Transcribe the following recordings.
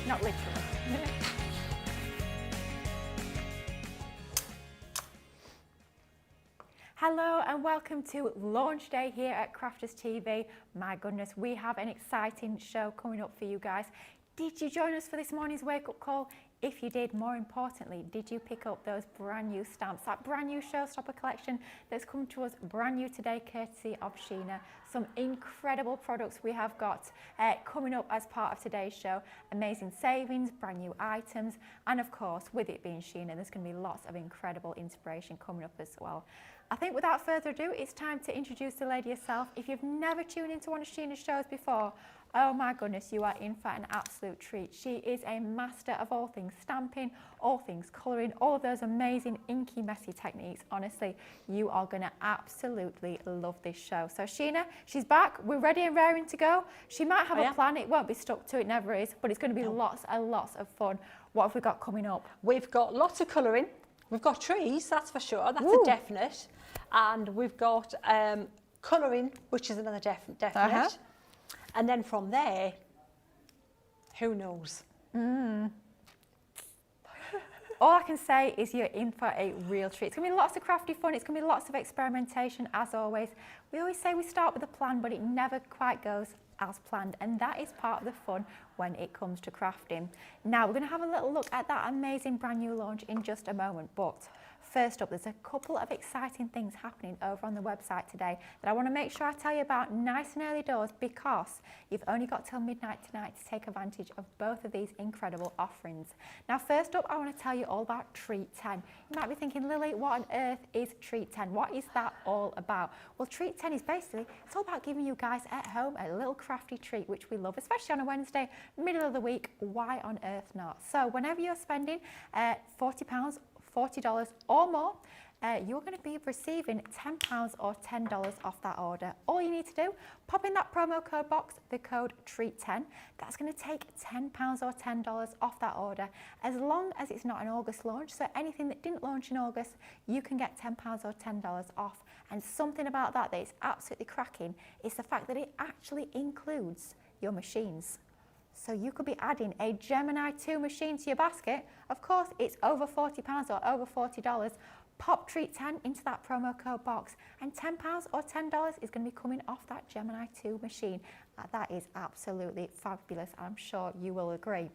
not literally. Hello and welcome to launch day here at Crafters TV. My goodness, we have an exciting show coming up for you guys. Did you join us for this morning's wake-up call? If you did, more importantly, did you pick up those brand new stamps, that brand new Showstopper collection that's come to us brand new today, courtesy of Sheena. Some incredible products we have got coming up as part of today's show. Amazing savings, brand new items, and of course, with it being Sheena, there's going to be lots of incredible inspiration coming up as well. I think without further ado, it's time to introduce the lady herself. If you've never tuned into one of Sheena's shows before, oh my goodness, you are in for an absolute treat. She is a master of all things stamping, all things colouring, all of those amazing inky, messy techniques. Honestly, you are going to absolutely love this show. So Sheena, she's back. We're ready and raring to go. She might have a plan. It won't be stuck to, it never is, but it's going to be lots and lots of fun. What have we got coming up? We've got lots of colouring. We've got trees, that's for sure. That's a definite. And we've got colouring, which is another definite. And then from there, who knows? All I can say is you're in for a real treat. It's going to be lots of crafty fun. It's going to be lots of experimentation, as always. We always say we start with a plan, but it never quite goes as planned. And that is part of the fun when it comes to crafting. Now, we're going to have a little look at that amazing brand new launch in just a moment. But first up, there's a couple of exciting things happening over on the website today that I want to make sure I tell you about nice and early doors, because you've only got till midnight tonight to take advantage of both of these incredible offerings. Now, first up, I want to tell you all about Treat 10. You might be thinking, Lily, what on earth is Treat 10? What is that all about? Well, Treat 10 is basically, it's all about giving you guys at home a little crafty treat, which we love, especially on a Wednesday, middle of the week. Why on earth not? So whenever you're spending £40, $40 or more, you're going to be receiving £10 or $10 off that order. All you need to do, pop in that promo code box, the code TREAT10. That's going to take £10 or $10 off that order, as long as it's not an August launch. So anything that didn't launch in August, you can get £10 or $10 off. And something about that is absolutely cracking is the fact that it actually includes your machines. So you could be adding a Gemini 2 machine to your basket. Of course, it's over £40 or over $40. Pop Treat 10 into that promo code box, and £10 or $10 is going to be coming off that Gemini 2 machine. That is absolutely fabulous. I'm sure you will agree.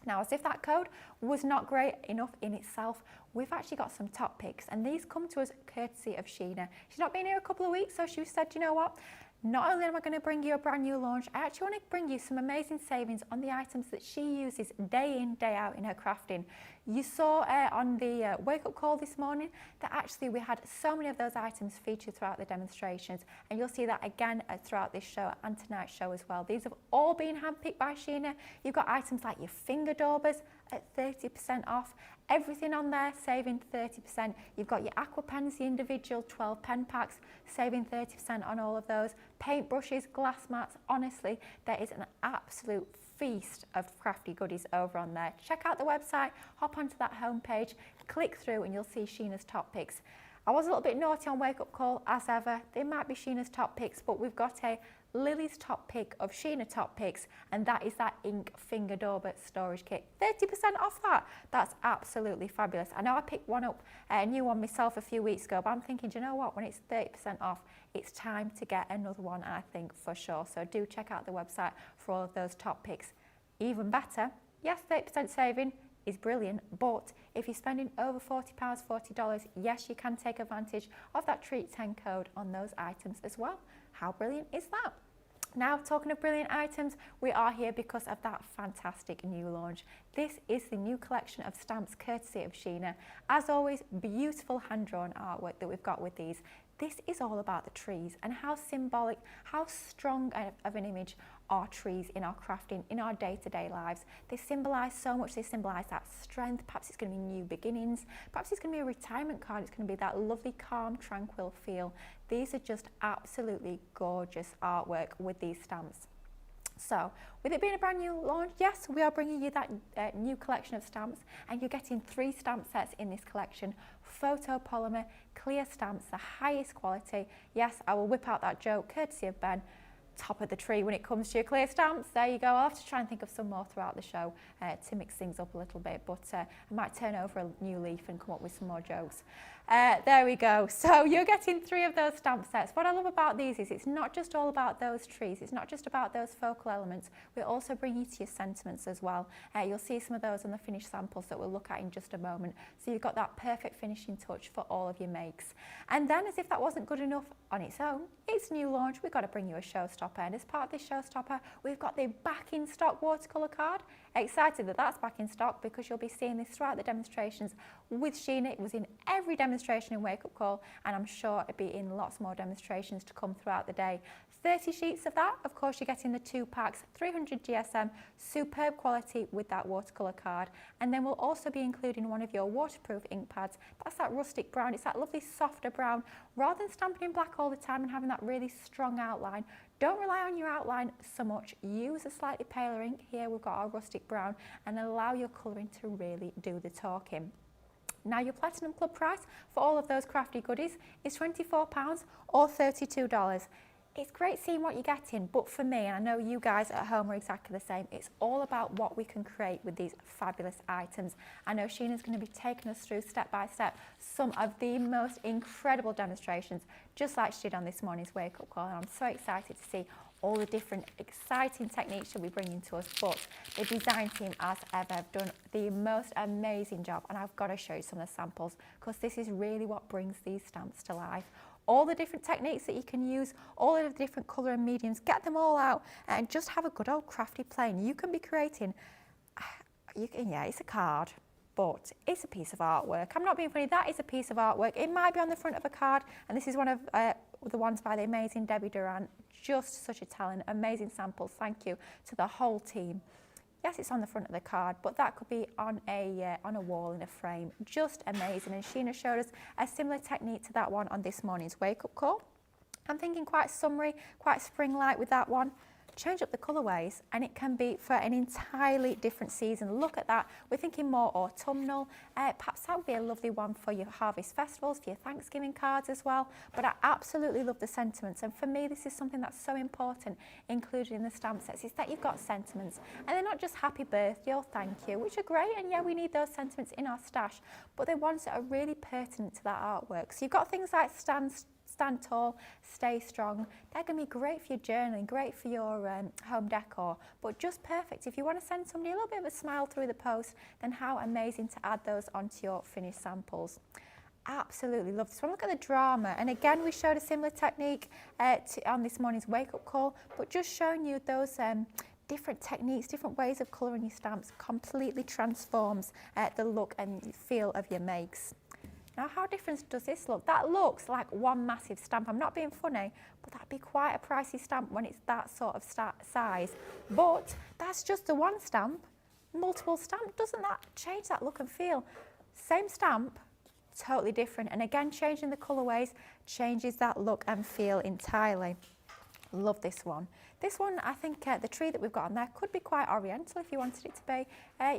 Now, as if that code was not great enough in itself, we've actually got some top picks, and these come to us courtesy of Sheena. She's not been here a couple of weeks, so she said, you know what? Not only am I going to bring you a brand new launch, I actually want to bring you some amazing savings on the items that she uses day in, day out in her crafting. You saw on the wake-up call this morning that actually we had so many of those items featured throughout the demonstrations, and you'll see that again throughout this show and tonight's show as well. These have all been handpicked by Sheena. You've got items like your finger daubers at 30% off. Everything on there saving 30%. You've got your aqua pens, the individual 12 pen packs, saving 30% on all of those. Paintbrushes, glass mats, honestly, there is an absolute feast of crafty goodies over on there. Check out the website, hop onto that homepage, click through and you'll see Sheena's top picks. I was a little bit naughty on wake up call as ever. They might be Sheena's top picks, but we've got a Lily's top pick of Sheena top picks, and that is that ink finger dauber storage kit. 30% off that. That's absolutely fabulous. I know I picked one up, a new one myself a few weeks ago, but I'm thinking, do you know what? When it's 30% off, it's time to get another one, I think, for sure. So do check out the website for all of those top picks. Even better, yes, 30% saving is brilliant, but if you're spending over £40, $40, yes, you can take advantage of that Treat 10 code on those items as well. How brilliant is that? Now, talking of brilliant items, we are here because of that fantastic new launch. This is the new collection of stamps courtesy of Sheena. As always, beautiful hand-drawn artwork that we've got with these. This is all about the trees and how symbolic, how strong of an image are trees in our crafting, in our day-to-day lives. They symbolise so much. They symbolise that strength. Perhaps it's going to be new beginnings. Perhaps it's going to be a retirement card. It's going to be that lovely, calm, tranquil feel. These are just absolutely gorgeous artwork with these stamps. So, with it being a brand new launch, yes, we are bringing you that new collection of stamps, and you're getting 3 stamp sets in this collection. Photopolymer, clear stamps, the highest quality. Yes, I will whip out that joke, courtesy of Ben. top of the tree when it comes to your clear stamps. There you go. I'll have to try and think of some more throughout the show to mix things up a little bit, but I might turn over a new leaf and come up with some more jokes. There we go. So you're getting 3 of those stamp sets. What I love about these is it's not just all about those trees. It's not just about those focal elements. We also bring you to your sentiments as well. You'll see some of those on the finished samples that we'll look at in just a moment. So you've got that perfect finishing touch for all of your makes. And then, as if that wasn't good enough on its own, it's new launch. We've got to bring you a showstopper. And as part of this showstopper, we've got the back in stock watercolour card. Excited that that's back in stock because you'll be seeing this throughout the demonstrations with Sheena. It was in every demonstration in Wake Up Call, and I'm sure it'll be in lots more demonstrations to come throughout the day. 30 sheets of that. Of course, you're getting the 2 packs, 300 GSM, superb quality with that watercolour card. And then we'll also be including one of your waterproof ink pads. That's that rustic brown. It's that lovely softer brown. Rather than stamping in black all the time and having that really strong outline, don't rely on your outline so much. Use a slightly paler ink. Here we've got our rustic brown, and allow your colouring to really do the talking. Now, your Platinum Club price for all of those crafty goodies is £24 or $32. It's great seeing what you're getting, but for me, and I know you guys at home are exactly the same, it's all about what we can create with these fabulous items. I know Sheena's going to be taking us through step by step some of the most incredible demonstrations, just like she did on this morning's Wake Up Call, and I'm so excited to see all the different exciting techniques she'll be bringing to us. But the design team, as ever, have done the most amazing job, and I've got to show you some of the samples because this is really what brings these stamps to life. All the different techniques that you can use, all of the different colour and mediums, get them all out and just have a good old crafty play. And you can be creating, yeah, it's a card, but it's a piece of artwork. I'm not being funny, that is a piece of artwork. It might be on the front of a card, and this is one of the ones by the amazing Debbie Durant. Just such a talent, amazing samples. Thank you to the whole team. Yes, it's on the front of the card, but that could be on a wall in a frame. Just amazing. And Sheena showed us a similar technique to that one on this morning's Wake Up Call. I'm thinking quite summery, quite spring-like with that one. Change up the colourways, and it can be for an entirely different season. Look at that. We're thinking more autumnal. Perhaps that would be a lovely one for your harvest festivals, for your Thanksgiving cards as well. But I absolutely love the sentiments, and for me this is something that's so important included in the stamp sets, is that you've got sentiments, and they're not just happy birthday or thank you, which are great, and yeah, we need those sentiments in our stash, but they're ones that are really pertinent to that artwork. So you've got things like stand tall, stay strong. They're going to be great for your journaling, great for your home decor, but just perfect. If you want to send somebody a little bit of a smile through the post, then how amazing to add those onto your finished samples. Absolutely love this one. Look at the drama. And again, we showed a similar technique on this morning's Wake Up Call, but just showing you those different techniques, different ways of colouring your stamps completely transforms the look and feel of your makes. Now, how different does this look? That looks like one massive stamp. I'm not being funny, but that'd be quite a pricey stamp when it's that sort of size. But that's just the one stamp. Multiple stamp, doesn't that change that look and feel? Same stamp, totally different. And again, changing the colourways changes that look and feel entirely. Love this one. This one, I think the tree that we've got on there could be quite oriental if you wanted it to be.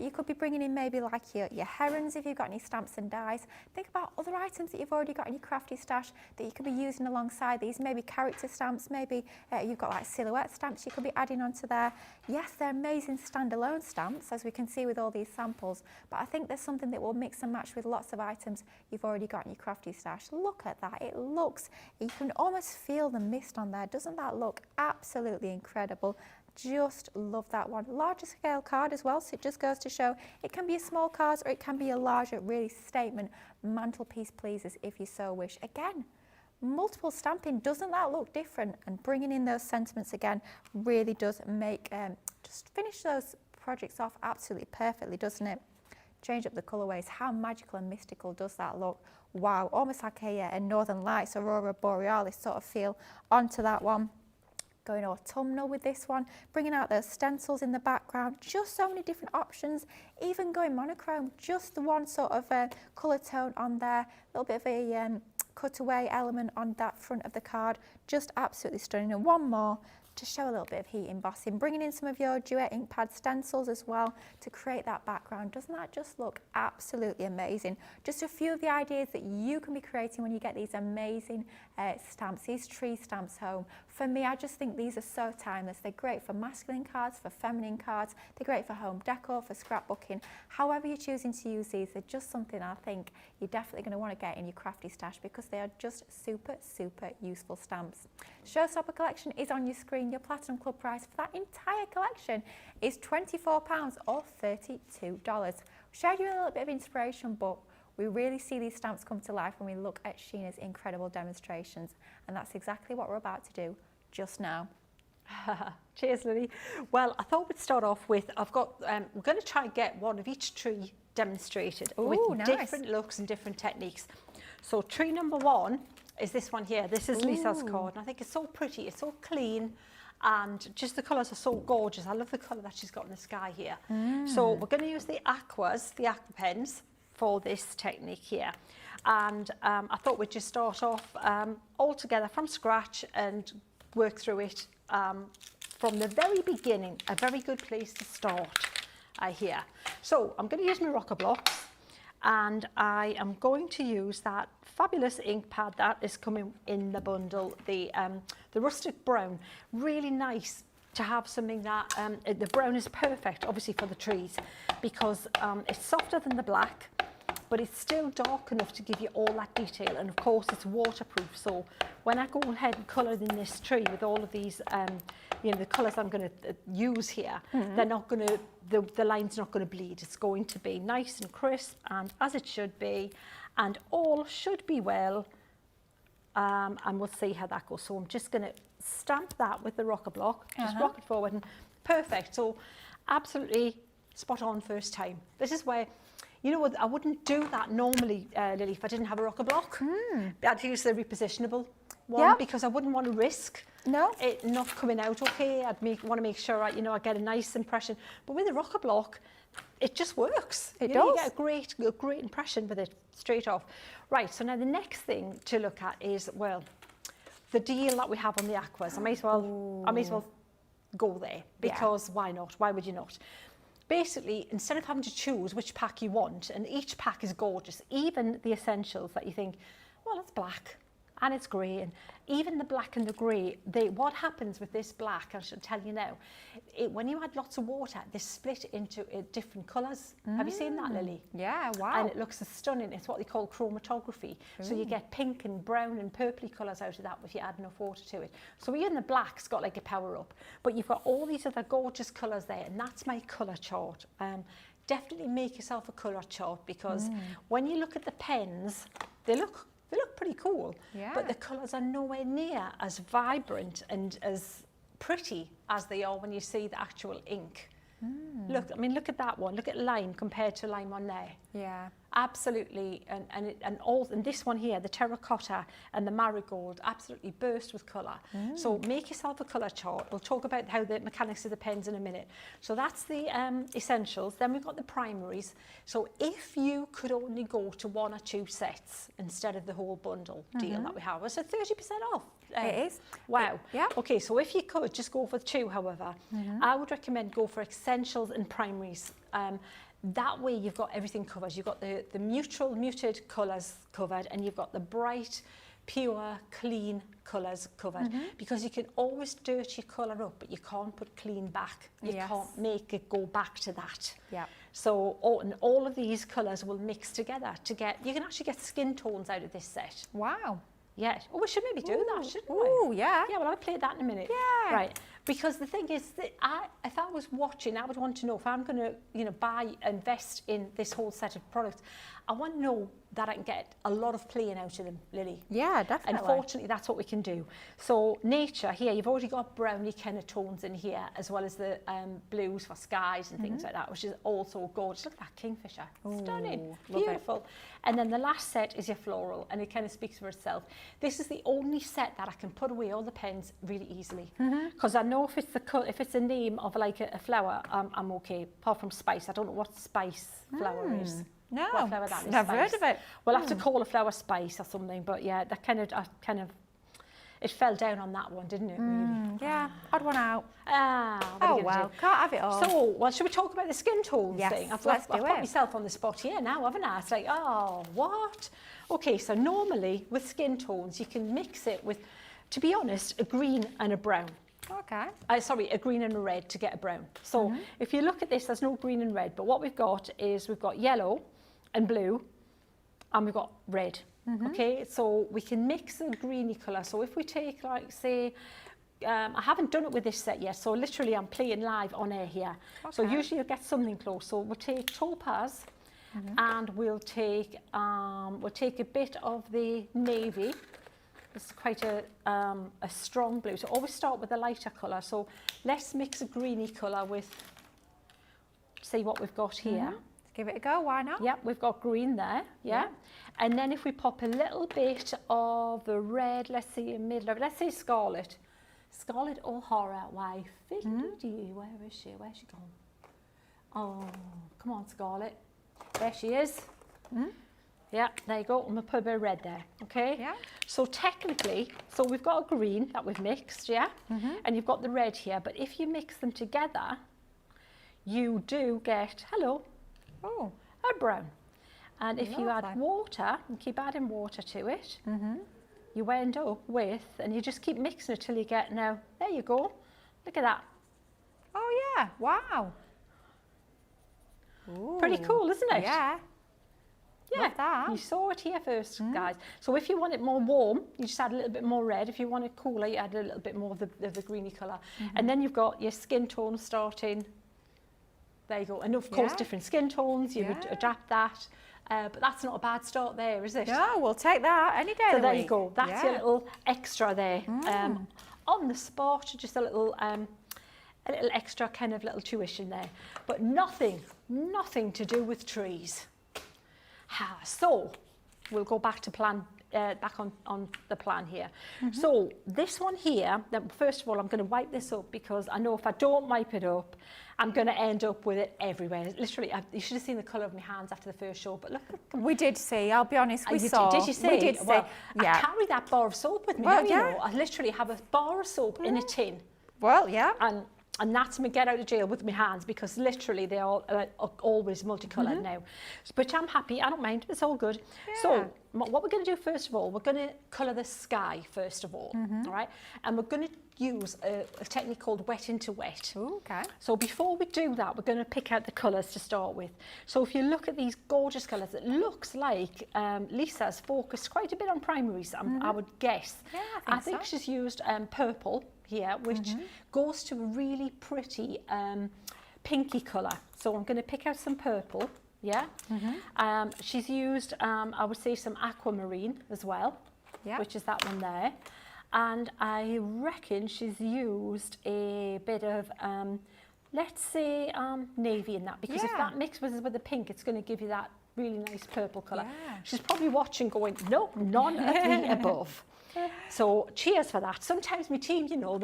You could be bringing in maybe like your herons if you've got any stamps and dies. Think about other items that you've already got in your crafty stash that you could be using alongside these. Maybe character stamps, maybe you've got like silhouette stamps you could be adding onto there. Yes, they're amazing standalone stamps, as we can see with all these samples, but I think there's something that will mix and match with lots of items you've already got in your crafty stash. Look at that. It looks, you can almost feel the mist on there. Doesn't that look absolutely incredible? Just love that one. Larger scale card as well, so it just goes to show it can be a small card or it can be a larger, really statement mantelpiece pleasers if you so wish. Again, multiple stamping, doesn't that look different? And bringing in those sentiments again really does make just finish those projects off absolutely perfectly, doesn't it? Change up the colourways. How magical and mystical does that look? Wow, almost like a Northern Lights, Aurora Borealis sort of feel onto that one. Going autumnal with this one, bringing out those stencils in the background, just so many different options, even going monochrome, just the one sort of colour tone on there, a little bit of a cutaway element on that front of the card, just absolutely stunning. And one more to show a little bit of heat embossing, bringing in some of your Duet ink pad stencils as well to create that background. Doesn't that just look absolutely amazing? Just a few of the ideas that you can be creating when you get these amazing stamps, these tree stamps home For me, I just think these are so timeless. They're great for masculine cards, for feminine cards. They're great for home decor, for scrapbooking. However you're choosing to use these, they're just something I think you're definitely going to want to get in your crafty stash because they are just super, super useful stamps. Showstopper collection is on your screen. Your Platinum Club price for that entire collection is £24 or $32. Shared you a little bit of inspiration, but we really see these stamps come to life when we look at Sheena's incredible demonstrations, and that's exactly what we're about to do just now. Cheers, Lily. Well, I thought we'd start off with, we're going to try and get one of each tree demonstrated. Ooh, with nice. different looks and different techniques. So tree number 1 is this one here. This is Lisa's card, and I think it's so pretty, it's so clean, and just the colours are so gorgeous. I love the colour that she's got in the sky here. So we're going to use the aqua pens for this technique here, and I thought we'd just start off all together from scratch and work through it from the very beginning. A very good place to start here. So I'm going to use my rocker blocks, and I am going to use that fabulous ink pad that is coming in the bundle, the rustic brown. Really nice to have something that the brown is perfect obviously for the trees because it's softer than the black, but it's still dark enough to give you all that detail, and of course it's waterproof. So when I go ahead and colour in this tree with all of these you know, the colours I'm going to use here, they're not going to, the line's not going to bleed. It's going to be nice and crisp and as it should be, and all should be well, and we'll see how that goes. So I'm just going to stamp that with the rocker block, just rock it forward, and perfect. So absolutely spot on first time. This is where, you know what, I wouldn't do that normally, Lily, if I didn't have a rocker block. I'd use the repositionable one because I wouldn't want to risk it not coming out okay. I'd want to make sure I get a nice impression. But with a rocker block, it just works. It does. You get a great impression with it straight off. Right, so now the next thing to look at is, well, the deal that we have on the aquas. I may as well go there because why not? Why would you not? Basically, instead of having to choose which pack you want, and each pack is gorgeous, even the essentials that you think, well, it's black and it's grey, and even the black and the grey, what happens with this black, I should tell you now, when you add lots of water, they split into different colours. Have you seen that, Lily? Yeah, wow. And it looks stunning. It's what they call chromatography. So you get pink and brown and purpley colours out of that if you add enough water to it. So even the black's got like a power up, but you've got all these other gorgeous colours there, and that's my colour chart. Definitely make yourself a colour chart because when you look at the pens, they look pretty cool, but the colours are nowhere near as vibrant and as pretty as they are when you see the actual ink. Look, I mean, look at that one. Look at lime compared to lime on there. Yeah. Absolutely, and this one here, the terracotta and the marigold, absolutely burst with colour. So make yourself a colour chart. We'll talk about how the mechanics of the pens in a minute. So that's the essentials. Then we've got the primaries. So if you could only go to 1 or 2 sets instead of the whole bundle deal that we have, it's 30% off. It is. Wow. Yeah. Okay, so if you could just go for 2, however, I would recommend go for essentials and primaries. That way you've got everything covered. You've got the muted colours covered, and you've got the bright, pure, clean colours covered. Because you can always dirt your colour up, but you can't put clean back. You can't make it go back to that. Yeah. So all of these colours will mix together you can actually get skin tones out of this set. Wow. Yeah. Oh, we should maybe do that, shouldn't we? Oh, yeah. Yeah, well, I'll play that in a minute. Yeah. Right. Because the thing is that if I was watching, I would want to know if I'm going to invest in this whole set of products, I want to know that I can get a lot of playing out of them, Lily. Yeah, definitely. And fortunately, that's what we can do. So nature here, you've already got browny kind of tones in here, as well as the blues for skies and things like that, which is also gorgeous. Look at that kingfisher. Stunning. Beautiful. And then the last set is your floral, and it kind of speaks for itself. This is the only set that I can put away all the pens really easily. Because I know if it's the name of like a flower, I'm okay. Apart from spice, I don't know what spice flower is. No, what flower that is. Never heard of it. We'll have to call a flower spice or something, but yeah, that kind of it fell down on that one, didn't it? Really? Yeah, odd one out. Oh well, can't have it all. So, well, should we talk about the skin tones thing? Let's I've do put myself on the spot here now, haven't I? It's like, oh, what? Okay, so normally with skin tones, you can mix it with to be honest, a green and a brown. Okay. Sorry, a green and a red to get a brown. So if you look at this, there's no green and red, but what we've got is we've got yellow and blue, and we've got red. Okay, so we can mix a greeny colour. So if we take, like, say, I haven't done it with this set yet, so literally I'm playing live on air here. Okay. So usually you'll get something close. So we'll take topaz, and we'll take a bit of the navy. This is quite a strong blue. So always start with a lighter colour. So let's mix a greeny colour with, see what we've got here. Give it a go, why not? Yeah, we've got green there, yeah. And then if we pop a little bit of the red, let's see, in middle of it, let's say scarlet. Scarlet O'Hara, why, where is she? Where's she gone? Oh, come on, Scarlet. There she is. Yeah, there you go. I'm going to put a bit of red there, okay? Yeah. So technically, so we've got a green that we've mixed, yeah? And you've got the red here, but if you mix them together, you do get, hello, a brown. And if you add water, and keep adding water to it, you end up with, and you just keep mixing it till you get, now, there you go. Look at that. Oh, yeah. Wow. Ooh. Pretty cool, isn't it? Yeah. Yeah, Love that. You saw it here first, guys. So if you want it more warm, you just add a little bit more red. If you want it cooler, you add a little bit more of the greeny colour. And then you've got your skin tone starting. There you go. And of course, different skin tones, you would adapt that. But that's not a bad start there, is it? No, we'll take that any day of the So there week. you go. That's your little extra there. On the spot, just a little extra kind of little tuition there. But nothing to do with trees. So we'll go back to plan, back on the plan here. So this one here, first of all, I'm going to wipe this up because I know if I don't wipe it up, I'm going to end up with it everywhere. Literally, you should have seen the colour of my hands after the first show, but look. We did see, I'll be honest, we saw. Did you see? We did see, well, I carry that bar of soap with me now, you know. I literally have a bar of soap in a tin. Well, yeah. And that's me get out of jail with my hands because literally they are always multicoloured now. But I'm happy, I don't mind, it's all good. Yeah. So what we're going to do first of all, we're going to colour the sky first of all, all right? And we're going to use a technique called wet into wet. Ooh, okay. So before we do that, we're going to pick out the colours to start with. So if you look at these gorgeous colours, it looks like Lisa's focused quite a bit on primaries, I would guess. Yeah, I think she's used purple here, which goes to a really pretty pinky colour. So I'm going to pick out some purple, yeah. She's used, I would say, some aquamarine as well, which is that one there. And I reckon she's used a bit of, let's say, navy in that, because if that mixes with the pink, it's going to give you that really nice purple colour. Yeah. She's probably watching going, no, none of the above. So cheers for that. Sometimes my team, you know,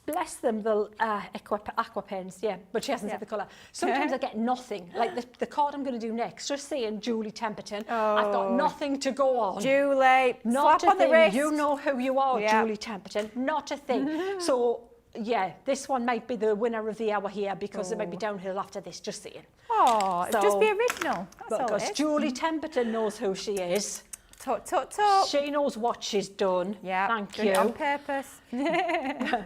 bless them, they'll aqua pens, but she hasn't said the colour. Sometimes I get nothing. Like the card I'm going to do next, just saying Julie Temperton. I've got nothing to go on. Julie, not slap a on the thing. wrist. You know who you are, Julie Temperton. Not a thing. So yeah, this one might be the winner of the hour here because it might be downhill after this, just saying. Oh, so, just be original. That's all because it is. Julie Temperton knows who she is. Tut, tut, tut. She knows what she's done. Yeah, thank you. On purpose.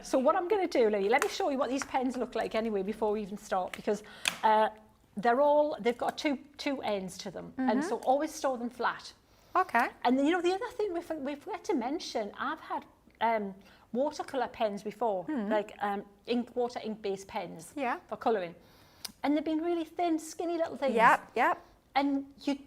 So what I'm going to do, Lily, let me show you what these pens look like anyway before we even start, because they've got two ends to them, and so always store them flat. Okay. And then, you know, the other thing we forgot to mention, I've had watercolour pens before, like water ink-based pens for colouring, and they've been really thin, skinny little things. Yep. And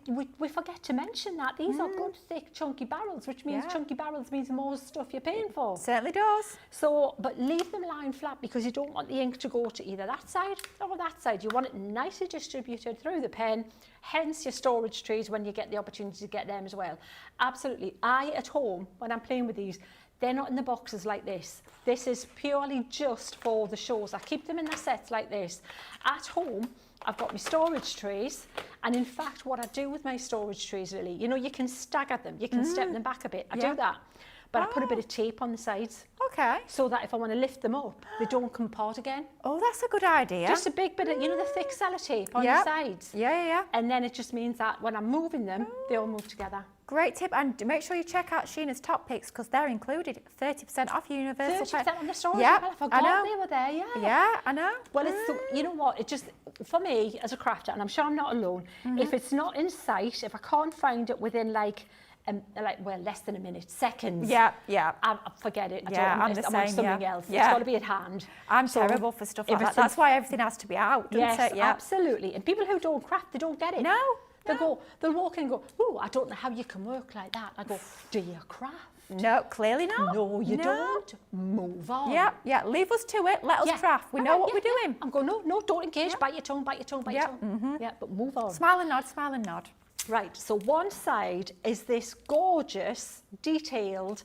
we forget to mention that these are good, thick, chunky barrels, which means chunky barrels means more stuff you're paying for. Certainly does. So, but leave them lying flat because you don't want the ink to go to either that side or that side. You want it nicely distributed through the pen, hence your storage trays when you get the opportunity to get them as well. Absolutely. At home, when I'm playing with these, they're not in the boxes like this. This is purely just for the shows. I keep them in the sets like this. At home, I've got my storage trays, and in fact what I do with my storage trays, Lily, you know, you can stagger them, you can step them back a bit. I do that, but I put a bit of tape on the sides. Okay. So that if I want to lift them up, they don't come apart again. Oh, that's a good idea. Just a big bit of, you know, the thick sellotape on the sides. Yeah. And then it just means that when I'm moving them, they all move together. great tip, and make sure you check out Sheena's top picks because they're included 30% off Universal. 30% on the store. Yeah, I forgot they were there. Yeah. Yeah, I know. Well, you know what? It just, for me as a crafter, and I'm sure I'm not alone. If it's not in sight, if I can't find it within like less than a minute, seconds. Yeah. I forget it. I'm I'm the on same, something else. Yeah. It's got to be at hand. I'm terrible for stuff like that. That's why everything has to be out, doesn't it? Yeah, absolutely. And people who don't craft, they don't get it. No. They'll walk in and go, "Ooh, I don't know how you can work like that." I go, "Do you craft?" No, clearly not. No, you don't. Move on. Yeah. Leave us to it. Let us craft. We know what we're doing. I'm going, no, don't engage. Bite your tongue, bite your tongue, bite your tongue. Yeah, but move on. Smile and nod, smile and nod. Right, so one side is this gorgeous, detailed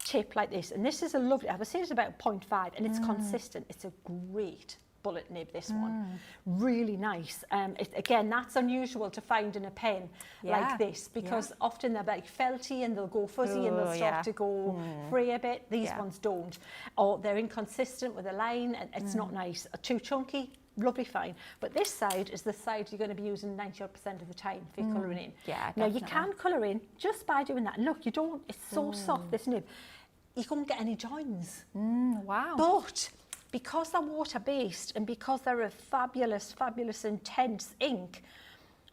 tip like this. And this is a lovely, I would say it's about 0.5 and it's consistent. It's a great bullet nib, this one. Really nice. Again, that's unusual to find in a pen like this because often they're like felty and they'll go fuzzy and they'll start to go fray a bit. These ones don't. Or they're inconsistent with a line and it's not nice. Too chunky. Lovely fine, but this side is the side you're going to be using 90% of the time for your colouring in. Yeah, now you can colour in just by doing that. Look, you don't, it's so soft, this nib. You can't get any joins. Wow. But because they're water based and because they're a fabulous, fabulous intense ink,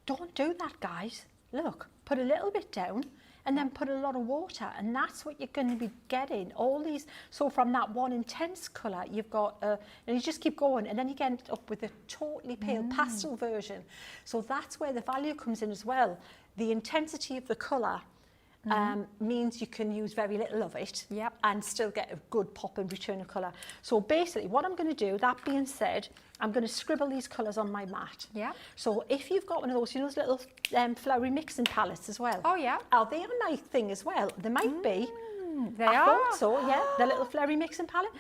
don't do that, guys. Look, put a little bit down and then put a lot of water, and that's what you're going to be getting. All these, so from that one intense colour, you've got, and you just keep going, and then you get up with a totally pale pastel version. So that's where the value comes in as well. The intensity of the colour means you can use very little of it and still get a good pop and return of colour. So basically what I'm going to do, that being said, I'm going to scribble these colours on my mat. Yeah. So if you've got one of those, you know, those little flowery mixing palettes as well. Oh yeah. Are they on my thing as well? They might be. They I are. thought so, yeah. The little flowery mixing palette.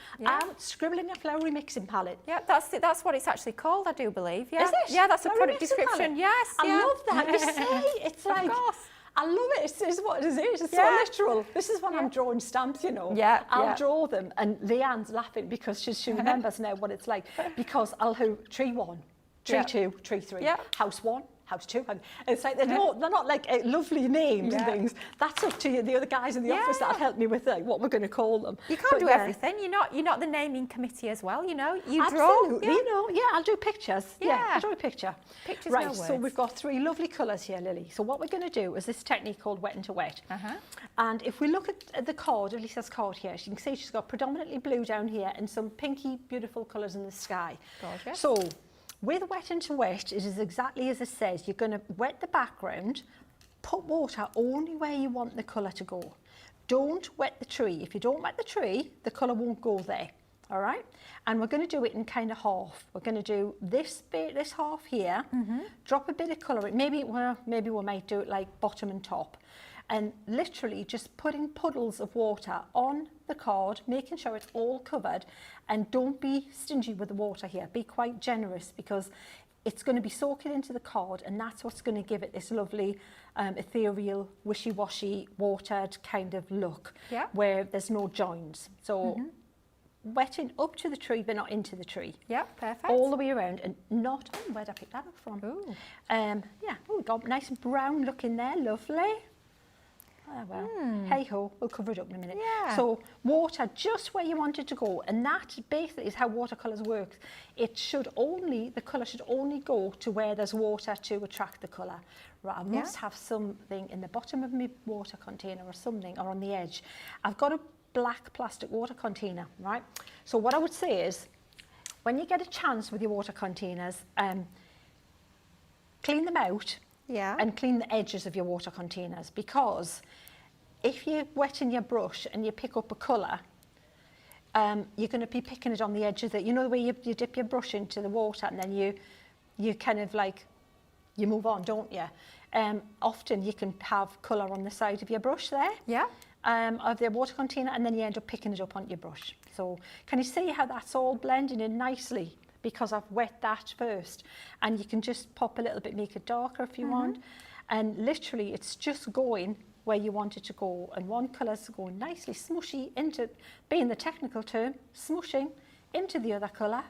Scribbling your flowery mixing palette. Yeah, that's what it's actually called, I do believe. Yeah. Is it? Yeah, that's a Flowery product mixing description. palette? Yes. I love that. You see, it's like. Of course. I love it. It's what it is. It's so literal. This is when I'm drawing stamps, you know. Yeah. I'll draw them, and Leanne's laughing because she remembers now what it's like. Because I'll do tree 1, tree 2, tree 3, house 1, house 2. And it's like they're not like lovely names and things. That's up to you, the other guys in the office that help me with what we're going to call them. You can't do everything. You're not the naming committee as well. You know, you Absolutely, draw. you know. Yeah, I'll do pictures. Yeah, I'll draw a picture. Pictures, right. no So words. we've got 3 lovely colours here, Lily. So what we're going to do is this technique called wet into wet. And if we look at the card, Lisa's card here, you can see she's got predominantly blue down here and some pinky, beautiful colours in the sky. Gorgeous. So with wet into wet, it is exactly as it says. You're going to wet the background, put water only where you want the colour to go. Don't wet the tree. If you don't wet the tree, the colour won't go there. All right? And we're going to do it in kind of half. We're going to do this bit, this half here, drop a bit of colour in. Maybe we might do it like bottom and top. And literally just putting puddles of water on the card, making sure it's all covered, and don't be stingy with the water here. Be quite generous because it's going to be soaking into the card, and that's what's going to give it this lovely ethereal, wishy-washy, watered kind of look where there's no joins. So wetting up to the tree but not into the tree. Yeah, perfect. All the way around, and not, where'd I pick that up from? Ooh. We got nice and brown look in there, lovely. Oh, well, hey ho, we'll cover it up in a minute. Yeah. So water just where you want it to go, and that basically is how watercolours work. The colour should only go to where there's water to attract the colour. Right, I must have something in the bottom of my water container or something, or on the edge. I've got a black plastic water container, right? So what I would say is, when you get a chance with your water containers, clean them out. And clean the edges of your water containers, because if you're wetting your brush and you pick up a colour, you're going to be picking it on the edge of it. You know the way you dip your brush into the water and then you kind of like, you move on, don't you? Often you can have colour on the side of your brush there. Of the water container, and then you end up picking it up on your brush. So can you see how that's all blending in nicely? Because I've wet that first, and you can just pop a little bit, make it darker if you want, and literally it's just going where you want it to go, and one colour's going nicely smushy into, being the technical term, smushing into the other colour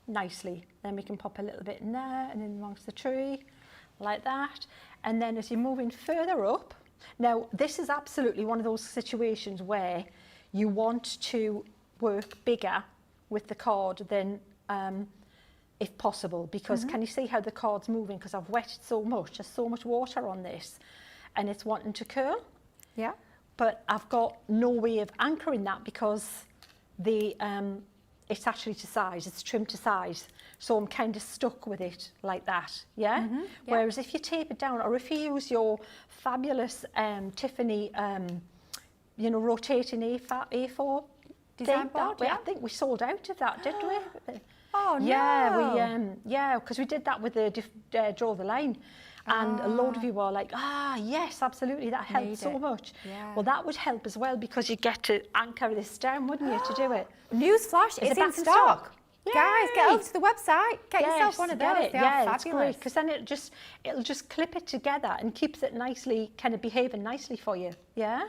nicely. Then we can pop a little bit in there and in amongst the tree like that, and then as you're moving further up, Now, this is absolutely one of those situations where you want to work bigger with the card than if possible, because can you see how the card's moving? Because I've wetted so much, there's so much water on this, and it's wanting to curl. Yeah. But I've got no way of anchoring that because the it's actually to size, it's trimmed to size. So I'm kind of stuck with it like that, yeah? Yeah. Whereas if you tape it down, or if you use your fabulous Tiffany, you know, rotating A4 Design thing, board, I think we sold out of that, didn't we? Oh, no. Yeah, because we did that with the Draw the Line. And a load of you were like, yes, absolutely, that helped so much. Yeah. Well, that would help as well because you get to anchor this down, wouldn't you, to do it? Newsflash, Is it's it in back in stock. stock? Guys, get Yay. over to the website, get yourself one of those. They are it's great, fabulous. because then it'll just clip it together and keeps it nicely, kind of behaving nicely for you, yeah?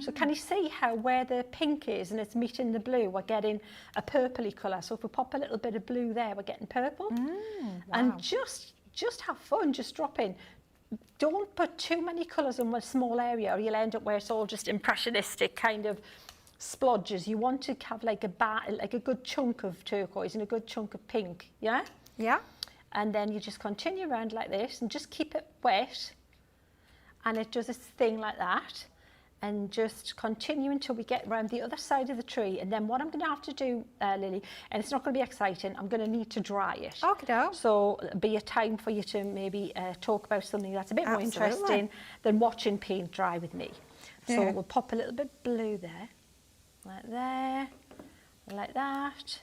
So can you see how where the pink is and it's meeting the blue, we're getting a purpley colour. So if we pop a little bit of blue there, we're getting purple. And just have fun, just drop in. Don't put too many colours in one small area or you'll end up where it's all just impressionistic kind of splodges. You want to have like a good chunk of turquoise and a good chunk of pink, yeah? Yeah. And then you just continue around like this and just keep it wet. And it does its thing like that. And just continue until we get around the other side of the tree. And then what I'm going to have to do, Lily, and it's not going to be exciting, I'm going to need to dry it. Okey-doke. So it'll be a time for you to maybe talk about something that's a bit more interesting than watching paint dry with me. So we'll pop a little bit of blue there, like that.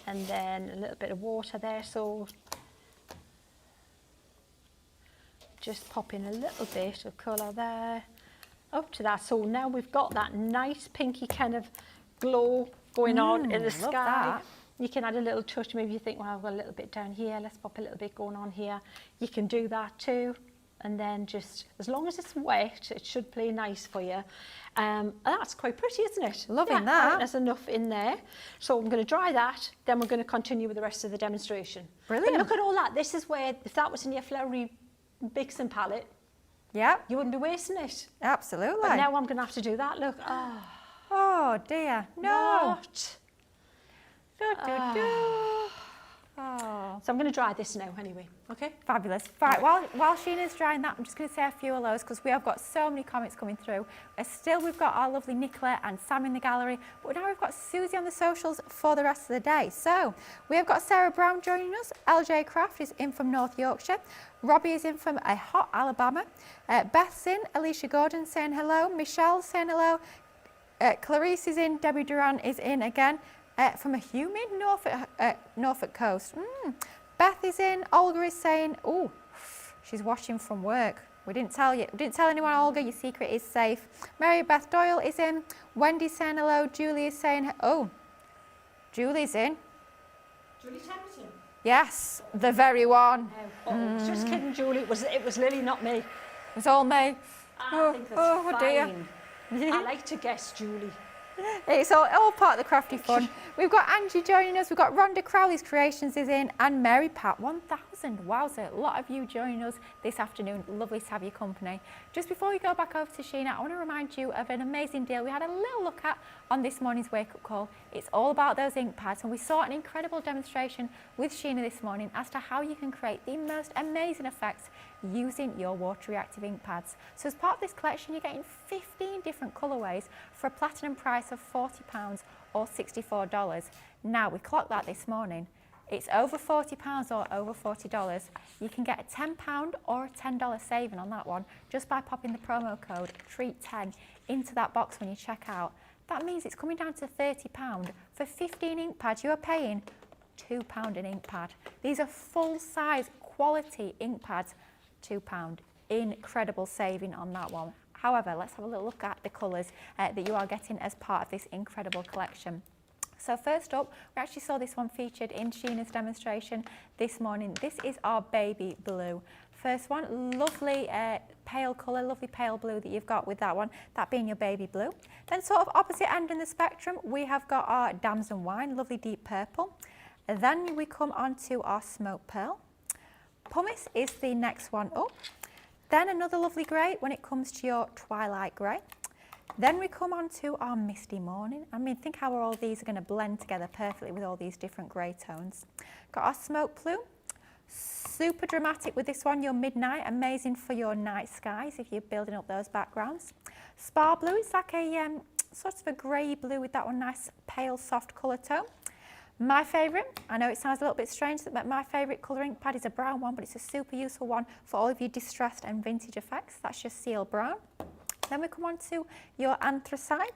And then a little bit of water there. So just pop in a little bit of colour there. Up to that. So now we've got that nice pinky kind of glow going on in the sky. That. You can add a little touch. Maybe you think, well, I've got a little bit down here. Let's pop a little bit going on here. You can do that too. And then just, as long as it's wet, it should play nice for you. And that's quite pretty, isn't it? Loving that. I think there's enough in there. So I'm going to dry that. Then we're going to continue with the rest of the demonstration. Brilliant. But look at all that. This is where, if that was in your flowery Bixen palette, Yep. you wouldn't be wasting it. Absolutely. But now I'm going to have to do that. Look. Oh dear. No. Not. Oh. So I'm going to dry this now anyway. Okay. Fabulous. Right, while Sheena's drying that, I'm just going to say a few of those because we have got so many comments coming through. Still, we've got our lovely Nicola and Sam in the gallery, but now we've got Susie on the socials for the rest of the day. So we have got Sarah Brown joining us. LJ Craft is in from North Yorkshire. Robbie is in from a hot Alabama. Beth's in. Alicia Gordon saying hello. Michelle saying hello. Clarice is in. Debbie Duran is in again. From a humid Norfolk coast. Beth is in. Olga is saying, oh, she's watching from work. We didn't tell you. We didn't tell anyone, Olga. Your secret is safe. Mary Beth Doyle is in. Wendy's saying hello. Julie is saying, oh, Julie's in. Julie Templeton. Yes, the very one. Just kidding, Julie. It was Lily, not me. It's all me. I think that's fine. Dear. I like to guess, Julie. It's all part of the crafty fun. We've got Angie joining us, we've got Rhonda Crowley's Creations is in, and Mary Pat 1000. Wowza, a lot of you joining us this afternoon. Lovely to have your company. Just before we go back over to Sheena, I want to remind you of an amazing deal we had a little look at on this morning's wake-up call. It's all about those ink pads, and we saw an incredible demonstration with Sheena this morning as to how you can create the most amazing effects using your water reactive ink pads. So as part of this collection, you're getting 15 different colourways for a platinum price of £40 or $64. Now, we clocked that this morning. It's over £40 or over $40. You can get a £10 or a $10 saving on that one just by popping the promo code TREAT10 into that box when you check out. That means it's coming down to £30. For 15 ink pads, you are paying £2 an ink pad. These are full-size quality ink pads. £2. Incredible saving on that one. However, let's have a little look at the colours that you are getting as part of this incredible collection. So first up, we actually saw this one featured in Sheena's demonstration this morning. This is our baby blue. First one, lovely pale colour, lovely pale blue that you've got with that one, that being your baby blue. Then sort of opposite end in the spectrum, we have got our Damson Wine, lovely deep purple. Then we come on to our Smoke Pearl. Pumice is the next one up. Then another lovely grey when it comes to your twilight grey. Then we come on to our misty morning. I mean, think how all these are going to blend together perfectly with all these different grey tones. Got our smoke plume. Super dramatic with this one, your midnight, amazing for your night skies if you're building up those backgrounds. Spar blue, it's like a sort of a grey blue with that one nice pale soft colour tone. My favourite, I know it sounds a little bit strange, but my favourite colour ink pad is a brown one, but it's a super useful one for all of your distressed and vintage effects. That's your seal brown. Then we come on to your anthracite.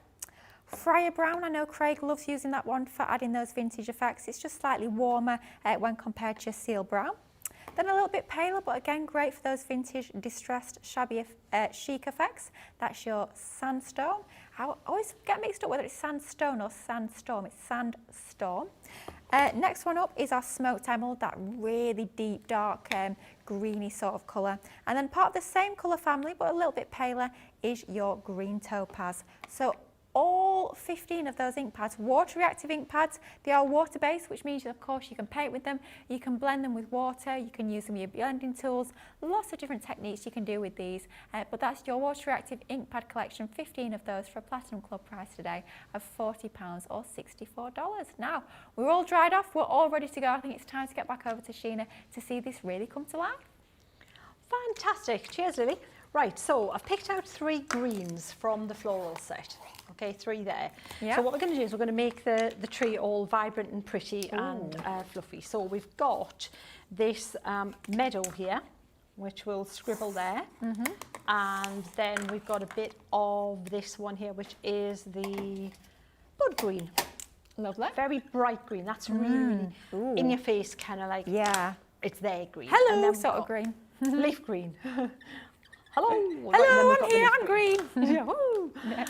Friar brown, I know Craig loves using that one for adding those vintage effects. It's just slightly warmer when compared to your seal brown. Then a little bit paler, but again great for those vintage, distressed, shabby, chic effects. That's your sandstone. I always get mixed up whether it's sandstone or sandstorm. It's sandstorm. Next one up is our smoked emerald, that really deep, dark, greeny sort of colour. And then part of the same colour family, but a little bit paler, is your green topaz. So all 15 of those ink pads, water reactive ink pads, they are water based, which means of course you can paint with them, you can blend them with water, you can use them with your blending tools, lots of different techniques you can do with these, but that's your water reactive ink pad collection, 15 of those for a Platinum Club price today of £40 or $64. Now, we're all dried off, we're all ready to go. I think it's time to get back over to Sheena to see this really come to life. Fantastic, cheers Lily. Right, so I've picked out 3 greens from the floral set. Okay, 3 there. Yeah. So what we're going to do is we're going to make the tree all vibrant and pretty and fluffy. So we've got this meadow here, which we'll scribble there. And then we've got a bit of this one here, which is the bud green. Lovely. Very bright green. That's really in your face, kind of like, yeah, it's their green. Hello, and then sort of green. Leaf green. Hello. Hello, I'm here, I'm green. Yeah.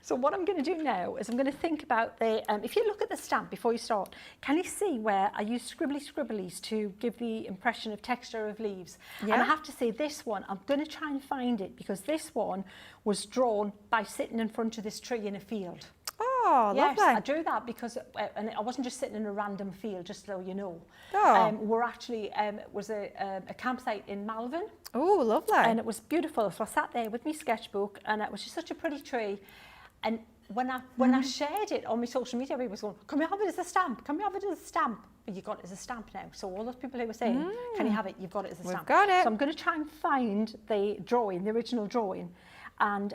So what I'm going to do now is I'm going to think about the, if you look at the stamp before you start, can you see where I use scribbly-scribblies to give the impression of texture of leaves? Yeah. And I have to say this one, I'm going to try and find it because this one was drawn by sitting in front of this tree in a field. Oh, yes, lovely. I drew that because, and I wasn't just sitting in a random field, just so you know. Oh. We're actually, it was a campsite in Malvern. Oh, lovely. And it was beautiful. So I sat there with my sketchbook and it was just such a pretty tree. And when I shared it on my social media, everybody was going, can we have it as a stamp? Can we have it as a stamp? But you got it as a stamp now. So all those people who were saying, can you have it? You've got it as a stamp. We've got it. So I'm going to try and find the drawing, the original drawing. And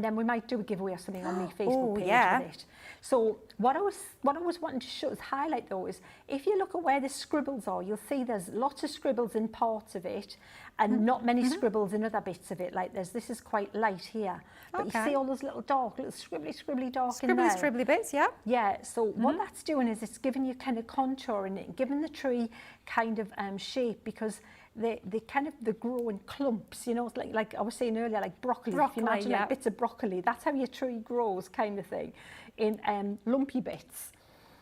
then we might do a giveaway or something on my Facebook page with it. So what I was wanting to show, highlight though, is if you look at where the scribbles are, you'll see there's lots of scribbles in parts of it and not many scribbles in other bits of it. Like this is quite light here. But you see all those little scribbly dark in there. Scribbly bits, yeah. Yeah, so what that's doing is it's giving you kind of contour in it, giving the tree kind of shape because they grow in clumps, you know, it's like I was saying earlier, like broccoli. If you imagine like bits of broccoli, that's how your tree grows, kind of thing, in lumpy bits.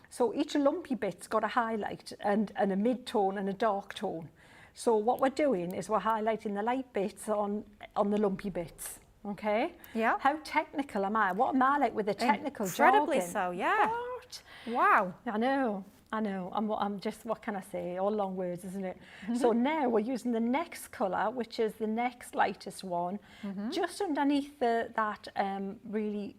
So each lumpy bit's got a highlight and a mid-tone and a dark tone. So what we're doing is we're highlighting the light bits on the lumpy bits. Okay? Yeah. How technical am I? What am I like with the technical Incredibly jargon? so, yeah. What? Wow. I know. I'm just, what can I say? All long words, isn't it? So now we're using the next colour, which is the next lightest one, just underneath that really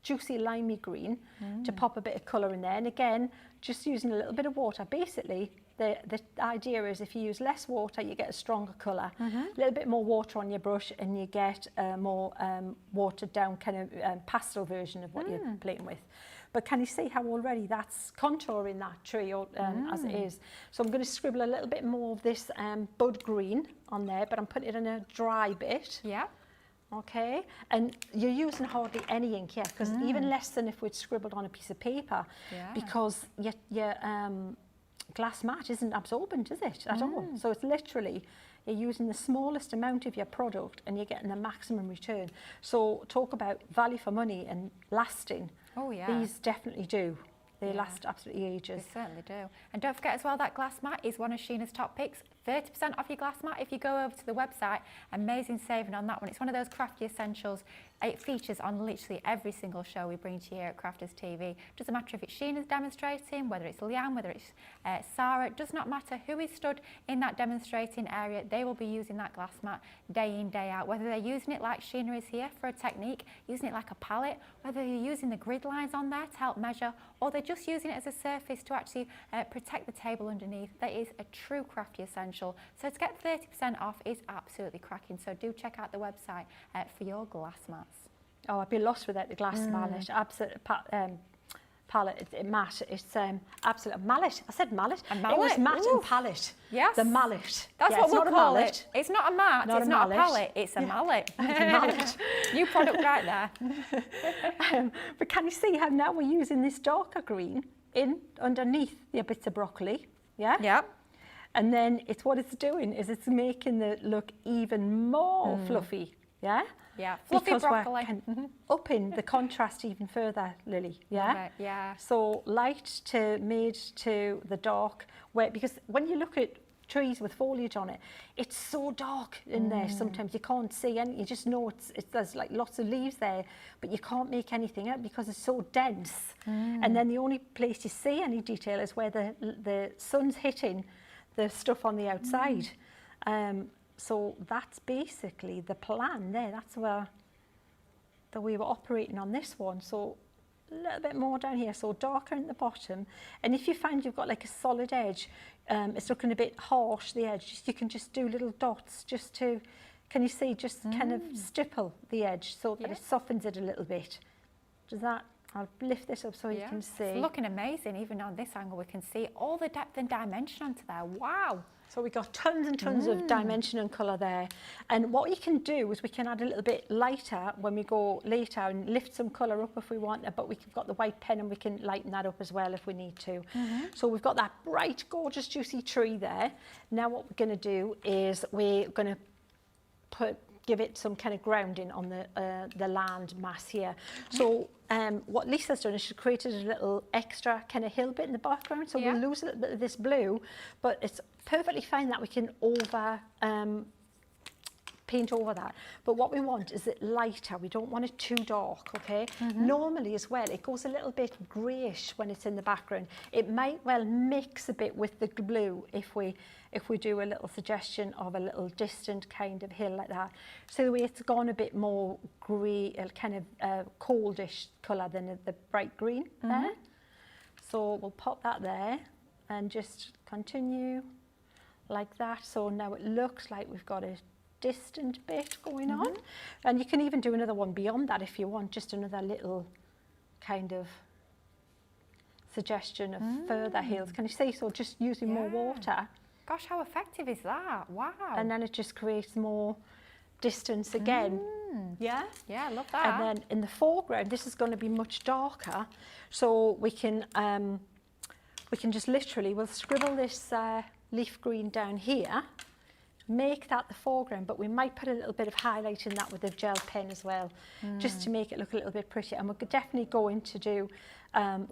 juicy limey green to pop a bit of colour in there. And again, just using a little bit of water. Basically, the idea is if you use less water, you get a stronger colour. A little bit more water on your brush and you get a more watered down kind of pastel version of what you're playing with. But can you see how already that's contouring that tree as it is? So I'm going to scribble a little bit more of this bud green on there, but I'm putting it in a dry bit. Yeah. Okay, and you're using hardly any ink here, because even less than if we'd scribbled on a piece of paper, because your glass mat isn't absorbent, is it, at all? So it's literally, you're using the smallest amount of your product and you're getting the maximum return. So talk about value for money and lasting. Oh, yeah. These definitely do. They last absolutely ages. They certainly do. And don't forget as well, that glass mat is one of Sheena's top picks. 30% off your glass mat if you go over to the website. Amazing saving on that one. It's one of those crafty essentials It features on literally every single show we bring to you here at Crafters TV. Doesn't matter if it's Sheena's demonstrating, whether it's Leanne, whether it's Sarah, it does not matter who is stood in that demonstrating area, they will be using that glass mat day in, day out. Whether they're using it like Sheena is here for a technique, using it like a palette, whether you're using the grid lines on there to help measure, or they're just using it as a surface to actually protect the table underneath. That is a true crafty essential. So to get 30% off is absolutely cracking. So do check out the website for your glass mats. Oh, I'd be lost without the glass mallet. Absolute palette, mat. It's absolute mallet. I said mallet. A mallet. It was mat Ooh. and palette. Yes. The mallet. That's yeah, what we'll call mallet. it. It's not a mat, Not it's a not mallet. a palette, it's a mallet. It's a mallet. New product right there. But can you see how now we're using this darker green in underneath the bits of broccoli? Yeah? Yep. And then what it's doing is it's making it look even more fluffy. Yeah? Yeah, fluffy because broccoli. we're upping the contrast even further, Lily. Yeah? Love it, yeah. So light to mid to the dark, because when you look at trees with foliage on it, it's so dark in there sometimes you can't see any, you just know there's like lots of leaves there, but you can't make anything out because it's so dense. And then the only place you see any detail is where the sun's hitting the stuff on the outside. So that's basically the plan there. That's where we were operating on this one. So a little bit more down here, so darker at the bottom. And if you find you've got like a solid edge, it's looking a bit harsh, the edge, you can just do little dots just to, can you see, just kind of stipple the edge so that it softens it a little bit. Does that? I'll lift this up so you can see. It's looking amazing. Even on this angle, we can see all the depth and dimension onto there. Wow. So we've got tons and tons of dimension and colour there. And what we can do is we can add a little bit lighter when we go later and lift some colour up if we want, but we've got the white pen and we can lighten that up as well if we need to. So we've got that bright, gorgeous, juicy tree there. Now what we're going to do is we're going to give it some kind of grounding on the land mass here. So what Lisa's done is she's created a little extra kind of hill bit in the background, so we'll lose a little bit of this blue, but it's perfectly fine that we can paint over that. But what we want is it lighter. We don't want it too dark, okay? Normally as well, it goes a little bit greyish when it's in the background. It might well mix a bit with the blue if we do a little suggestion of a little distant kind of hill like that. So the way it's gone a bit more grey, kind of coldish colour than the bright green there. So we'll pop that there and just continue like that. So now it looks like we've got a distant bit going on, and you can even do another one beyond that if you want, just another little kind of suggestion of further hills. Can you see? So just using more water. Gosh, how effective is that? Wow. And then it just creates more distance again. Yeah? Yeah, I love that. And then in the foreground, this is going to be much darker, so we can just literally, we'll scribble this leaf green down here, make that the foreground, but we might put a little bit of highlight in that with a gel pen as well, just to make it look a little bit prettier. And we're definitely going to do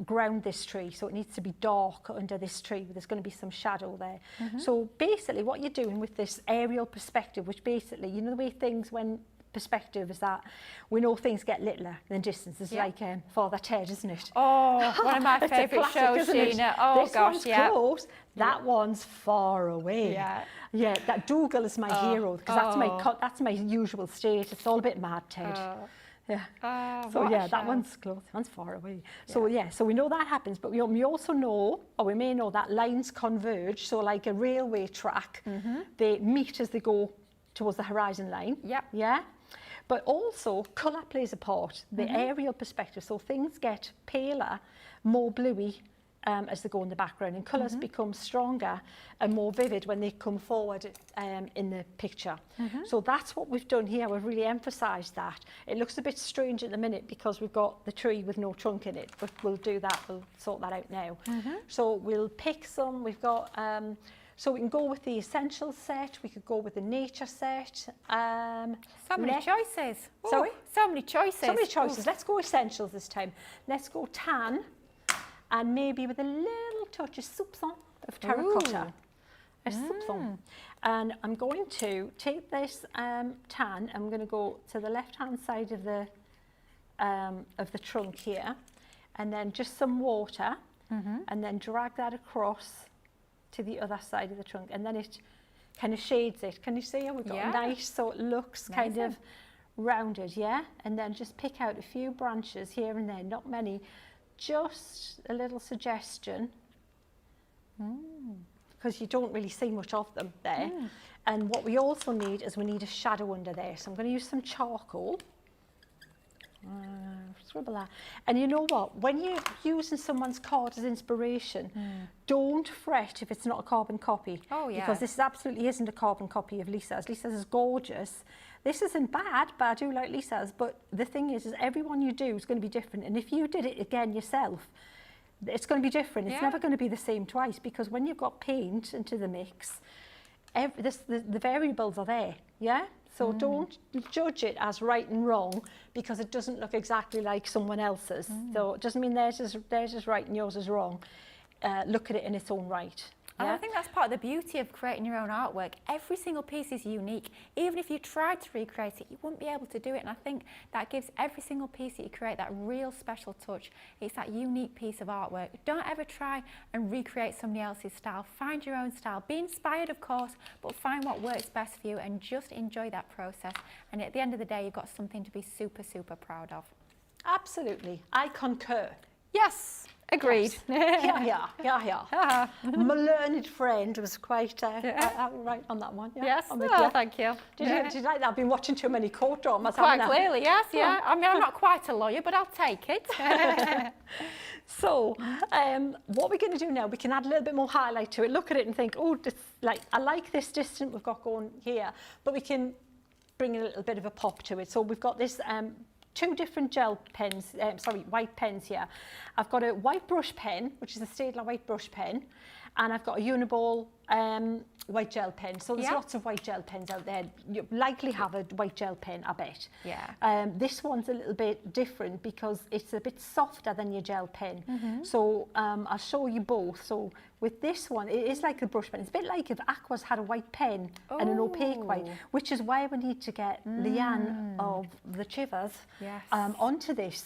ground this tree, so it needs to be dark under this tree. There's going to be some shadow there. So basically what you're doing with this aerial perspective, which basically, you know the way things, when perspective is that we know things get littler than distance. It's like Father Ted, isn't it? Oh, one of my favourite shows, Sheena. Oh, this gosh, one's close, that one's far away. Yeah, that Dougal is my hero, because that's my usual state. It's all a bit mad, Ted. So yeah, that one's close, that one's far away. So so we know that happens, but we also know, or we may know, that lines converge. So like a railway track, they meet as they go towards the horizon line. Yeah. But also colour plays a part, the aerial perspective. So things get paler, more bluey as they go in the background, and colours become stronger and more vivid when they come forward in the picture. So that's what we've done here. We've really emphasised that. It looks a bit strange at the minute because we've got the tree with no trunk in it, but we'll do that, we'll sort that out now. So we'll pick some, we've got, so we can go with the essentials set, we could go with the nature set. So many choices. Sorry? So many choices. So many choices. Let's go essentials this time. Let's go tan, and maybe with a little touch of soupçon of terracotta. a soupçon. And I'm going to take this tan, I'm going to go to the left-hand side of the trunk here, and then just some water, and then drag that across to the other side of the trunk, and then it kind of shades it. Can you see how we've got nice, so it looks kind of rounded, yeah? And then just pick out a few branches here and there, not many, just a little suggestion, because you don't really see much of them there. And what we also need is we need a shadow under there. So I'm going to use some charcoal. Scribble that. And you know what? When you're using someone's card as inspiration, don't fret if it's not a carbon copy. Oh, yeah. Because this absolutely isn't a carbon copy of Lisa's. Lisa's is gorgeous. This isn't bad, but I do like Lisa's. But the thing is everyone you do is going to be different. And if you did it again yourself, it's going to be different. It's never going to be the same twice, because when you've got paint into the mix, the variables are there, yeah? So don't judge it as right and wrong because it doesn't look exactly like someone else's. So it doesn't mean theirs is right and yours is wrong. Look at it in its own right. And Yeah? I think that's part of the beauty of creating your own artwork. Every single piece is unique. Even if you tried to recreate it, you wouldn't be able to do it. And I think that gives every single piece that you create that real special touch. It's that unique piece of artwork. Don't ever try and recreate somebody else's style. Find your own style. Be inspired, of course, but find what works best for you and just enjoy that process. And at the end of the day, you've got something to be super, super proud of. Absolutely. I concur. Yes, agreed. Yes. Yeah. My learned friend was quite right on that one. Yeah, Yes, I'm with oh, you. thank you. Did you like that? I've been watching too many court dramas. Quite haven't I? clearly, yes, yeah. I mean, I'm not quite a lawyer, but I'll take it. So, what we're going to do now, we can add a little bit more highlight to it. Look at it and think, oh, I like this distant we've got going here, but we can bring a little bit of a pop to it. So we've got this two different gel pens, white pens here. I've got a white brush pen, which is a Staedtler white brush pen, and I've got a Uniball white gel pen. So there's lots of white gel pens out there. You likely have a white gel pen, I bet. Yeah. This one's a little bit different because it's a bit softer than your gel pen. So I'll show you both. So with this one, it is like a brush pen. It's a bit like if Aqua's had a white pen and an opaque white, which is why we need to get Leanne of the Chivers onto this.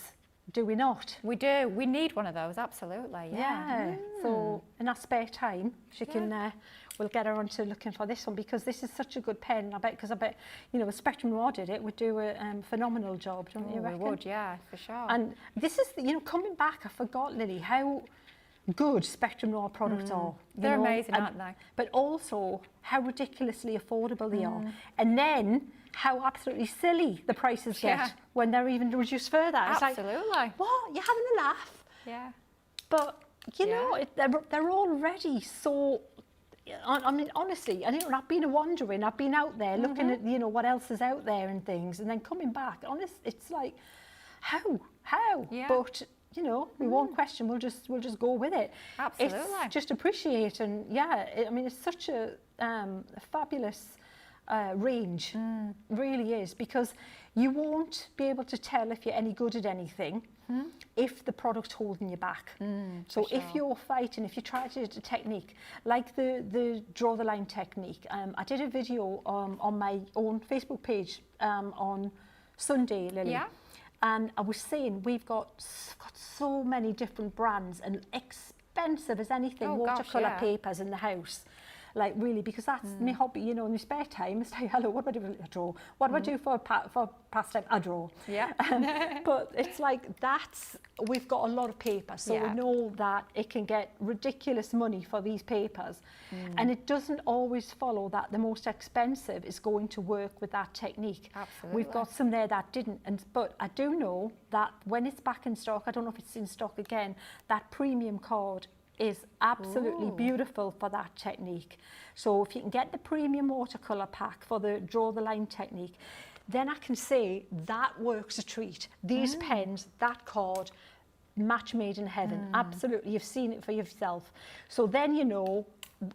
Do we not? We do. We need one of those, absolutely. Yeah. So in our spare time, she can. We'll get her onto looking for this one because this is such a good pen. I bet, you know, if Spectrum Noir did it, would do a phenomenal job, don't you reckon? We would, yeah, for sure. And this is, you know, coming back, I forgot, Lily, how good Spectrum Noir products are. They're amazing, aren't they? But also how ridiculously affordable they are. And then how absolutely silly the prices get when they're even reduced further. It's Absolutely. like, what? You're having a laugh? Yeah. But, you know, they're already so... I mean, honestly, I don't know, I've been wandering, I've been out there looking at, you know, what else is out there and things, and then coming back, it's like, how? Yeah. But, you know, we won't question, we'll just go with it. Absolutely. It's just appreciate, and I mean, it's such a fabulous range, really is, because you won't be able to tell if you're any good at anything if the product's holding you back. So if you're fighting, if you try to do a technique, like the draw the line technique, I did a video on my own Facebook page on Sunday, Lily. Yeah. And I was saying we've got so many different brands and expensive as anything, watercolour papers in the house. Like really, because that's my hobby, you know, in my spare time. It's like, hello, what do I do? I draw. What do I do for pastime? I draw. Yeah. But it's like we've got a lot of paper, so we know that it can get ridiculous money for these papers. And it doesn't always follow that the most expensive is going to work with that technique. Absolutely. We've got some there that didn't. But I do know that when it's back in stock, I don't know if it's in stock again, that premium card is absolutely beautiful for that technique. So if you can get the premium watercolour pack for the draw the line technique, then I can say that works a treat. These pens, that card, match made in heaven. Absolutely, you've seen it for yourself. So then you know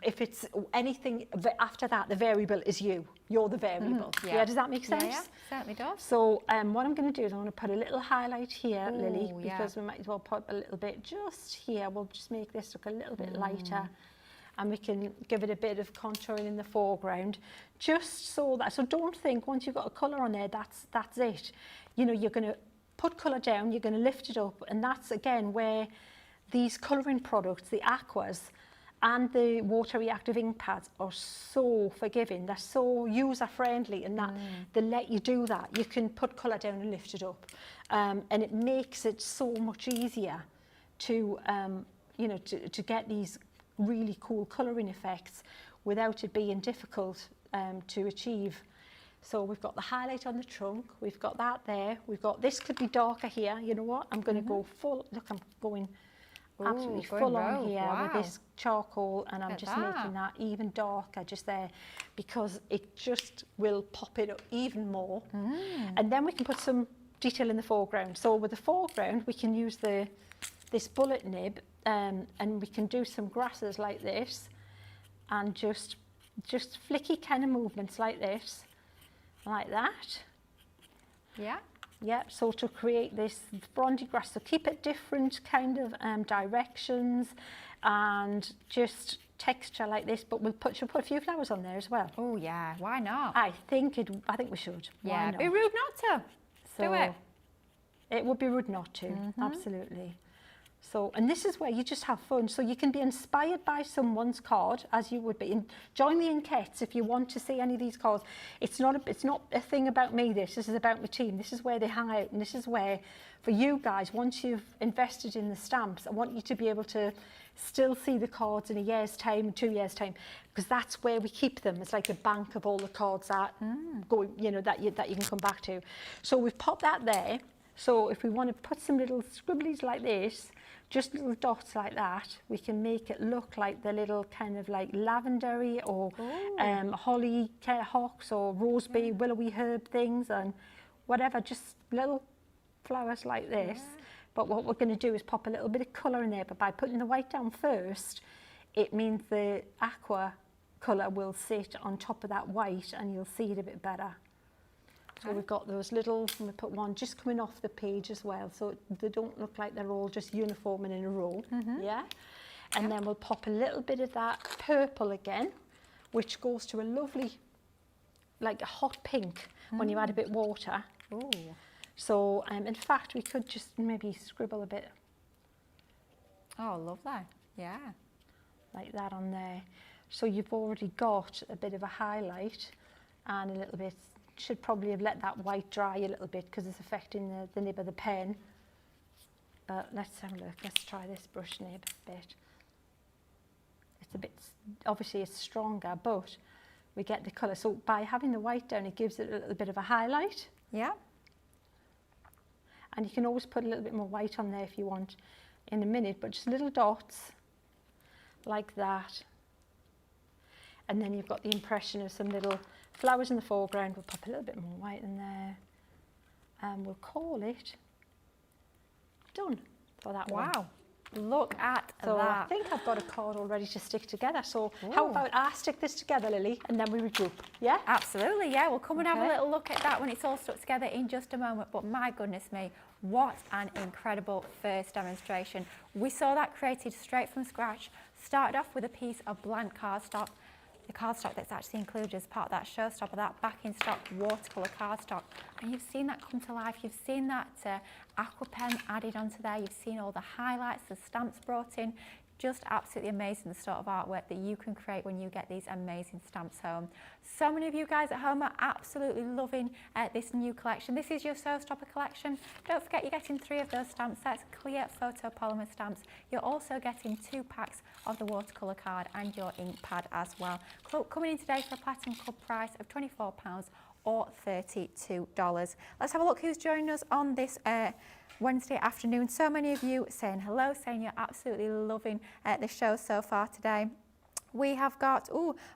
if it's anything after that, the variable is you. You're the variable. Yeah, does that make sense? Yeah, certainly does. So what I'm going to do is I'm going to put a little highlight here, Lily, because we might as well put a little bit just here. We'll just make this look a little bit lighter. and we can give it a bit of contouring in the foreground, just so that, so don't think once you've got a colour on there, that's it. You know, you're going to put colour down, you're going to lift it up, and that's again where these colouring products, the aquas and the water reactive ink pads, are so forgiving. They're so user friendly, and that they let you do that. You can put colour down and lift it up, and it makes it so much easier to you know, to get these really cool colouring effects without it being difficult to achieve. So we've got the highlight on the trunk, we've got that there, we've got, this could be darker here. You know what, I'm going to go full, look, I'm going absolutely full on here with this charcoal, and I'm just making that even darker just there, because it just will pop it up even more. And then we can put some detail in the foreground. So with the foreground, we can use this bullet nib, and we can do some grasses like this, and just flicky kind of movements like this, like that. Yeah. Yeah, so to create this bronzy grass, so keep it different kind of directions and just texture like this, but should put a few flowers on there as well. Oh yeah, why not? I think we should. Yeah, why not? be rude not to. So do it. It would be rude not to, absolutely. So, and this is where you just have fun. So you can be inspired by someone's card, as you would be. Join me in Kets if you want to see any of these cards. It's not a thing about me, this is about my team. This is where they hang out, and this is where, for you guys, once you've invested in the stamps, I want you to be able to still see the cards in a year's time, 2 years' time, because that's where we keep them. It's like a bank of all the cards that going, you know, that you can come back to. So we've popped that there. So if we want to put some little scribblies like this, just little dots like that, we can make it look like the little kind of like lavendery or holly hawks or rosebud, willowy herb things and whatever, just little flowers like this. But what we're going to do is pop a little bit of colour in there, but by putting the white down first, it means the aqua colour will sit on top of that white and you'll see it a bit better. So we've got those little, and we put one just coming off the page as well, so they don't look like they're all just uniform and in a row. Yeah. And then we'll pop a little bit of that purple again, which goes to a lovely, like a hot pink when you add a bit of water. Ooh. So in fact, we could just maybe scribble a bit. Oh, lovely. Yeah. Like that on there. So you've already got a bit of a highlight and a little bit. Should probably have let that white dry a little bit because it's affecting the nib of the pen. But let's have a look. Let's try this brush nib a bit. It's a bit, obviously it's stronger, but we get the colour. So by having the white down, it gives it a little bit of a highlight. Yeah. And you can always put a little bit more white on there if you want in a minute, but just little dots like that. And then you've got the impression of some little flowers in the foreground. We'll pop a little bit more white in there, and we'll call it done for that one. Wow, look at So that. I think I've got a card all ready to stick together. So how about I stick this together, Lily, and then we regroup, yeah? Absolutely, yeah. We'll come and have a Okay. little look at that when it's all stuck together in just a moment. But my goodness me, what an incredible first demonstration. We saw that created straight from scratch. Started off with a piece of blank cardstock. The cardstock that's actually included as part of that showstopper, that back in stock watercolour cardstock. And you've seen that come to life. You've seen that aqua pen added onto there. You've seen all the highlights, the stamps brought in. Just absolutely amazing, the sort of artwork that you can create when you get these amazing stamps home. So many of you guys at home are absolutely loving this new collection. This is your showstopper collection. Don't forget you're getting 3 of those stamp sets, clear photopolymer stamps. You're also getting 2 packs of the watercolour card and your ink pad as well. Coming in today for a Platinum Club price of £24 or $32. Let's have a look who's joining us on this Wednesday afternoon. So many of you saying hello, saying you're absolutely loving the show so far today. We have got,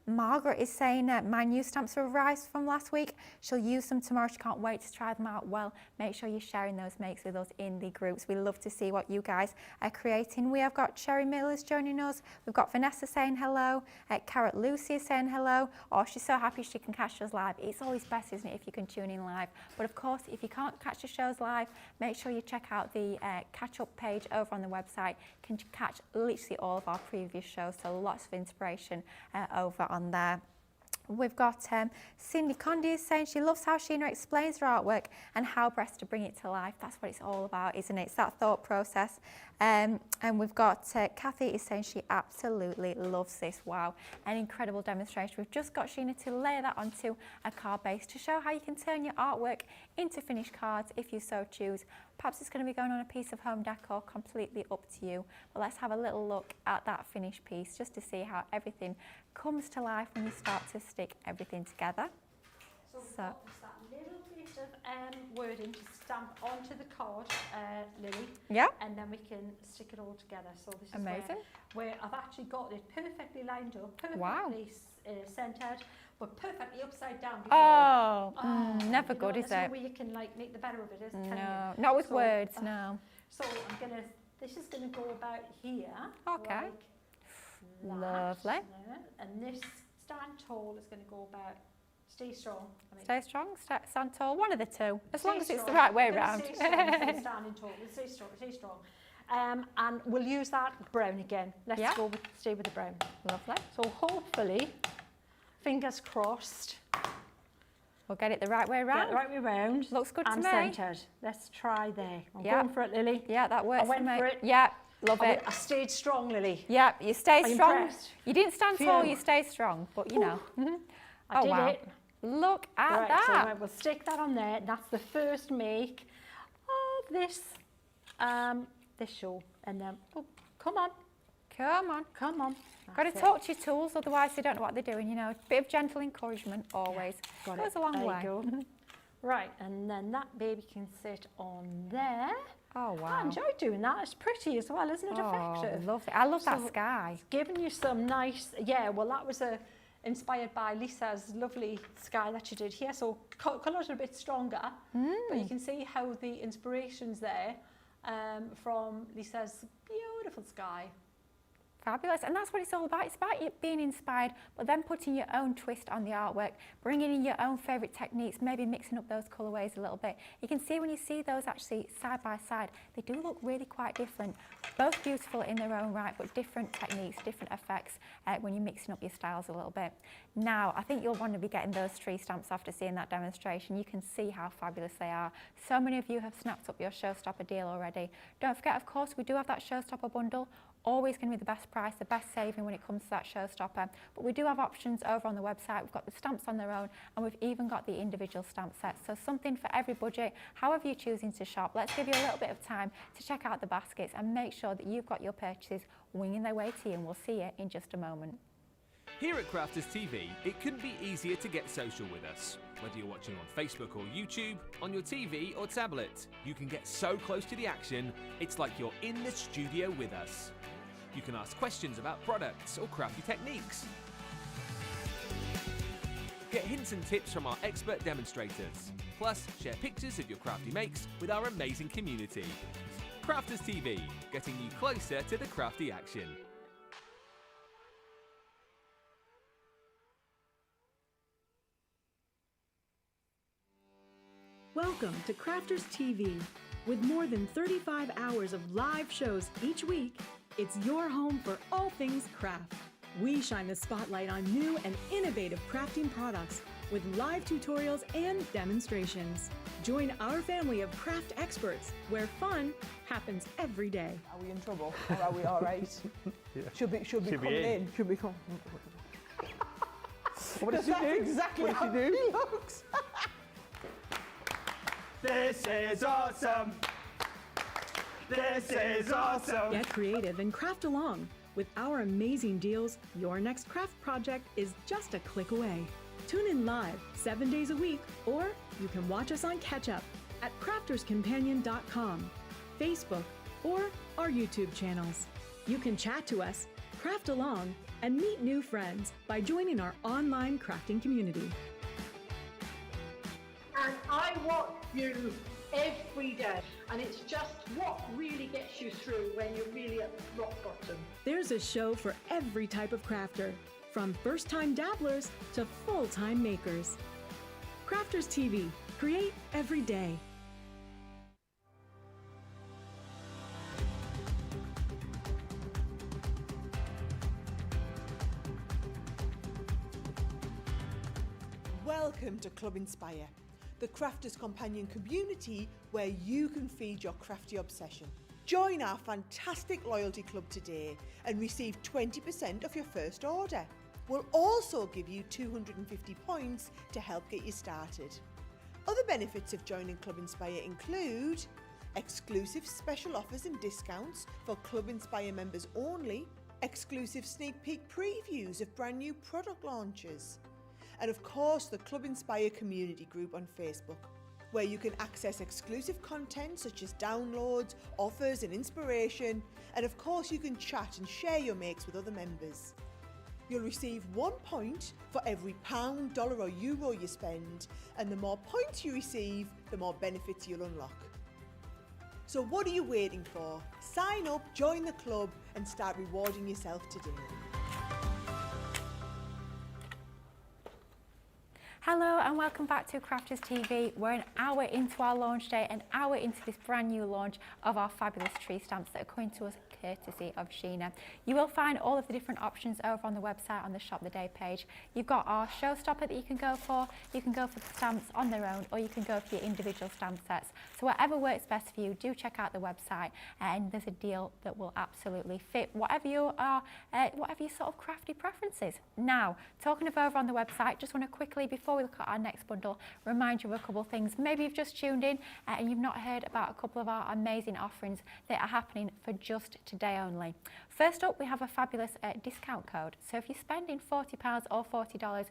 Margaret is saying my new stamps have arrived from last week. She'll use them tomorrow. She can't wait to try them out. Well, make sure you're sharing those makes with us in the groups. We love to see what you guys are creating. We have got Cherry Millers joining us. We've got Vanessa saying hello. Carrot Lucy is saying hello. Oh, she's so happy she can catch us live. It's always best, isn't it, if you can tune in live. But of course, if you can't catch the shows live, make sure you check out the catch-up page over on the website. You can catch literally all of our previous shows, so lots of inspiration inspiration over on there. We've got Cindy Condi saying she loves how Sheena explains her artwork and how best to bring it to life. That's what it's all about, isn't it? It's that thought process. And we've got Kathy is saying she absolutely loves this. Wow, an incredible demonstration. We've just got Sheena to layer that onto a card base to show how you can turn your artwork into finished cards if you so choose. Perhaps it's going to be going on a piece of home decor, completely up to you. But let's have a little look at that finished piece just to see how everything comes to life when you start to stick everything together. So we've got just that little bit of wording to stamp onto the card, Lily. Yeah. And then we can stick it all together. So this is Amazing. where I've actually got it perfectly lined up, perfectly Wow. centred, but perfectly upside down. Oh, never you know, good, is there's it? no way you can like make the better of it, can you? No, not with So, words, no. So this is gonna go about here. Okay. Like Lovely. that, and this stand tall is going to go about, stay strong. Stay strong, stand tall, one of the two, as long as it's the strong. right way We're gonna around. Stay strong, instead of standing tall. Stay strong, stay strong. And we'll use that brown again. Let's stay with the brown. Lovely. So hopefully, fingers crossed, We'll get it the right way get around. the right way round. Looks good to and me. centred. Let's try there. I'm Yeah. going for it, Lily. Yeah, that works I went for me. for it. Yeah, love it. I stayed strong, Lily. Yeah, you stay I'm strong. impressed. You didn't stand tall, Phew. you stay strong, but you know. I did wow. it. Look at Right, that. so we'll stick that on there. That's the first make of this show. And then, oh, come on, Come on. come on. Got to That's it. talk to your tools, otherwise they don't know what they're doing, you know. A bit of gentle encouragement always. Got Goes it. a long There way. you go. Right, and then that baby can sit on there. Oh, I wow. enjoy doing that. It's pretty as well, isn't it? Effective. Lovely. I love that So- sky. Giving you some nice, well, that was inspired by Lisa's lovely sky that she did here. So colours are a bit stronger, but you can see how the inspiration's there from Lisa's beautiful sky. Fabulous. And that's what it's all about. It's about you being inspired, but then putting your own twist on the artwork, bringing in your own favourite techniques, maybe mixing up those colourways a little bit. You can see when you see those actually side by side, they do look really quite different. Both beautiful in their own right, but different techniques, different effects when you're mixing up your styles a little bit. Now, I think you'll want to be getting those tree stamps after seeing that demonstration. You can see how fabulous they are. So many of you have snapped up your Showstopper deal already. Don't forget, of course, we do have that Showstopper bundle. Always going to be the best price, the best saving when it comes to that Showstopper. But we do have options over on the website. We've got the stamps on their own, and we've even got the individual stamp sets. So something for every budget, however you're choosing to shop. Let's give you a little bit of time to check out the baskets and make sure that you've got your purchases winging their way to you, and we'll see you in just a moment. Here at Crafters TV, it couldn't be easier to get social with us. Whether you're watching on Facebook or YouTube, on your TV or tablet, you can get so close to the action, it's like you're in the studio with us. You can ask questions about products or crafty techniques. Get hints and tips from our expert demonstrators. Plus, share pictures of your crafty makes with our amazing community. Crafters TV, getting you closer to the crafty action. Welcome to Crafters TV. With more than 35 hours of live shows each week, it's your home for all things craft. We shine the spotlight on new and innovative crafting products with live tutorials and demonstrations. Join our family of craft experts where fun happens every day. Are we in trouble or are we all right? Should be coming in. Should be coming. What does she That's do? exactly What how does she do? he looks. This is awesome. This is awesome. Get creative and craft along. With our amazing deals, your next craft project is just a click away. Tune in live 7 days a week, or you can watch us on Catch Up at crafterscompanion.com, Facebook, or our YouTube channels. You can chat to us, craft along, and meet new friends by joining our online crafting community. And I watch you every day, and it's just what really gets you through when you're really at rock bottom. There's a show for every type of crafter, from first-time dabblers to full-time makers. Crafters TV, create every day. Welcome to Club Inspire, the Crafters Companion community where you can feed your crafty obsession. Join our fantastic loyalty club today and receive 20% off your first order. We'll also give you 250 points to help get you started. Other benefits of joining Club Inspire include exclusive special offers and discounts for Club Inspire members only, exclusive sneak peek previews of brand new product launches, and of course the Club Inspire community group on Facebook, where you can access exclusive content such as downloads, offers and inspiration, and of course you can chat and share your makes with other members. You'll receive 1 point for every pound, dollar or euro you spend, and the more points you receive, the more benefits you'll unlock. So what are you waiting for? Sign up, join the club and start rewarding yourself today. Hello and welcome back to Crafters TV. We're an hour into our launch day, an hour into this brand new launch of our fabulous tree stamps that are coming to us courtesy of Sheena. You will find all of the different options over on the website on the Shop the Day page. You've got our showstopper that you can go for the stamps on their own, or you can go for your individual stamp sets. So whatever works best for you, do check out the website and there's a deal that will absolutely fit whatever you are, whatever your sort of crafty preferences. Now, talking of over on the website, just want to quickly, before we look at our next bundle, remind you of a couple of things. Maybe you've just tuned in and you've not heard about a couple of our amazing offerings that are happening for just today only. First up, we have a fabulous discount code. So if you're spending £40 or $40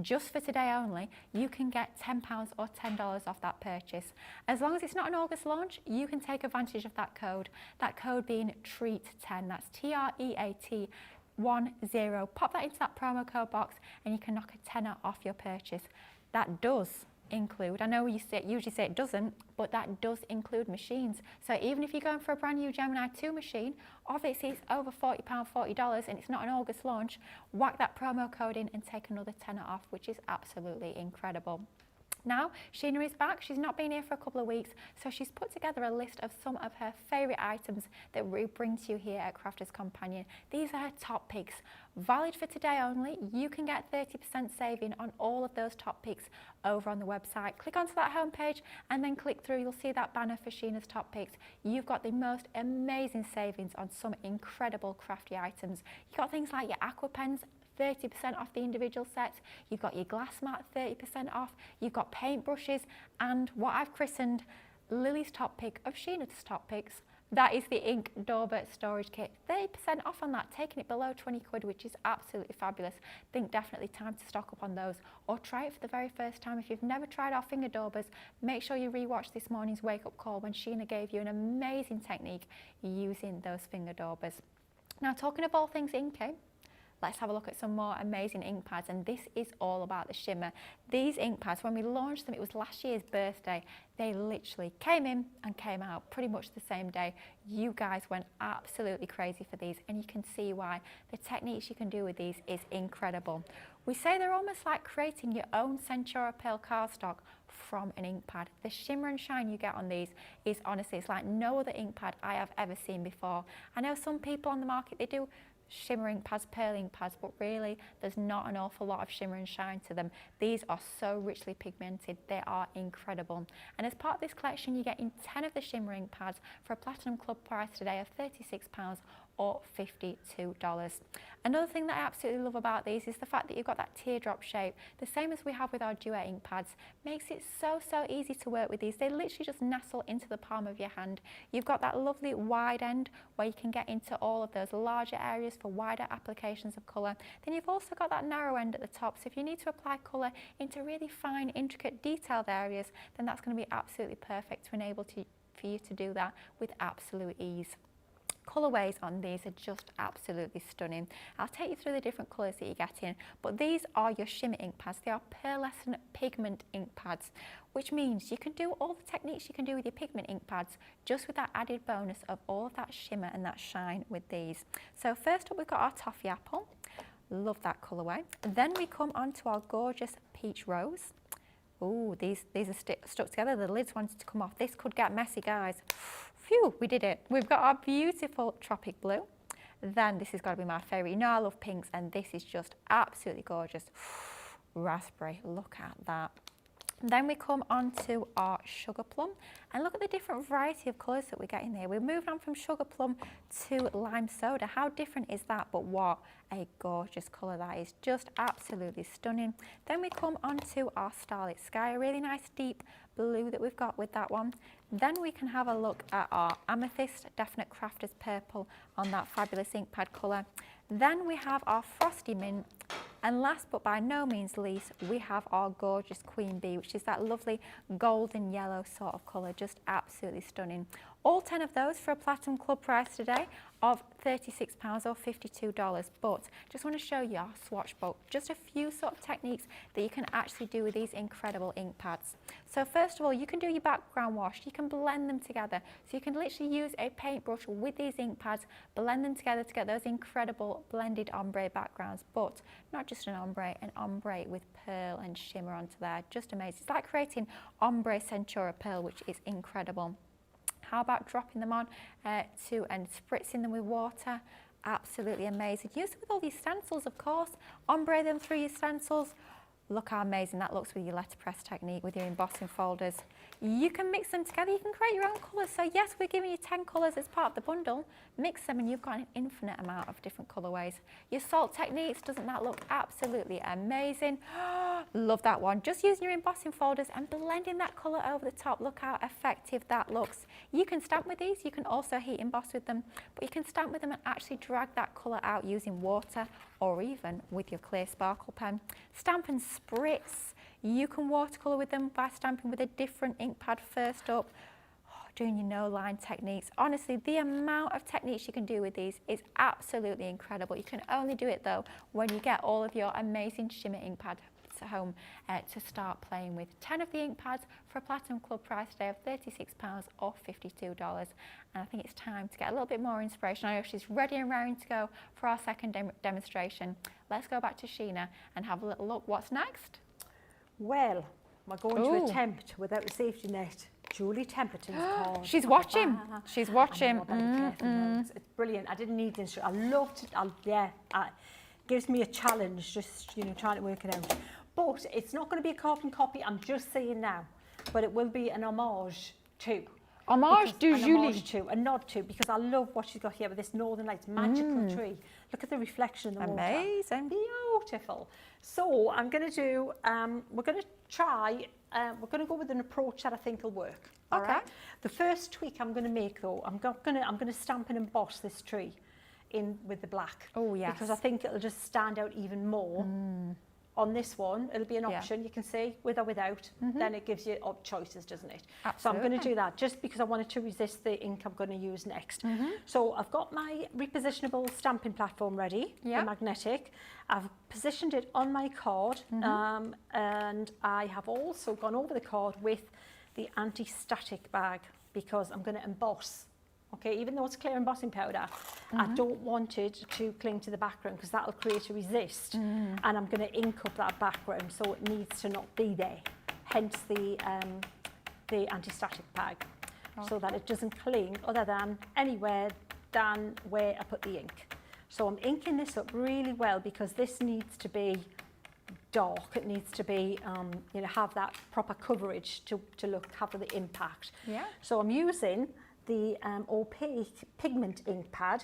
just for today only, you can get £10 or $10 off that purchase. As long as it's not an August launch, you can take advantage of that code being TREAT10. That's TREAT10. Pop that into that promo code box and you can knock a tenner off your purchase. That does include, I know you usually say it doesn't, but that does include machines. So even if you're going for a brand new Gemini 2 machine, obviously it's over £40, $40 and it's not an August launch, whack that promo code in and take another tenner off, which is absolutely incredible. Now, Sheena is back. She's not been here for a couple of weeks, so she's put together a list of some of her favourite items that we bring to you here at Crafters Companion. These are her top picks. Valid for today only. You can get 30% saving on all of those top picks over on the website. Click onto that homepage and then click through. You'll see that banner for Sheena's top picks. You've got the most amazing savings on some incredible crafty items. You've got things like your aqua pens, 30% off the individual sets. You've got your glass mat, 30% off. You've got paint brushes and what I've christened Lily's top pick of Sheena's top picks. That is the ink dauber storage kit. 30% off on that, taking it below 20 quid, which is absolutely fabulous. Think definitely time to stock up on those or try it for the very first time. If you've never tried our finger daubers, make sure you rewatch this morning's wake up call when Sheena gave you an amazing technique using those finger daubers. Now, talking of all things inky, let's have a look at some more amazing ink pads, and this is all about the shimmer. These ink pads, when we launched them, it was last year's birthday. They literally came in and came out pretty much the same day. You guys went absolutely crazy for these, and you can see why. The techniques you can do with these is incredible. We say they're almost like creating your own Centura Pearl cardstock from an ink pad. The shimmer and shine you get on these is honestly, it's like no other ink pad I have ever seen before. I know some people on the market, they do shimmer ink pads, pearl ink pads, but really there's not an awful lot of shimmer and shine to them. These are so richly pigmented, they are incredible. And as part of this collection, you're getting 10 of the shimmer ink pads for a Platinum Club price today of £36 or $52. Another thing that I absolutely love about these is the fact that you've got that teardrop shape, the same as we have with our Duet ink pads. Makes it so easy to work with these. They literally just nestle into the palm of your hand. You've got that lovely wide end where you can get into all of those larger areas for wider applications of colour. Then you've also got that narrow end at the top, so if you need to apply colour into really fine, intricate, detailed areas, then that's going to be absolutely perfect to enable for you to do that with absolute ease. Colourways on these are just absolutely stunning. I'll take you through the different colours that you're getting, but these are your shimmer ink pads. They are pearlescent pigment ink pads, which means you can do all the techniques you can do with your pigment ink pads, just with that added bonus of all of that shimmer and that shine with these. So first up, we've got our toffee apple. Love that colourway. Then we come on to our gorgeous peach rose. Oh, these are stuck together. The lids wanted to come off. This could get messy, guys. Phew, we did it. We've got our beautiful tropic blue. Then this has got to be my favourite. You know I love pinks, and this is just absolutely gorgeous. raspberry. Look at that. Then we come on to our sugar plum, and look at the different variety of colours that we get in here. We've moved on from sugar plum to lime soda. How different is that? But what a gorgeous colour that is, just absolutely stunning. Then we come on to our starlit sky, a really nice deep blue that we've got with that one. Then we can have a look at our amethyst, definite crafters purple on that fabulous ink pad colour. Then we have our frosty mint, and last but by no means least, we have our gorgeous queen bee, which is that lovely golden yellow sort of colour, just absolutely stunning. All 10 of those for a Platinum Club price today of £36 or $52. But just want to show you our swatch book, just a few sort of techniques that you can actually do with these incredible ink pads. So first of all, you can do your background wash, you can blend them together. So you can literally use a paintbrush with these ink pads, blend them together to get those incredible blended ombre backgrounds. But not just an ombre with pearl and shimmer onto there, just amazing. It's like creating ombre Centura pearl, which is incredible. How about dropping them on and spritzing them with water? Absolutely amazing. Use them with all these stencils, of course. Ombre them through your stencils. Look how amazing that looks with your letterpress technique, with your embossing folders. You can mix them together, you can create your own colours. So yes, we're giving you 10 colours as part of the bundle. Mix them and you've got an infinite amount of different colourways. Your salt techniques, doesn't that look absolutely amazing? Love that one. Just using your embossing folders and blending that colour over the top. Look how effective that looks. You can stamp with these, you can also heat emboss with them, but you can stamp with them and actually drag that colour out using water or even with your clear sparkle pen. Stamp and spritz. You can watercolour with them by stamping with a different ink pad first up, doing your no line techniques. Honestly, the amount of techniques you can do with these is absolutely incredible. You can only do it though when you get all of your amazing shimmer ink pads at home to start playing with. 10 of the ink pads for a Platinum Club price today of £36 or $52. And I think it's time to get a little bit more inspiration. I know she's ready and raring to go for our second demonstration. Let's go back to Sheena and have a little look. What's next? Well, we're going to attempt without a safety net. Julie Temperton's card. She's watching. She's watching. It's brilliant. I didn't need this. I loved it. Gives me a challenge, just trying to work it out. But it's not going to be a carbon copy. I'm just saying now, but it will be an homage to. Homage to Julie. A nod to, because I love what she's got here with this Northern Lights magical tree. Look at the reflection in the water. Amazing. Beautiful. So I'm going to do, we're going to try, we're going to go with an approach that I think will work. All right. The first tweak I'm going to make though, I'm going to stamp and emboss this tree in with the black. Oh yes. Because I think it'll just stand out even more. On this one, it'll be an option, you can see, with or without, then it gives you choices, doesn't it? Absolutely. So I'm going to do that, just because I wanted to resist the ink I'm going to use next. So I've got my repositionable stamping platform ready, the magnetic. I've positioned it on my card, and I have also gone over the card with the anti-static bag, because I'm going to emboss. Okay, even though it's clear embossing powder, I don't want it to cling to the background because that'll create a resist, and I'm going to ink up that background, so it needs to not be there. Hence the anti-static bag, so that it doesn't cling other than anywhere than where I put the ink. So I'm inking this up really well because this needs to be dark. It needs to be, have that proper coverage to have the impact. Yeah. So I'm using the opaque pigment ink pad,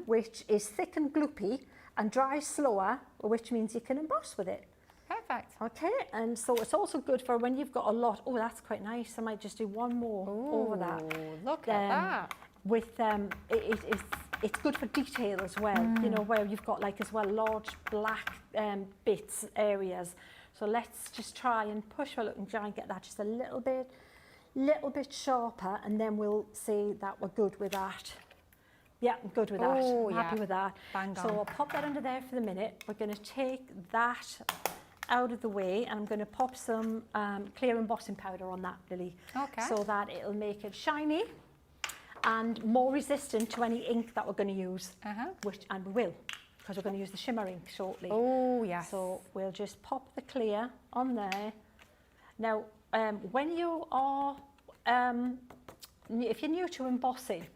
which is thick and gloopy and dries slower, which means you can emboss with it. Perfect. Okay, and so it's also good for when you've got a lot. Oh, that's quite nice. I might just do one more over that. Look at that. With it's good for detail as well. Where you've got like as well large black bits areas. So let's just try and push a look and try and get that just a little bit sharper, and then we'll see that we're good with that. Yeah, I'm good with that. I'm happy with that. Bang on. So I'll pop that under there for the minute. We're going to take that out of the way, and I'm going to pop some clear embossing powder on that, Lily. Okay. So that it'll make it shiny and more resistant to any ink that we're going to use. And we will, because we're going to use the shimmer ink shortly. Oh, yes. So we'll just pop the clear on there. Now, when you are, if you're new to embossing,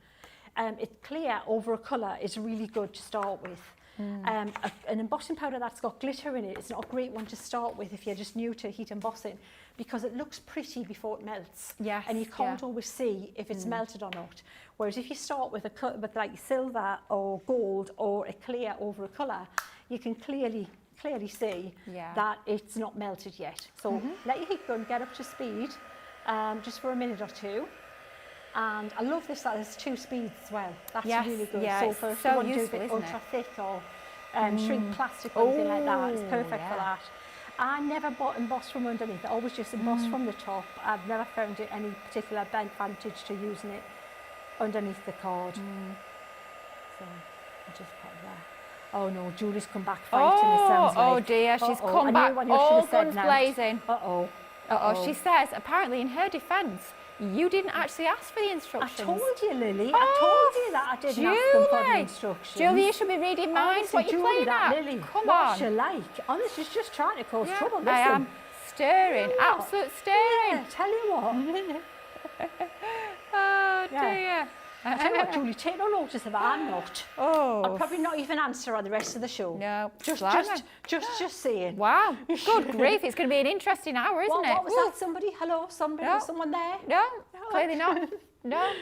it's clear over a colour is really good to start with. An embossing powder that's got glitter in it, it's not a great one to start with if you're just new to heat embossing, because it looks pretty before it melts. Yes, And you can't always see if it's melted or not. Whereas if you start with with like silver or gold or a clear over a colour, you can clearly see that it's not melted yet. So let your heat gun get up to speed just for a minute or two. And I love this that there's 2 speeds as well. That's really good. So for if you want to do it ultra thick or shrink plastic or anything like that, it's perfect for that. I never bought embossed from underneath. I always just embossed from the top. I've never found it any particular advantage to using it underneath the card. So I'll just put that. Oh no, Julie's come back fighting, it sounds like. Oh dear, she's come back all guns blazing. She says, apparently in her defence, you didn't actually ask for the instructions. I told you, Lily. I told you that I didn't ask them for the instructions. Julie, you should be reading minds. What are you playing at? Lily, Come what's on. you like? Honestly, she's just trying to cause trouble. Listen. I am stirring, absolute stirring. Yeah, tell you what. Oh dear. I tell you what, Julie, take no notice of it. I'm not. I'll probably not even answer on the rest of the show. No, just saying. Wow, good grief! It's going to be an interesting hour, isn't it? What was that? Somebody? Hello, somebody? No. Was someone there? No, clearly not. No,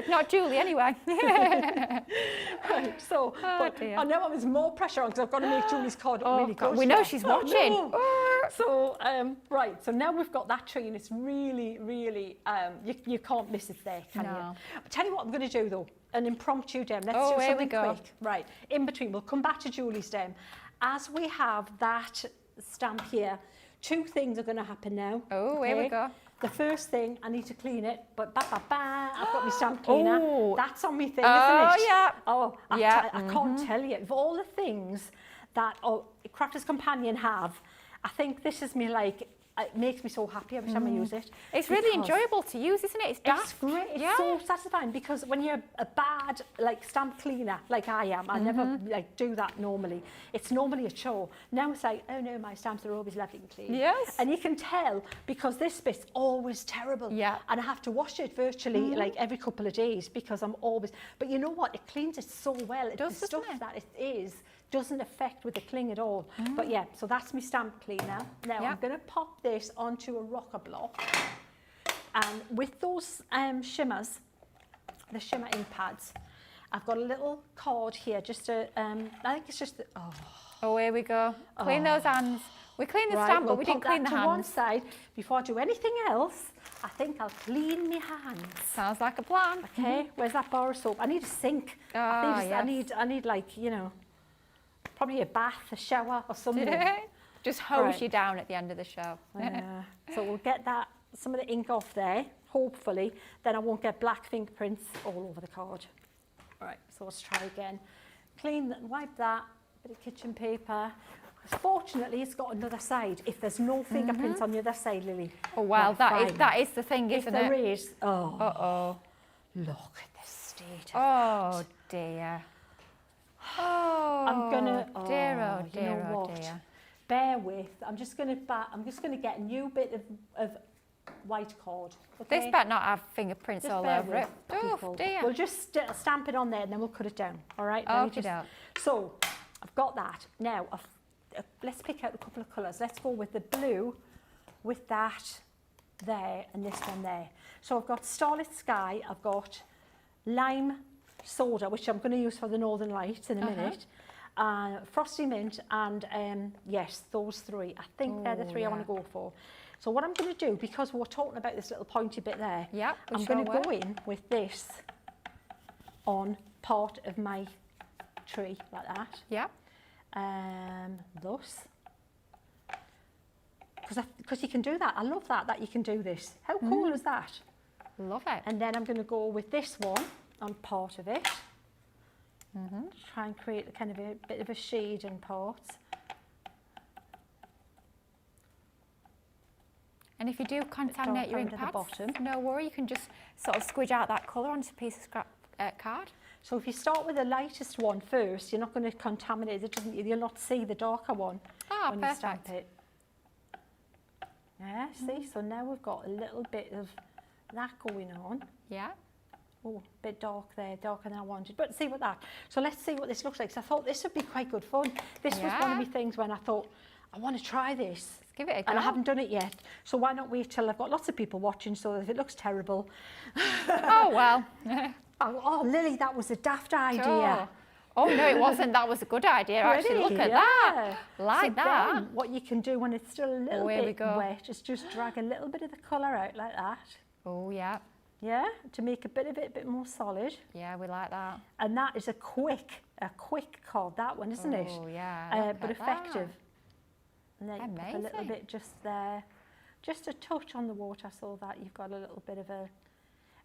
not Julie anyway. Right, so, but dear. I know there's more pressure on because I've got to make Julie's card up really good. We know she's watching. No. So, right, so now we've got that tree and it's really, really, you can't miss it there, can you? I'll tell you what I'm going to do though, an impromptu dem. Let's do something quick. Right, in between, we'll come back to Julie's dem. As we have that stamp here, 2 things are going to happen now. Oh, here we go. The first thing, I need to clean it, but I've got my stamp cleaner. That's on my thing, isn't it? Yeah. Oh, I can't tell you. Of all the things that Crafter's Companion have, I think this is me like, it makes me so happy every time I use it. It's really enjoyable to use, isn't it? It's great. It's so satisfying because when you're a bad stamp cleaner like I am, I never do that normally. It's normally a chore. Now it's like, oh no, my stamps are always lovely and clean. Yes. And you can tell because this bit's always terrible. Yeah. And I have to wash it virtually like every couple of days because I'm always. But you know what? It cleans it so well. It does, the stuff that it is doesn't affect with the cling at all. But yeah, so that's my stamp cleaner. Now I'm going to pop this onto a rocker block, and with those shimmers, the shimmer ink pads, I've got a little card here, just a, I think it's just, Oh, here we go. Clean those hands. We cleaned the stamp, but we didn't clean the hands. To one side. Before I do anything else, I think I'll clean my hands. Sounds like a plan. Okay, where's that bar of soap? I need a sink. I need like, you know, probably a bath, a shower or something. Just hose you down at the end of the show. So we'll get that, some of the ink off there, hopefully. Then I won't get black fingerprints all over the card. All right, so let's try again. Clean, wipe that, bit of kitchen paper. Fortunately, it's got another side. If there's no fingerprints on the other side, Lily. Oh, well, that is the thing, isn't it? If there is, Uh-oh. Look at the state of Oh, dear. Oh, I'm gonna. dear, you know what? dear. Bear with. I'm just gonna get a new bit of white card. Okay? This better not have fingerprints Just all bear over it. with, Oh, people. dear. We'll just stamp it on there and then we'll cut it down. All right. So I've got that. Now let's pick out a couple of colours. Let's go with the blue, with that there and this one there. So I've got Starlit Sky. I've got Lime Soda, which I'm going to use for the Northern Lights in a minute. Frosty Mint and yes, those 3. I think they're the 3 I want to go for. So what I'm going to do, because we're talking about this little pointy bit there, I'm going to go in with this on part of my tree like that. Yeah. Thus. Because you can do that. I love that you can do this. How cool is that? Love it. And then I'm going to go with this one on part of it. Try and create kind of a bit of a shade in parts. And if you do contaminate your ink pads, no worry, you can just sort of squidge out that colour onto a piece of scrap card. So if you start with the lightest one first, you're not going to contaminate it. You'll not see the darker one when you stamp it. Yeah, see? So now we've got a little bit of that going on. Yeah. oh, a bit dark there, darker than I wanted. But see what that. So let's see what this looks like. So I thought this would be quite good fun. This was one of my things when I thought, I want to try this. Let's give it a go. And I haven't done it yet. So why not wait till I've got lots of people watching, so if it looks terrible. Oh, well. Oh, Lily, that was a daft idea. Sure. Oh, no, it wasn't. That was a good idea, actually. Look at that. Like so that. Then what you can do when it's still a little here we bit go. wet is just drag a little bit of the colour out like that. Oh, yeah. Yeah, to make a bit of it a bit more solid. Yeah, we like that. And that is a quick card, that one, isn't it? Oh, yeah. But effective. And then you put a little Amazing. bit just there. Just a touch on the water so that you've got a little bit of a...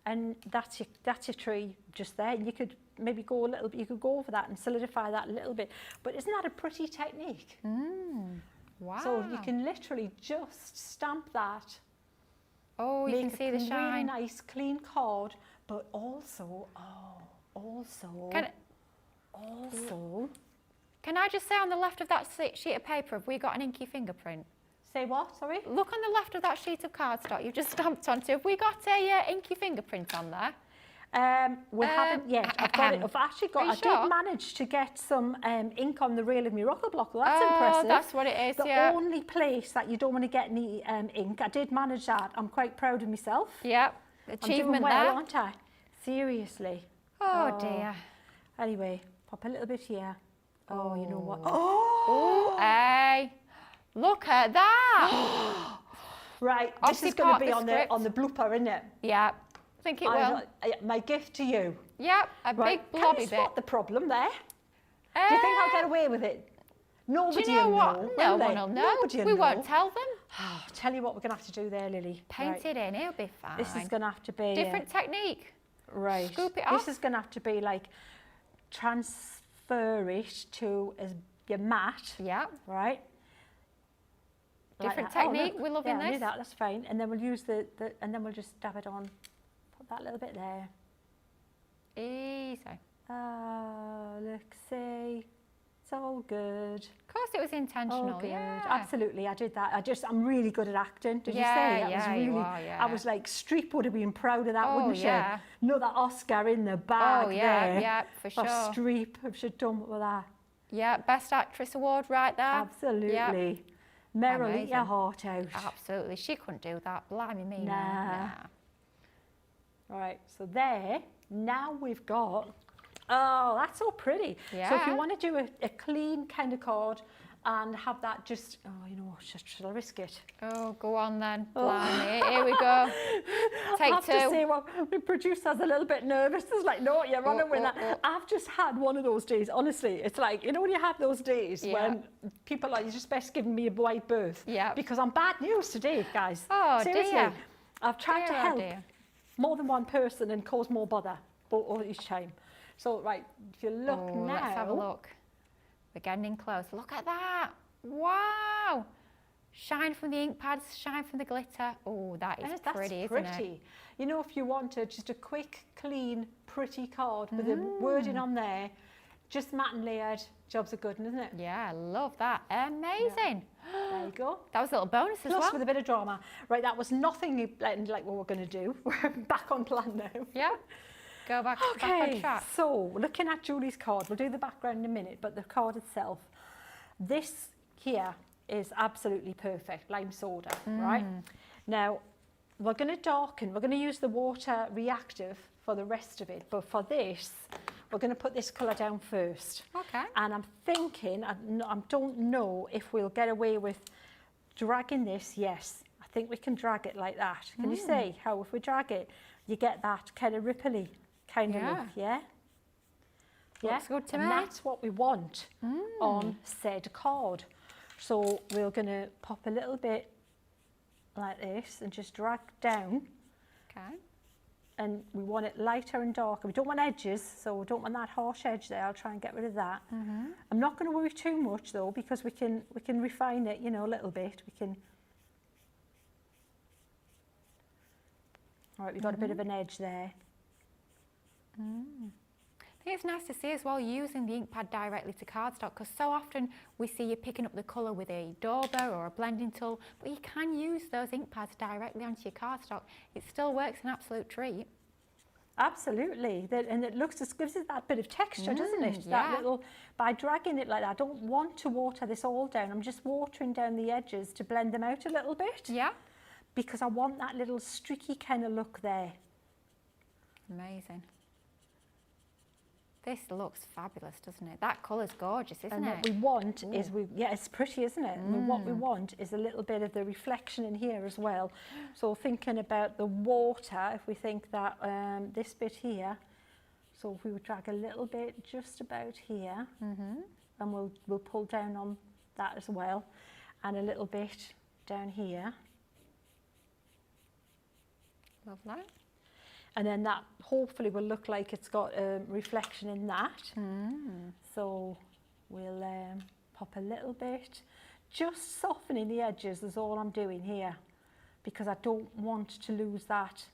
And that's your tree just there. You could maybe go a little bit, you could go over that and solidify that a little bit. But isn't that a pretty technique? Wow. So you can literally just stamp that. Oh, you can make see a the really shine. nice, clean card, but also, Can I just say on the left of that sheet of paper, have we got an inky fingerprint? say what, sorry? Look on the left of that sheet of cardstock you've just stamped onto. Have we got a inky fingerprint on there? We haven't yet. I've got it. I've actually got. Are you I sure? did manage to get some ink on the rail of my rocker block. Well, that's Oh, impressive. that's what it is, The yeah. only place that you don't want to get any ink, I did manage that. I'm quite proud of myself. Yep. I'm Achievement doing well, there. aren't I? Seriously. Oh, dear. Anyway, pop a little bit here. Oh, you know what? Oh, hey. Look at that. Right, this Obviously is going part to be of the script. on the blooper, isn't it? Yep. I think it will. My gift to you. Yep. A Right, big blobby can bit. you spot the problem there? Do you think I'll get away with it? Nobody Do you know will what? know. No will they? one will know. Nobody will We know. won't tell them. Oh, tell you what we're going to have to do there, Lily. Paint Right. it in. It'll be fine. This is going to have to be... Different technique. right. Scoop it This off. is going to have to be like transfer it to your mat, Yep. right? Like Different that. Oh, technique. look. We're loving yeah, I knew this. that. That's fine. And then we'll use and then we'll just dab it on. Put that little bit there. Easy. Look, see, it's all good. Of course it was intentional. All good. Yeah. Absolutely, I did that. I'm really good at acting. Did Yeah, you say? yeah, you are, yeah. I was like, Streep would have been proud of that, Oh, wouldn't she? yeah. Another Oscar in the bag Oh, yeah, there. yeah, for sure. Streep, if she'd done with that. Yeah, Best Actress Award right there. Absolutely. Yeah. Meryl, eat Amazing. your heart out. Absolutely. She couldn't do that. Blimey me. Nah. All right, so there, now we've got, oh, that's so pretty. So if Yeah. you want to do a clean kind of card and have that just, oh, you know what, should I risk it? Oh, go on then. Blimey. Here we go. Take I have two. to say, well, my producer's a little bit nervous. It's like, no, you're running with oh, that. oh. I've just had one of those days, honestly. It's like, you know when you have those days Yeah. when people are, you're just best giving me a wide berth. Yeah. Because I'm bad news today, guys. Oh, Seriously. dear. I've tried to Dear, oh, help dear. more than one person and cause more bother all each time. So, right, if you look Oh, now. let's have a look. We're getting in close. Look at that. Wow. Shine from the ink pads, shine from the glitter. Oh, that is That's pretty, pretty. isn't it? You know, if you wanted just a quick, clean, pretty card with the wording on there, just matte and layered, jobs are good, isn't it? Yeah, I love that. Amazing. There you go. That was a little bonus as Plus well. with a bit of drama. Right, that was nothing like what we're going to do. We're back on plan now. Yeah. Go back on Okay, track. so looking at Julie's card, we'll do the background in a minute, but the card itself, this here is absolutely perfect, lime soda, right? Now, we're going to darken, we're going to use the water reactive for the rest of it, but for this, we're going to put this colour down first. Okay. And I'm thinking, I don't know if we'll get away with dragging this. Yes, I think we can drag it like that. Can you see how if we drag it, you get that kind of ripply kind of Yeah. look, yeah? Looks good to and me. that's what we want on said card. So we're going to pop a little bit like this and just drag down, Okay. and we want it lighter and darker. We don't want edges, so we don't want that harsh edge there. I'll try and get rid of that. I'm not going to worry too much though, because we can refine it, you know, a little bit. We can. All right, we've got a bit of an edge there. I think it's nice to see as well using the ink pad directly to cardstock, because so often we see you picking up the colour with a dauber or a blending tool, but you can use those ink pads directly onto your cardstock. It still works an absolute treat. Absolutely, and it gives it that bit of texture, doesn't it? yeah. That little, by dragging it like that, I don't want to water this all down. I'm just watering down the edges to blend them out a little bit. Yeah. Because I want that little streaky kind of look there. Amazing. This looks fabulous, doesn't it? That colour's gorgeous, isn't And it? what we want is, it's pretty, isn't it? And what we want is a little bit of the reflection in here as well. So thinking about the water, if we think that this bit here, so if we would drag a little bit just about here, and we'll pull down on that as well, and a little bit down here. Lovely. And then that hopefully will look like it's got a reflection in that. So we'll pop a little bit, just softening the edges is all I'm doing here, because I don't want to lose that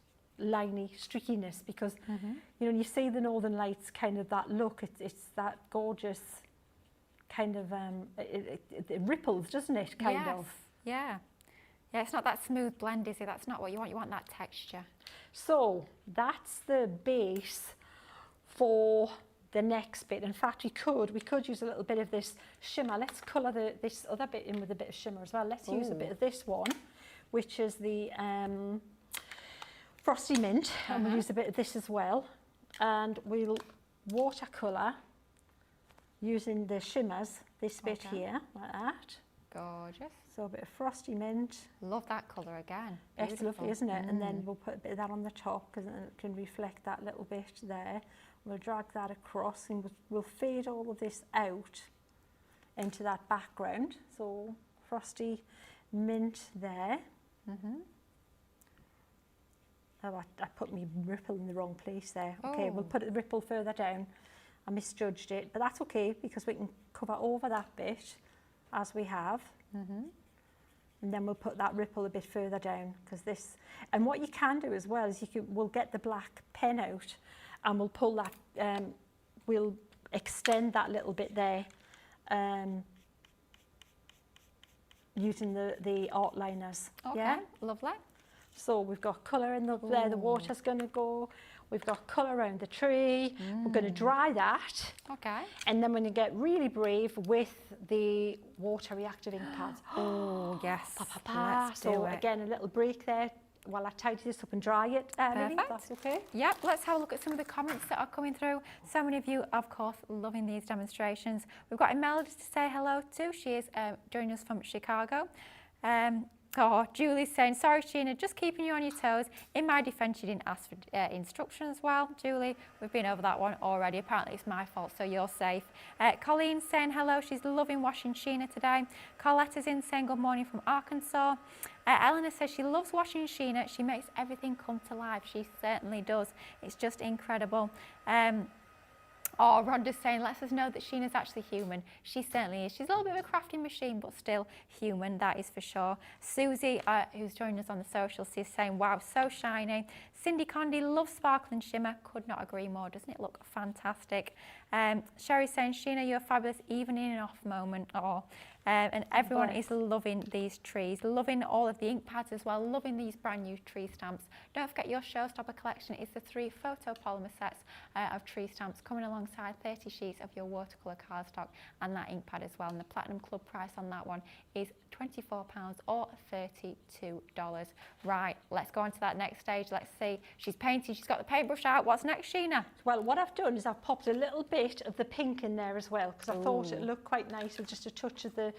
liney streakiness, because you know, when you see the Northern Lights kind of that look, it's that gorgeous kind of, it ripples, doesn't it, kind of? Yeah. Yeah, it's not that smooth blend, is it? That's not what you want that texture. So that's the base for the next bit. In fact, we could use a little bit of this shimmer. Let's colour this other bit in with a bit of shimmer as well. Let's use a bit of this one, which is the Frosty Mint, and we'll use a bit of this as well. And we'll watercolour using the shimmers, this bit here, like that. Gorgeous. So a bit of Frosty Mint. Love that colour again. It's lovely, isn't it? And then we'll put a bit of that on the top, because it can reflect that little bit there. We'll drag that across, and we'll fade all of this out into that background. So Frosty Mint there. Oh, I put my ripple in the wrong place there. Okay, we'll put the ripple further down. I misjudged it, but that's okay, because we can cover over that bit as we have. And then we'll put that ripple a bit further down, because this, and what you can do as well is we'll get the black pen out, and we'll pull that, we'll extend that little bit there, using the art liners. Okay, Yeah? lovely. So we've got colour in there, the water's going to go. We've got colour around the tree. We're going to dry that. Okay. And then we're going to get really brave with the water reactive ink pads. Oh, yes. Let's do So it. again, a little break there while I tidy this up and dry it. Lily, Perfect. that's okay? Yep, let's have a look at some of the comments that are coming through. So many of you, of course, loving these demonstrations. We've got Imelda to say hello to. She is joining us from Chicago. Julie's saying, sorry, Sheena, just keeping you on your toes. In my defence, you didn't ask for instruction as well. Julie, we've been over that one already. Apparently, it's my fault, so you're safe. Colleen's saying hello. She's loving washing Sheena today. Carletta's in saying good morning from Arkansas. Eleanor says she loves washing Sheena. She makes everything come to life. She certainly does. It's just incredible. Rhonda's saying, lets us know that Sheena's actually human. She certainly is. She's a little bit of a crafting machine, but still human, that is for sure. Susie, who's joined us on the socials, is saying, wow, so shiny. Cindy Condy loves sparkling shimmer. Could not agree more. Doesn't it look fantastic? Sherry's saying, Sheena, you're fabulous, even in an off moment. And everyone is loving these trees, loving all of the ink pads as well, loving these brand new tree stamps. Don't forget your showstopper collection is the 3 photopolymer sets of tree stamps coming alongside 30 sheets of your watercolour cardstock and that ink pad as well. And the Platinum Club price on that one is £24 or $32. Right, let's go on to that next stage. Let's see. She's painting, she's got the paintbrush out. What's next, Sheena? Well, what I've done is I've popped a little bit of the pink in there as well, because I thought it looked quite nice with just a touch of the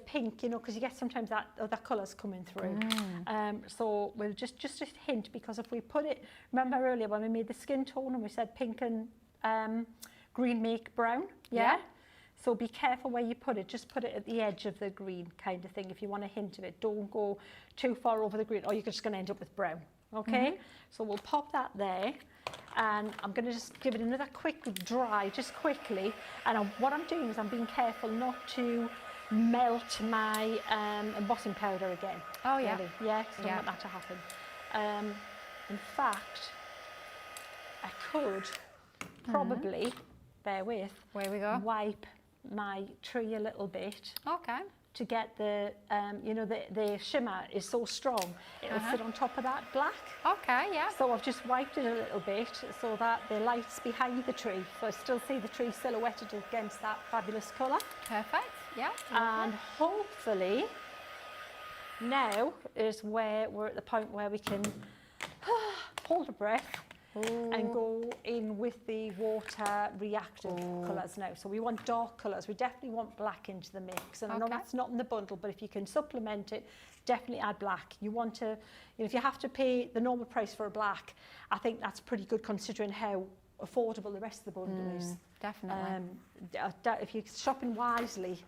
pink, you know, because you get sometimes that other colours coming through. So we'll just a hint, because if we put it, remember earlier when we made the skin tone and we said pink and green make brown, yeah? So be careful where you put it. Just put it at the edge of the green kind of thing if you want a hint of it. Don't go too far over the green, or you're just going to end up with brown. Okay? So we'll pop that there, and I'm going to just give it another quick dry, just quickly. And what I'm doing is I'm being careful not to melt my embossing powder again. Oh, yeah. Really. Yeah, so I don't want that to happen. In fact, I could probably, bear with, Where we go? wipe my tree a little bit. Okay. to get the, you know, the shimmer is so strong, it'll sit on top of that black. Okay, yeah. So I've just wiped it a little bit so that the light's behind the tree. So I still see the tree silhouetted against that fabulous colour. Perfect, yeah. And hopefully now is where we're at the point where we can hold a breath and go in with the water reactive colours now. So we want dark colours. We definitely want black into the mix. And I know that's not in the bundle, but if you can supplement it, definitely add black. You want to, you know, if you have to pay the normal price for a black, I think that's pretty good considering how affordable the rest of the bundle is. Definitely. If you're shopping wisely,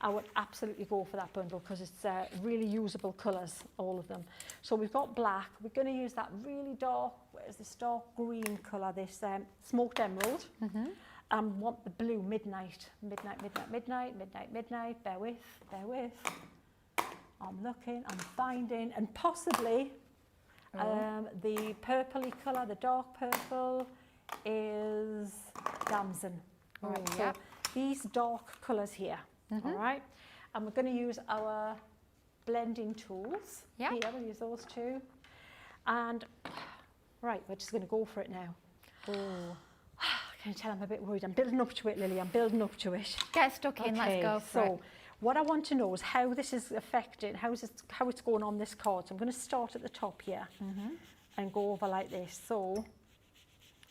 I would absolutely go for that bundle because it's really usable colours, all of them. So we've got black. We're going to use that really dark, where's this dark green colour, this smoked emerald. And want the blue, midnight. Midnight, midnight, midnight, midnight, midnight. Bear with, bear with. I'm looking, I'm finding, and possibly the purpley colour, the dark purple, is damson. All right, so these dark colours here. All right, and we're going to use our blending tools. Here, we'll use those two. And, right, we're just going to go for it now. Can you tell I'm a bit worried? I'm building up to it, Lily, I'm building up to it. Get stuck in, let's go for it. What I want to know is how this is affecting, how it's going on this card. So I'm going to start at the top here and go over like this. So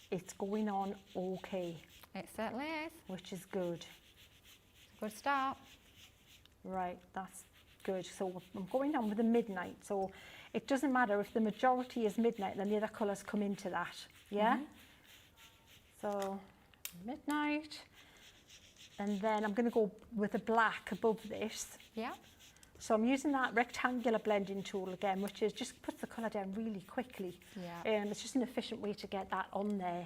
it's going on okay. It certainly is. Which is good. Good start. Right, that's good. So I'm going on with the midnight. So it doesn't matter if the majority is midnight, then the other colours come into that. Yeah? So midnight. And then I'm going to go with the black above this. Yeah. So I'm using that rectangular blending tool again, which is just puts the colour down really quickly. Yeah. It's just an efficient way to get that on there.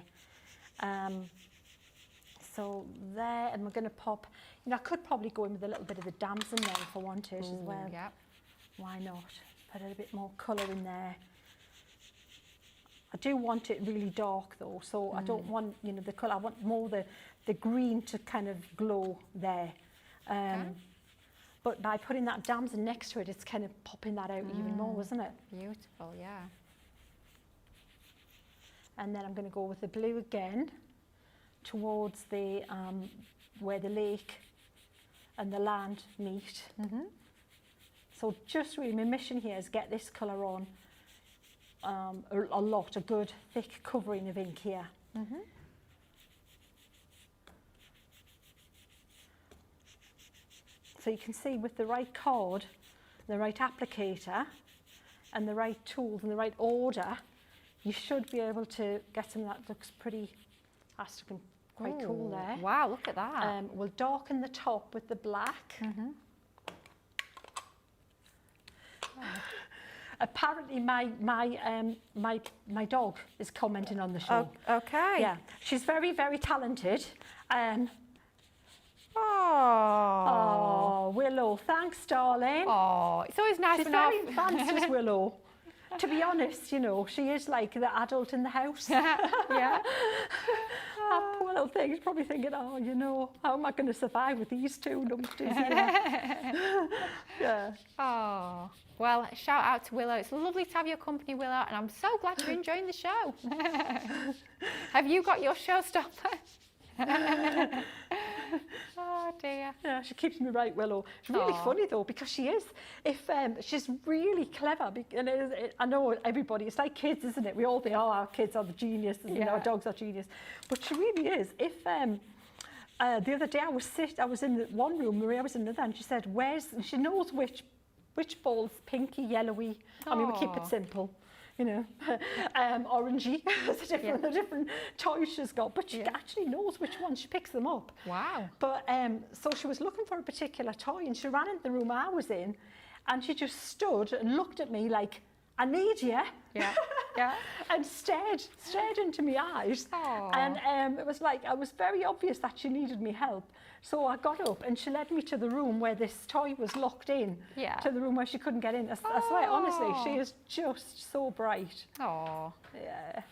So there, and we're going to pop, you know, I could probably go in with a little bit of the damson there if I wanted as well. Yeah. Why not? Put a little bit more colour in there. I do want it really dark though, so I don't want, you know, the colour, I want more the green to kind of glow there. But by putting that damson next to it, it's kind of popping that out even more, isn't it? Beautiful, yeah. And then I'm going to go with the blue again towards the where the lake and the land meet. So just really my mission here is get this colour on a lot, a good thick covering of ink here. So you can see with the right card, the right applicator and the right tools and the right order, you should be able to get something that looks pretty plastic and quite cool there. Wow, look at that. We'll darken the top with the black. Apparently my dog is commenting on the show. Okay. Yeah, she's very, very talented. Oh, Willow, thanks, darling. Oh, it's always nice She's when very advanced as Willow. To be honest, you know, she is like the adult in the house. Yeah. That poor little thing is probably thinking, oh, you know, how am I going to survive with these two numpties here? Yeah. Oh, well, shout out to Willow. It's lovely to have your company, Willow, and I'm so glad you're enjoying the show. Have you got your showstopper? Oh dear. Yeah, she keeps me right, Willow. It's really funny though, because she is. If she's really clever, and I know everybody. It's like kids, isn't it? We all think, oh, our kids are the geniuses, and our dogs are genius. But she really is. If the other day I was in the one room, Maria was in another, and she said, she knows which ball's pinky, yellowy. I mean, we keep it simple. You know, orangey, the different toys she's got, but she actually knows which ones, she picks them up. Wow. But so she was looking for a particular toy and she ran into the room I was in and she just stood and looked at me like, I need you. Yeah. And stared into my eyes. Aww. And it was like, it was very obvious that she needed me help. So I got up and she led me to the room where this toy was locked in. Yeah. To the room where she couldn't get in. I swear, honestly, she is just so bright. Oh. Yeah.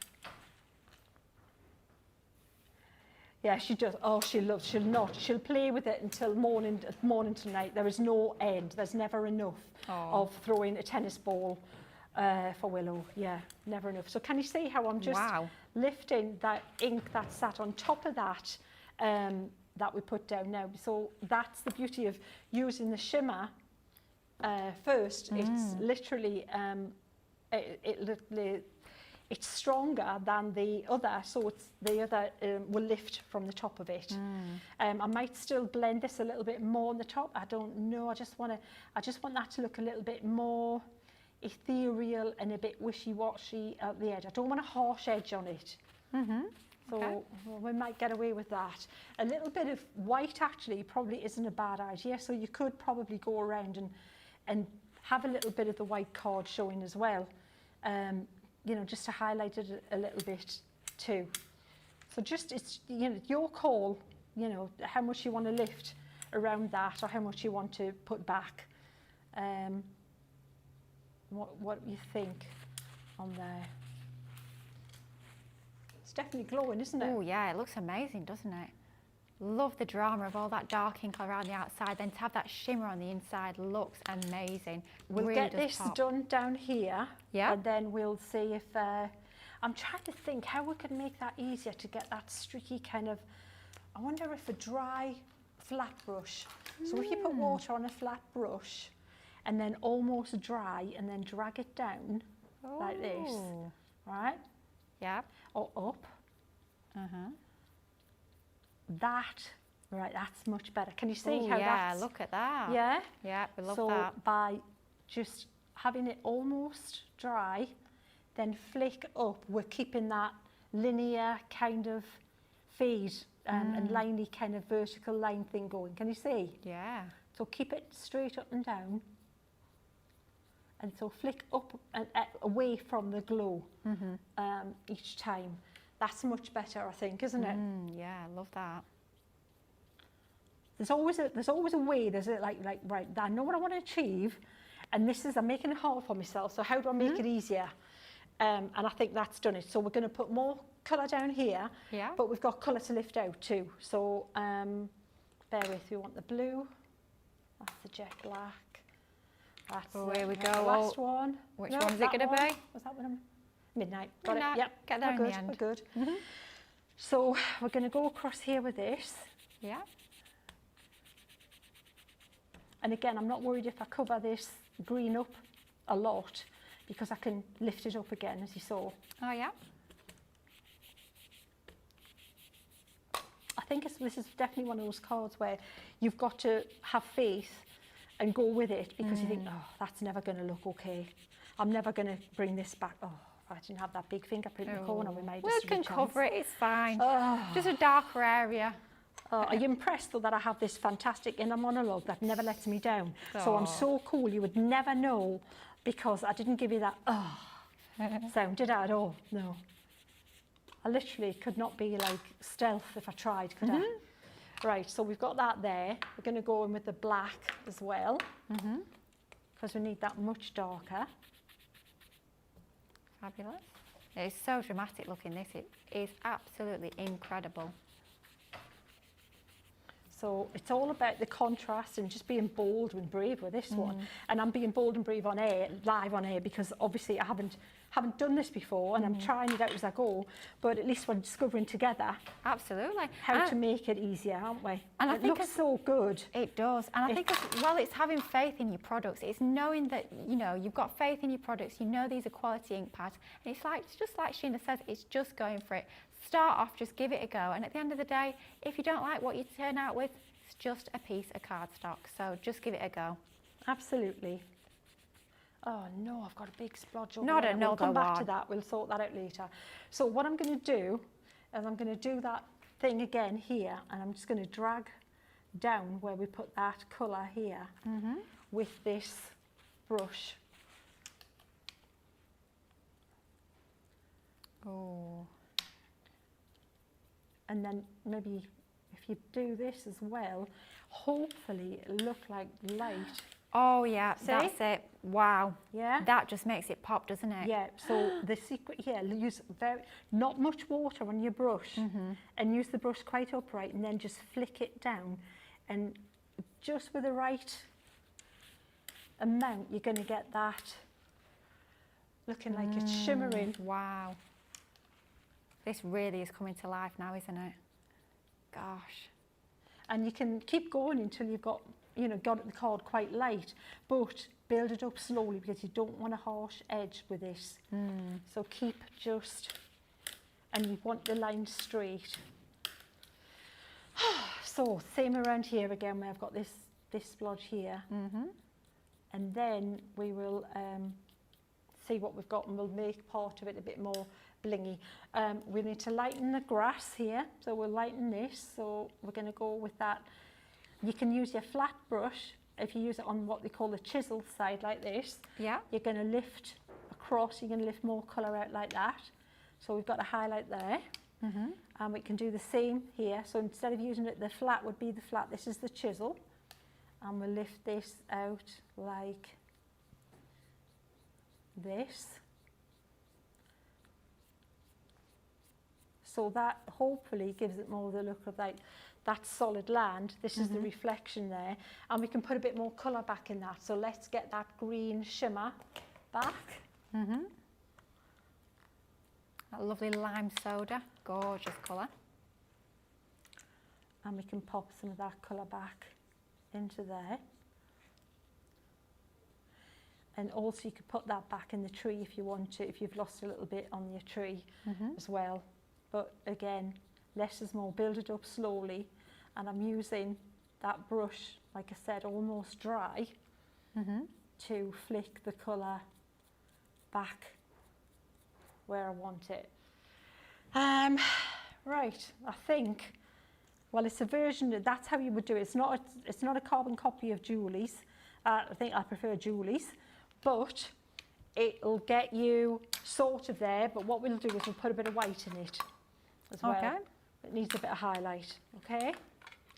Yeah, she does. Oh, she'll play with it until morning to night. There is no end. There's never enough of throwing a tennis ball for Willow. Yeah, never enough. So can you see how I'm just lifting that ink that sat on top of that that we put down now? So that's the beauty of using the shimmer first. It's literally, it's stronger than the other, so the other will lift from the top of it. I might still blend this a little bit more on the top. I don't know. I just want that to look a little bit more ethereal and a bit wishy-washy at the edge. I don't want a harsh edge on it. So we might get away with that. A little bit of white actually probably isn't a bad idea. So you could probably go around and have a little bit of the white card showing as well. You know, just to highlight it a little bit too. So just, it's, you know, your call, you know, how much you want to lift around that or how much you want to put back. What you think on there? It's definitely glowing, isn't it? Oh yeah, it looks amazing, doesn't it? Love the drama of all that dark ink around the outside, then to have that shimmer on the inside looks amazing. We'll really get this done down here, and then we'll see if, I'm trying to think how we could make that easier to get that streaky kind of, I wonder if a dry flat brush, so if you put water on a flat brush and then almost dry and then drag it down like this, right? Yeah. Or up. That's much better. Can you see how that's... look at that. Yeah? Yeah, we love so that. So by just having it almost dry, then flick up, we're keeping that linear kind of fade and liney kind of vertical line thing going. Can you see? Yeah. So keep it straight up and down. And so flick up and away from the glow each time. That's much better, I think, isn't it? Yeah, I love that. There's always a way. There's a right. I know what I want to achieve, and this is I'm making it hard for myself. So how do I make it easier? And I think that's done it. So we're going to put more colour down here. Yeah. But we've got colour to lift out too. So bear with. We want the blue. That's the jet black. That's here we go. The last one. Which one is it going to be? Was that one? Midnight. Got Midnight. it. Yep. Get there in the end. We're good. So we're going to go across here with this. Yeah. And again, I'm not worried if I cover this green up a lot because I can lift it up again, as you saw. Oh, yeah. I think this is definitely one of those cards where you've got to have faith and go with it because you think, oh, that's never going to look okay. I'm never going to bring this back. Oh, if I didn't have that big fingerprint in the corner, we might We can cover it, it's fine. Just a darker area. Are you impressed though that I have this fantastic inner monologue that never lets me down? So I'm so cool, you would never know because I didn't give you that sound, did I at all? No. I literally could not be like stealth if I tried, could I? Right, so we've got that there. We're going to go in with the black as well because we need that much darker. Fabulous. It's so dramatic looking, this. It is absolutely incredible. So it's all about the contrast and just being bold and brave with this one. And I'm being bold and brave on air, live on air, because obviously I haven't done this before and I'm trying it out as I go, but at least we're discovering together. Absolutely. How to make it easier, aren't we? And I it think looks so good. It does. And I think as well, it's having faith in your products. It's knowing that, you know, you've got faith in your products, you know these are quality ink pads. And it's just like Sheena says, it's just going for it. Start off, just give it a go. And at the end of the day, if you don't like what you turn out with, it's just a piece of cardstock. So just give it a go. Absolutely. Oh no, I've got a big splodge over Not there. another We'll come back to one. that. We'll sort that out later. So what I'm going to do is I'm going to do that thing again here, and I'm just going to drag down where we put that colour here with this brush. Oh. And then maybe if you do this as well, hopefully it'll look like light Oh yeah, See? that's it. Wow. Yeah. That just makes it pop, doesn't it? Yeah, so the secret here, use not much water on your brush, and use the brush quite upright, and then just flick it down, and just with the right amount, you're going to get that looking like it's shimmering. Wow. This really is coming to life now, isn't it? Gosh. And you can keep going until you've got, you know, got the card quite light, but build it up slowly because you don't want a harsh edge with this. So keep just, and you want the line straight. So same around here again, where I've got this splodge here. And then we will see what we've got, and we'll make part of it a bit more blingy. We need to lighten the grass here, so we'll lighten this. So we're going to go with that. You can use your flat brush. If you use it on what they call the chisel side like this, Yeah. you're going to lift across, you're going to lift more colour out like that. So we've got a highlight there. And we can do the same here. So instead of using it, the flat would be the flat. This is the chisel. And we'll lift this out like this. So that hopefully gives it more the look of like that solid land. This is the reflection there. And we can put a bit more colour back in that. So let's get that green shimmer back. That lovely lime soda, gorgeous colour. And we can pop some of that colour back into there. And also you could put that back in the tree if you want to, if you've lost a little bit on your tree as well. But again, less is more, build it up slowly. And I'm using that brush, like I said, almost dry, to flick the colour back where I want it. Right, I think, well, it's a version, that's how you would do it. It's not a carbon copy of Julie's. I think I prefer Julie's, but it'll get you sort of there. But what we'll do is we'll put a bit of white in it as well. Okay. It needs a bit of highlight, okay?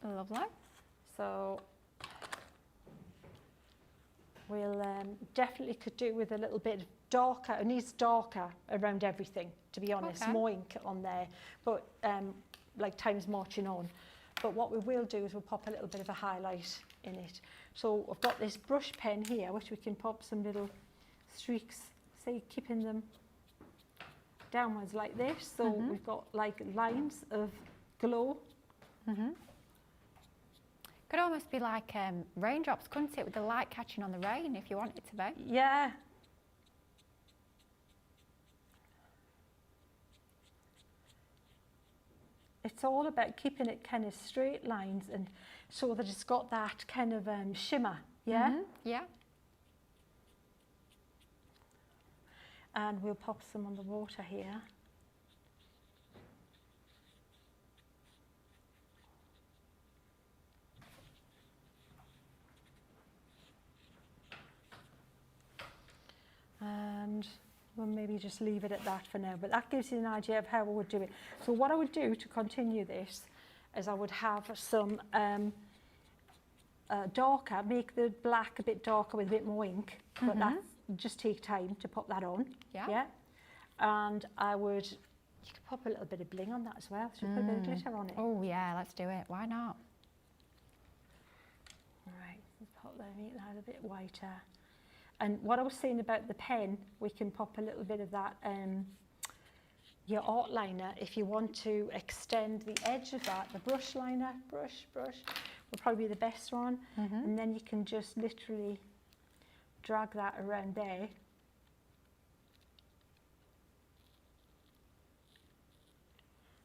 Lovely. So we'll definitely could do with a little bit darker. It needs darker around everything, to be honest. Okay. More ink on there, but like time's marching on. But what we will do is we'll pop a little bit of a highlight in it. So I've got this brush pen here, which we can pop some little streaks, say keeping them downwards like this. So we've got like lines of glow. Could almost be like raindrops, couldn't it, with the light catching on the rain if you want it to be. Yeah. It's all about keeping it kind of straight lines and so that it's got that kind of shimmer, yeah? Yeah. And we'll pop some on the water here. And we'll maybe just leave it at that for now, but that gives you an idea of how I would do it. So what I would do to continue this is I would have some darker, make the black a bit darker with a bit more ink, but that just take time to pop that on. Yeah. And I would, you could pop a little bit of bling on that as well. Should we put a bit of glitter on it? Oh yeah, let's do it. Why not? Right, let's pop that, make that a bit whiter. And what I was saying about the pen, we can pop a little bit of that, your art liner, if you want to extend the edge of that, the brush liner, brush, will probably be the best one. And then you can just literally drag that around there.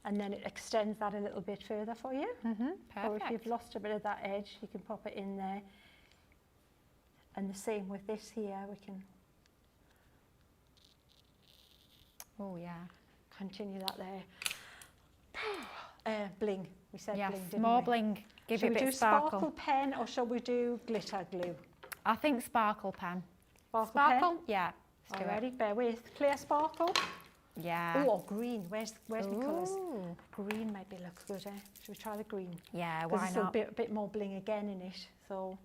And then it extends that a little bit further for you. Or if you've lost a bit of that edge, you can pop it in there. And the same with this here, we can continue that there. Bling, we said Yes, bling, didn't more we? bling. Give Shall you a we bit do of sparkle. sparkle pen or shall we do glitter glue? I think sparkle pen. Sparkle Sparkle? pen? Yeah. Let's do it. Alrighty, bear with. Clear sparkle. Yeah. Oh, or green. Where's my colours? Ooh. Green might be look good, eh? Should we try the green? Yeah, Because why it's not? a bit more bling again in it, so.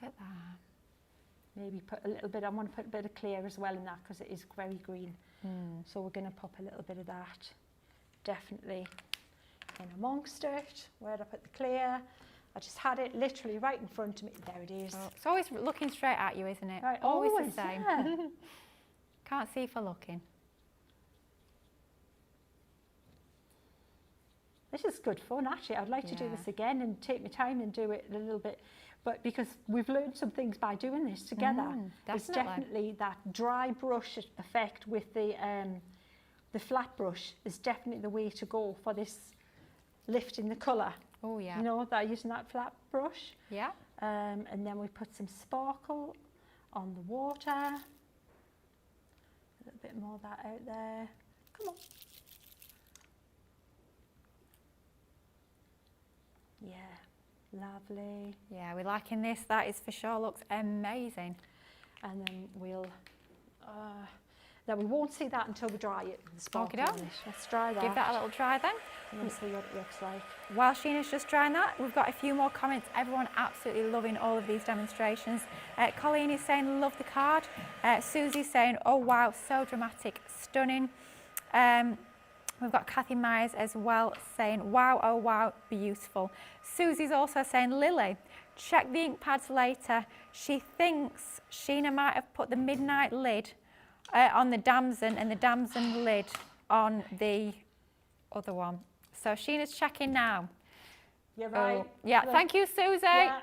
at that. Maybe put a little bit, I want to put a bit of clear as well in that because it is very green. So we're going to pop a little bit of that definitely in amongst it. Where I put the clear, I just had it literally right in front of me. There it is. Oh, it's always looking straight at you, isn't it? Right, always the always, same. yeah. Can't see for looking. This is good fun actually. I'd like to do Yeah. this again and take my time and do it a little bit. But because we've learned some things by doing this together. It's definitely that dry brush effect with the flat brush is definitely the way to go for this lifting the colour. Oh yeah. You know, that using that flat brush. Yeah. And then we put some sparkle on the water. A little bit more of that out there. Come on. Yeah, lovely. Yeah, we're liking this. That is for sure looks amazing. And then we'll, now we won't see that until we dry it. The sparkle Okey-doke. on it. Let's dry that. Give that a little try then. And then see what it looks like. While Sheena's just drying that, we've got a few more comments. Everyone absolutely loving all of these demonstrations. Colleen is saying, love the card. Susie's saying, oh wow, so dramatic, stunning. We've got Kathy Myers as well saying, wow, oh wow, beautiful. Susie's also saying, Lily, check the ink pads later. She thinks Sheena might have put the midnight lid on the damson and the damson lid on the other one. So Sheena's checking now. You're right. Oh, yeah, Look. thank you, Susie. Yeah,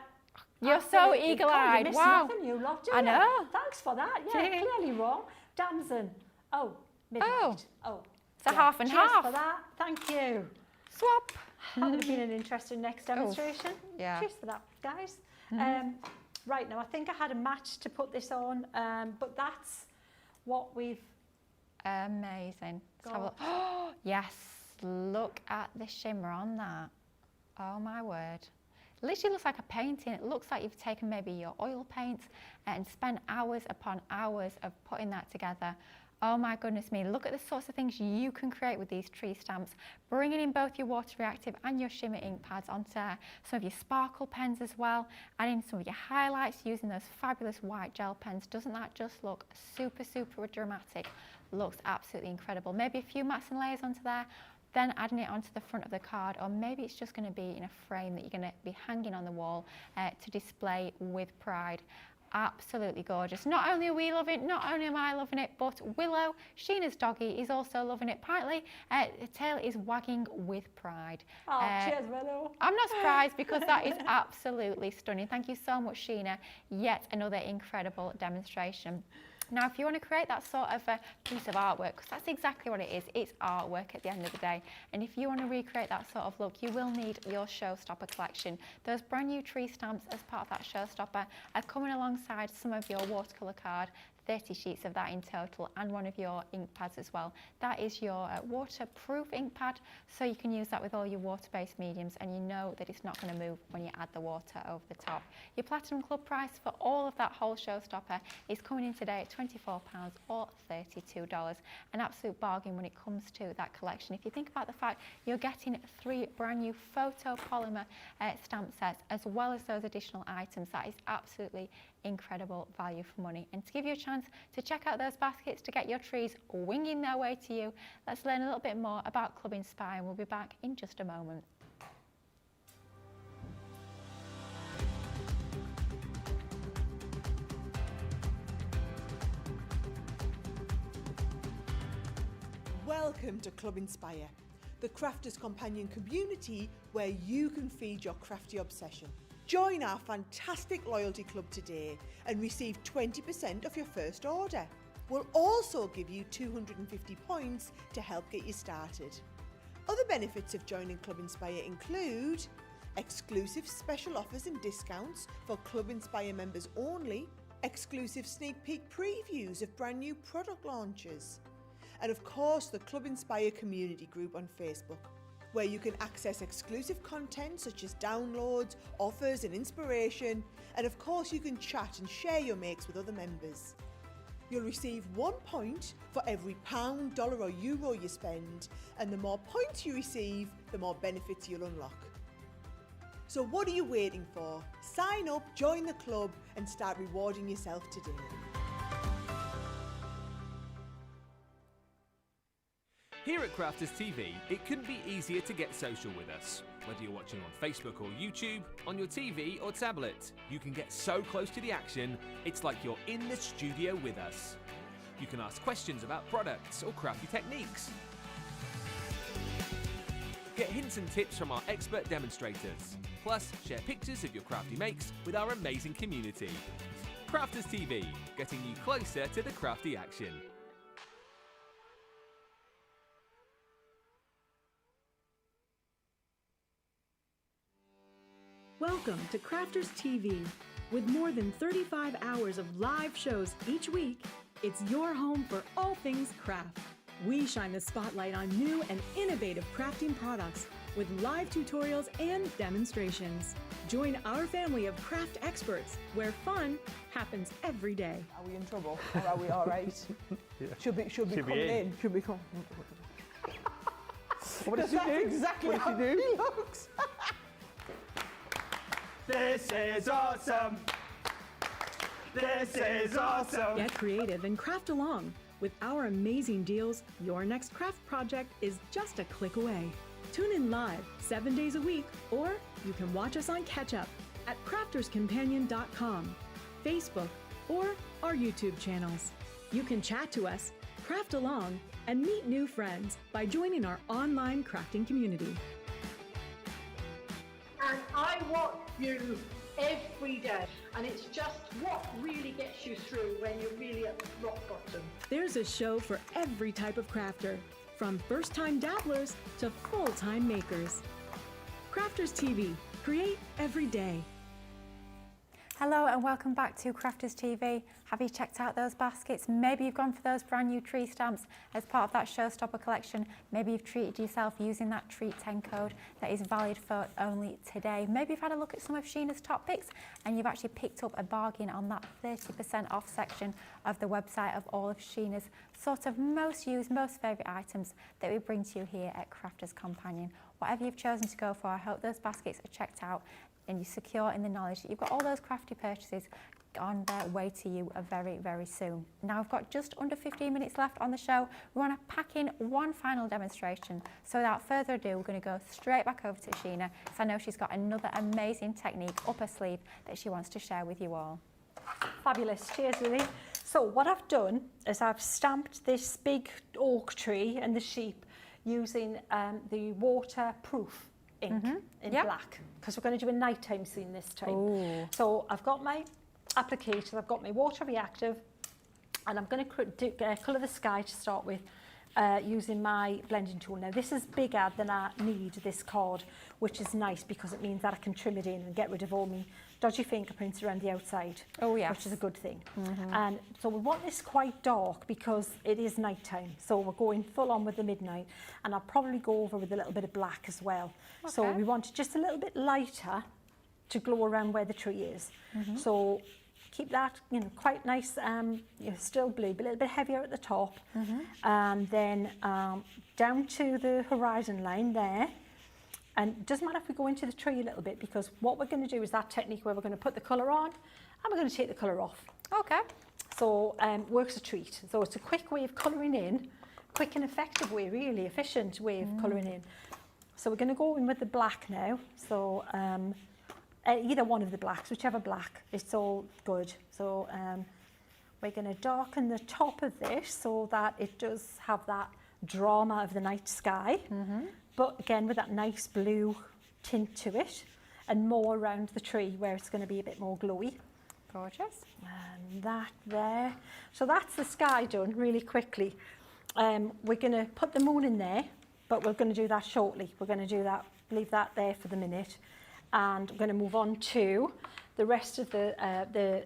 You're so absolutely. eagle-eyed. You Wow. nothing, you lot, do I you? know. Thanks for that. Yeah, Gee. clearly wrong. Damson. Oh, midnight. Oh. So half and Cheers half. for that. Thank you. Swap. That would have been an interesting next demonstration. yeah. Cheers for that, guys. Right, now I think I had a match to put this on, but that's what we've Amazing. Let's have a look. Oh, yes, look at the shimmer on that. Oh my word. Literally looks like a painting. It looks like you've taken maybe your oil paint and spent hours upon hours of putting that together. Oh my goodness me, look at the sorts of things you can create with these tree stamps, bringing in both your water reactive and your shimmer ink pads onto some of your sparkle pens as well, adding some of your highlights using those fabulous white gel pens. Doesn't that just look super, super dramatic? Looks absolutely incredible. Maybe a few mats and layers onto there, then adding it onto the front of the card, or maybe it's just going to be in a frame that you're going to be hanging on the wall to display with pride. Absolutely gorgeous. Not only are we loving it, not only am I loving it, but Willow, Sheena's doggy, is also loving it. Apparently, the tail is wagging with pride. Oh, cheers, Willow. I'm not surprised because that is absolutely stunning. Thank you so much, Sheena. Yet another incredible demonstration. Now, if you want to create that sort of a piece of artwork, because that's exactly what it is, it's artwork at the end of the day. And if you want to recreate that sort of look, you will need your showstopper collection. Those brand new tree stamps as part of that showstopper are coming alongside some of your watercolour card, 30 sheets of that in total, and one of your ink pads as well. That is your waterproof ink pad, so you can use that with all your water-based mediums, and you know that it's not going to move when you add the water over the top. Your Platinum Club price for all of that whole showstopper is coming in today at £24 or $32. An absolute bargain when it comes to that collection. If you think about the fact you're getting 3 brand new photopolymer stamp sets as well as those additional items, that is absolutely incredible value for money. And to give you a chance to check out those baskets to get your trees winging their way to you, let's learn a little bit more about Club Inspire, and we'll be back in just a moment. Welcome to Club Inspire, the crafters companion community where you can feed your crafty obsession. Join our fantastic loyalty club today and receive 20% off your first order. We'll also give you 250 points to help get you started. Other benefits of joining Club Inspire include exclusive special offers and discounts for Club Inspire members only, exclusive sneak peek previews of brand new product launches, and of course the Club Inspire community group on Facebook, where you can access exclusive content such as downloads, offers and inspiration, and of course you can chat and share your makes with other members. You'll receive 1 point for every £1, dollar or euro you spend, and the more points you receive, the more benefits you'll unlock. So what are you waiting for? Sign up, join the club and start rewarding yourself today. Here at Crafters TV, it couldn't be easier to get social with us. Whether you're watching on Facebook or YouTube, on your TV or tablet, you can get so close to the action, it's like you're in the studio with us. You can ask questions about products or crafty techniques. Get hints and tips from our expert demonstrators. Plus, share pictures of your crafty makes with our amazing community. Crafters TV, getting you closer to the crafty action. Welcome to Crafters TV. With more than 35 hours of live shows each week, it's your home for all things craft. We shine the spotlight on new and innovative crafting products with live tutorials and demonstrations. Join our family of craft experts where fun happens every day. Are we in trouble or are we all right? Should be coming in. Should be coming. What does she do? Exactly What how does she do? he looks. This is awesome. This is awesome. Get creative and craft along. With our amazing deals, your next craft project is just a click away. Tune in live 7 days a week, or you can watch us on Catch Up at crafterscompanion.com, Facebook, or our YouTube channels. You can chat to us, craft along, and meet new friends by joining our online crafting community. And I want you every day. And it's just what really gets you through when you're really at rock bottom. There's a show for every type of crafter, from first-time dabblers to full-time makers. Crafters TV, create every day. Hello and welcome back to Crafters TV. Have you checked out those baskets? Maybe you've gone for those brand new tree stamps as part of that showstopper collection. Maybe you've treated yourself using that treat 10 code that is valid for only today. Maybe you've had a look at some of Sheena's top picks and you've actually picked up a bargain on that 30% off section of the website of all of Sheena's sort of most used, most favourite items that we bring to you here at Crafters Companion. Whatever you've chosen to go for, I hope those baskets are checked out and you're secure in the knowledge that you've got all those crafty purchases on their way to you very, very soon. Now we've got just under 15 minutes left on the show. We want to pack in one final demonstration. So without further ado, we're going to go straight back over to Sheena, because I know she's got another amazing technique up her sleeve that she wants to share with you all. Fabulous. Cheers, Lily. So what I've done is I've stamped this big oak tree and the sheep using the waterproof ink in black, because we're going to do a nighttime scene this time. Ooh. So I've got my applicator, I've got my water reactive, and I'm going to colour the sky to start with using my blending tool. Now this is bigger than I need, this card, which is nice because it means that I can trim it in and get rid of all my dodgy fingerprints around the outside, which is a good thing. And so we want this quite dark because it is nighttime, so we're going full on with the midnight, and I'll probably go over with a little bit of black as well. So we want it just a little bit lighter to glow around where the tree is. So keep that, you know, quite nice, still blue, but a little bit heavier at the top, and then down to the horizon line there. And it doesn't matter if we go into the tree a little bit, because what we're going to do is that technique where we're going to put the colour on and we're going to take the colour off. Okay. So works a treat. So it's a quick way of colouring in, quick and effective way, really efficient way of colouring in. So we're going to go in with the black now. So either one of the blacks, whichever black, it's all good. So we're going to darken the top of this so that it does have that drama of the night sky. But again, with that nice blue tint to it, and more around the tree where it's going to be a bit more glowy. Gorgeous. And that there. So that's the sky done really quickly. We're going to put the moon in there, but we're going to do that shortly. We're going to do that, leave that there for the minute. And we're going to move on to the rest of the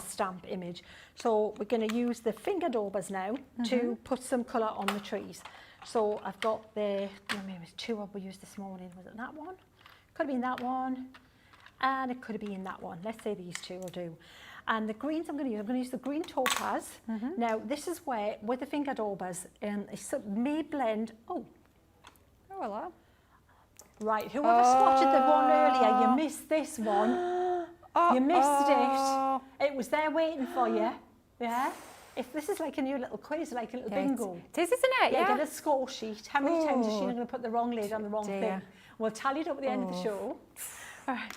stamp image. So we're going to use the finger daubers now to put some colour on the trees. So I've got the, maybe it was two we used this morning. Was it that one? Could have been that one, and it could have been that one. Let's say these two will do. And the greens I'm going to use the green topaz. Now this is where, with the finger daubers, it may blend. Oh, hello. Right, whoever spotted the one earlier, you missed this one. You missed it. It was there waiting for you. Yeah. If this is like a new little quiz, like a little bingo. It is, isn't it? Yeah, get a score sheet. How many times is Sheena going to put the wrong lid on the wrong Dear. thing? We'll tally it up at the end of the show.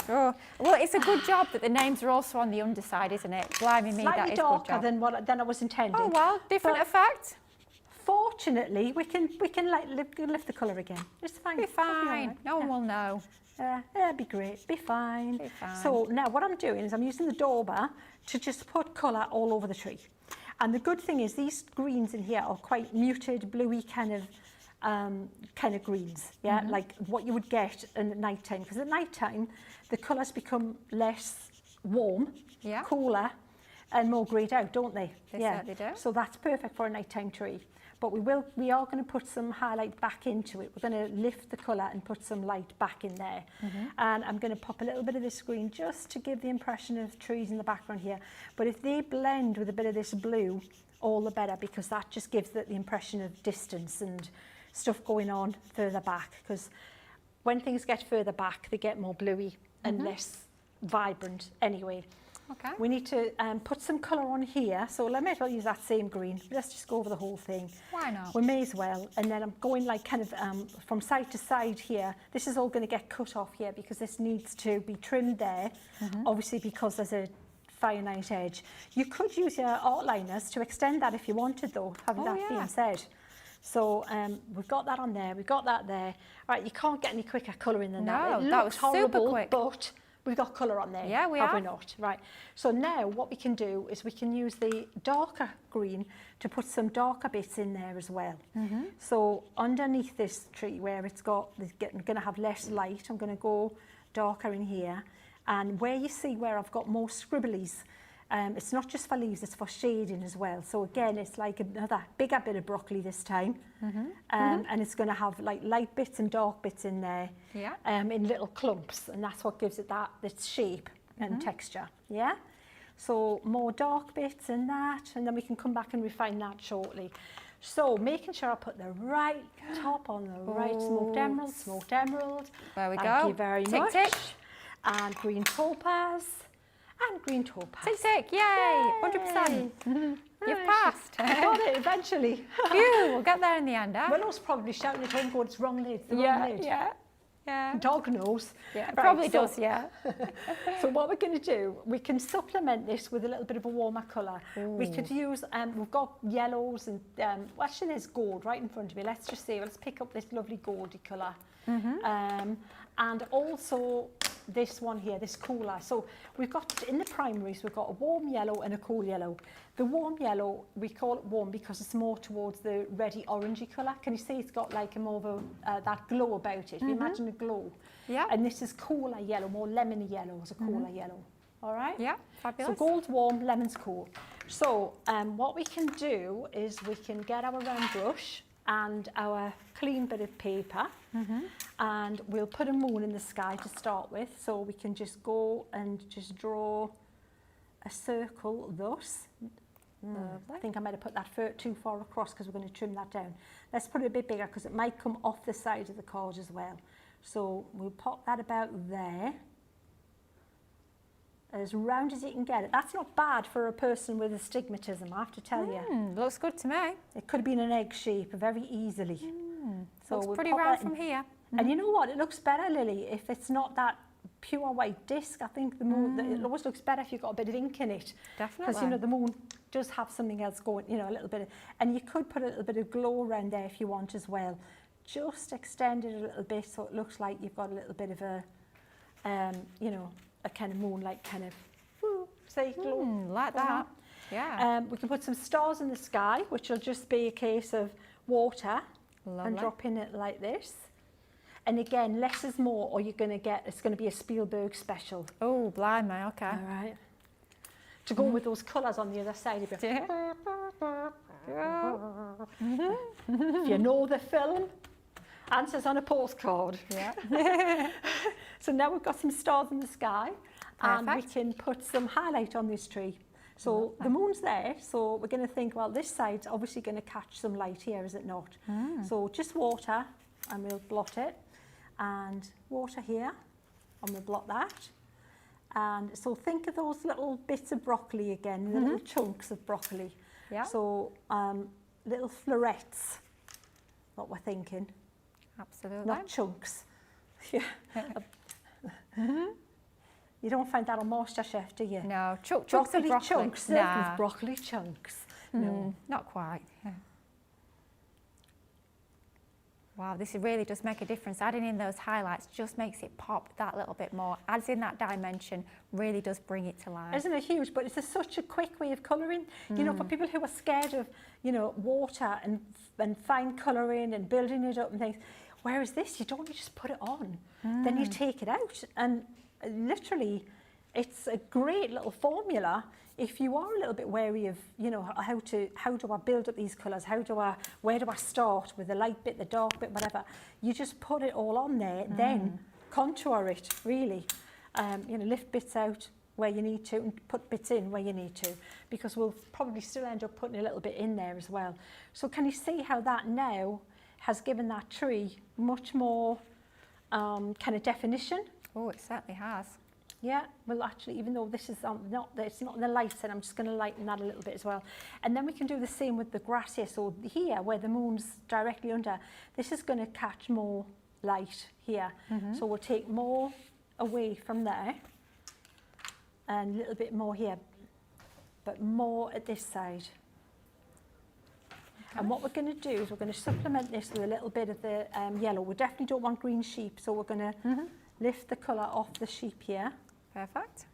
Oh, well, it's a good job that the names are also on the underside, isn't it? Blimey me, Slightly that is a good darker job. than I was intending. Oh, well, different But effect. Fortunately, we can like lift the colour again. It's fine. Be It'll all fine. right. No one will know. It'll be great. Be fine. Be fine. So now what I'm doing is I'm using the dauber to just put colour all over the tree. And the good thing is these greens in here are quite muted, bluey kind of greens, yeah, like what you would get in the night time. Because at night time, the colours become less warm, cooler, and more greyed out, don't they? They certainly do. So that's perfect for a nighttime tree. But we are going to put some highlight back into it. We're going to lift the colour and put some light back in there. And I'm going to pop a little bit of this green just to give the impression of trees in the background here. But if they blend with a bit of this blue, all the better, because that just gives the impression of distance and stuff going on further back. Because when things get further back, they get more bluey and less vibrant anyway. Okay. We need to put some colour on here, so let me as well use that same green. Let's just go over the whole thing. Why not? We may as well. And then I'm going like kind of from side to side here. This is all going to get cut off here because this needs to be trimmed there, obviously because there's a fire night edge. You could use your art liners to extend that if you wanted though, having that being said. So we've got that on there, we've got that there. Right, you can't get any quicker colouring than that. No, It that looks was super horrible, quick. but we've got colour on there. Yeah, we have are. we not? Right. So now what we can do is we can use the darker green to put some darker bits in there as well. So underneath this tree where it's going to have less light, I'm going to go darker in here. And where you see where I've got more scribblies, it's not just for leaves, it's for shading as well. So again, it's like another bigger bit of broccoli this time. And it's going to have like light bits and dark bits in there in little clumps. And that's what gives it this shape and texture. Yeah. So more dark bits in that, and then we can come back and refine that shortly. So making sure I put the right top on the right smoked emerald. There we go. Thank you very Tick, much. tick. And green topaz. And green topaz. Tick, tick, yay, 100%. You've passed. I got it eventually. Phew, we'll get there in the end, huh? Willow's probably shouting at home, going, it's wrong lid, the wrong lid. Yeah. Dog knows. Yeah, Right, probably so- does, yeah. So what we're going to do, we can supplement this with a little bit of a warmer colour. We could use, we've got yellows and, well, actually there's gold right in front of me. Let's just see, let's pick up this lovely goldy colour. And also this one here, this cooler. So we've got, in the primaries, we've got a warm yellow and a cool yellow. The warm yellow, we call it warm because it's more towards the reddy orangey colour. Can you see it's got like a more of a, that glow about it? If you imagine a glow. Yeah. And this is cooler yellow, more lemony yellow is a cooler yellow. All right? Yeah, So fabulous. gold's warm, lemon's cool. So what we can do is we can get our round brush and our clean bit of paper and we'll put a moon in the sky to start with. So we can just go and just draw a circle thus. I think I might have put that too far across because we're going to trim that down. Let's put it a bit bigger because it might come off the side of the card as well. So we'll pop that about there. As round as you can get it. That's not bad for a person with astigmatism, I have to tell you. Looks good to me. It could have been an egg shape very easily. So Looks we'll pretty pop round that in. from here. And you know what? It looks better, Lily, if it's not that pure white disc. I think the moon, it always looks better if you've got a bit of ink in it. Definitely. Because, you know, the moon does have something else going, you know, a little bit of, and you could put a little bit of glow around there if you want as well. Just extend it a little bit so it looks like you've got a little bit of a, you know, a kind of moonlight kind of, say, glow. Like that. Yeah. We can put some stars in the sky, which will just be a case of water and Lovely. drop in it like this. And again, less is more, or you're going to get, it's going to be a Spielberg special. Oh, blimey, okay. All right. To go with those colours on the other side of it. If you know the film, answers on a postcard. Yeah. So now we've got some stars in the sky, and we Perfect. can put some highlight on this tree. So the moon's there, so we're going to think, well, this side's obviously going to catch some light here, is it not? So just water, and we'll blot it. and water here, and we'll blot that. And so think of those little bits of broccoli again, the little chunks of broccoli. Yeah. So little florets, what we're thinking, Absolutely. not chunks. Yeah. You don't find that on MasterChef, do you? No, chunks Broccoli of broccoli. chunks, Nah. broccoli chunks. No. Not quite. Yeah. Wow, this really does make a difference. Adding in those highlights just makes it pop that little bit more. Adds in that dimension, really does bring it to life. Isn't it huge? But it's such a quick way of colouring. You know, for people who are scared of, you know, water and fine colouring and building it up and things. Whereas this, you don't, you just put it on. Then you take it out. And literally, it's a great little formula if you are a little bit wary of, you know, how do I build up these colours? Where do I start with the light bit, the dark bit, whatever? You just put it all on there, then contour it, really. You know, lift bits out where you need to and put bits in where you need to, because we'll probably still end up putting a little bit in there as well. So can you see how that now has given that tree much more kind of definition? Oh, it certainly has. Yeah, well actually, even though this is it's not in the light, and I'm just going to lighten that a little bit as well. And then we can do the same with the grass here. So here, where the moon's directly under, this is going to catch more light here. So we'll take more away from there, and a little bit more here, but more at this side. And what we're going to do is we're going to supplement this with a little bit of the yellow. We definitely don't want green sheep, so we're going to lift the colour off the sheep here. Perfect.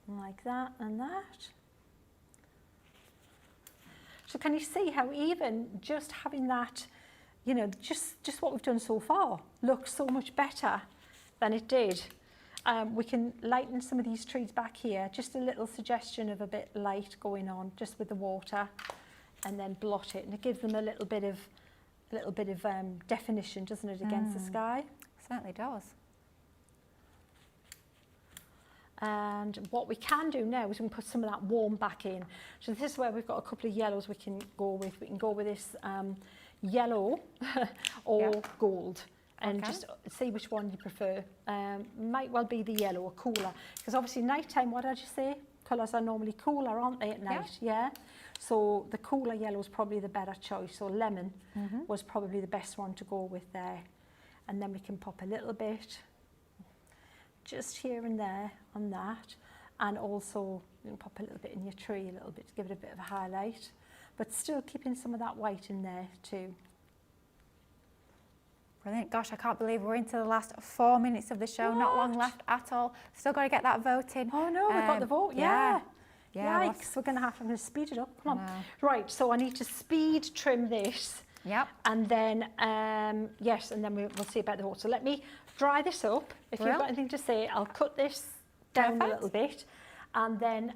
Like that and that. So can you see how even just having that, you know, just what we've done so far looks so much better than it did. We can lighten some of these trees back here, just a little suggestion of a bit light going on just with the water, and then blot it, and it gives them a little bit of definition, doesn't it, against the sky? Certainly does. And what we can do now is we can put some of that warm back in. So this is where we've got a couple of yellows we can go with. We can go with this yellow or gold, and just see which one you prefer. Might well be the yellow or cooler, because obviously nighttime, what did you say? Colours are normally cooler, aren't they, at night? Yeah. So the cooler yellow is probably the better choice. So lemon was probably the best one to go with there. And then we can pop a little bit just here and there on that, and also you can pop a little bit in your tree, a little bit to give it a bit of a highlight, but still keeping some of that white in there too. Brilliant. Gosh, I can't believe we're into the last 4 minutes of the show. Not long left at all. Still got to get that vote in. Oh no, we've got the vote. Yeah. Yeah. Yikes, I'm going to speed it up. Come on. No. Right, so I need to speed trim this. Yep. And then, yes, and then we'll see about the vote. So let me dry this up. If you've got anything to say, I'll cut this down a little bit. And then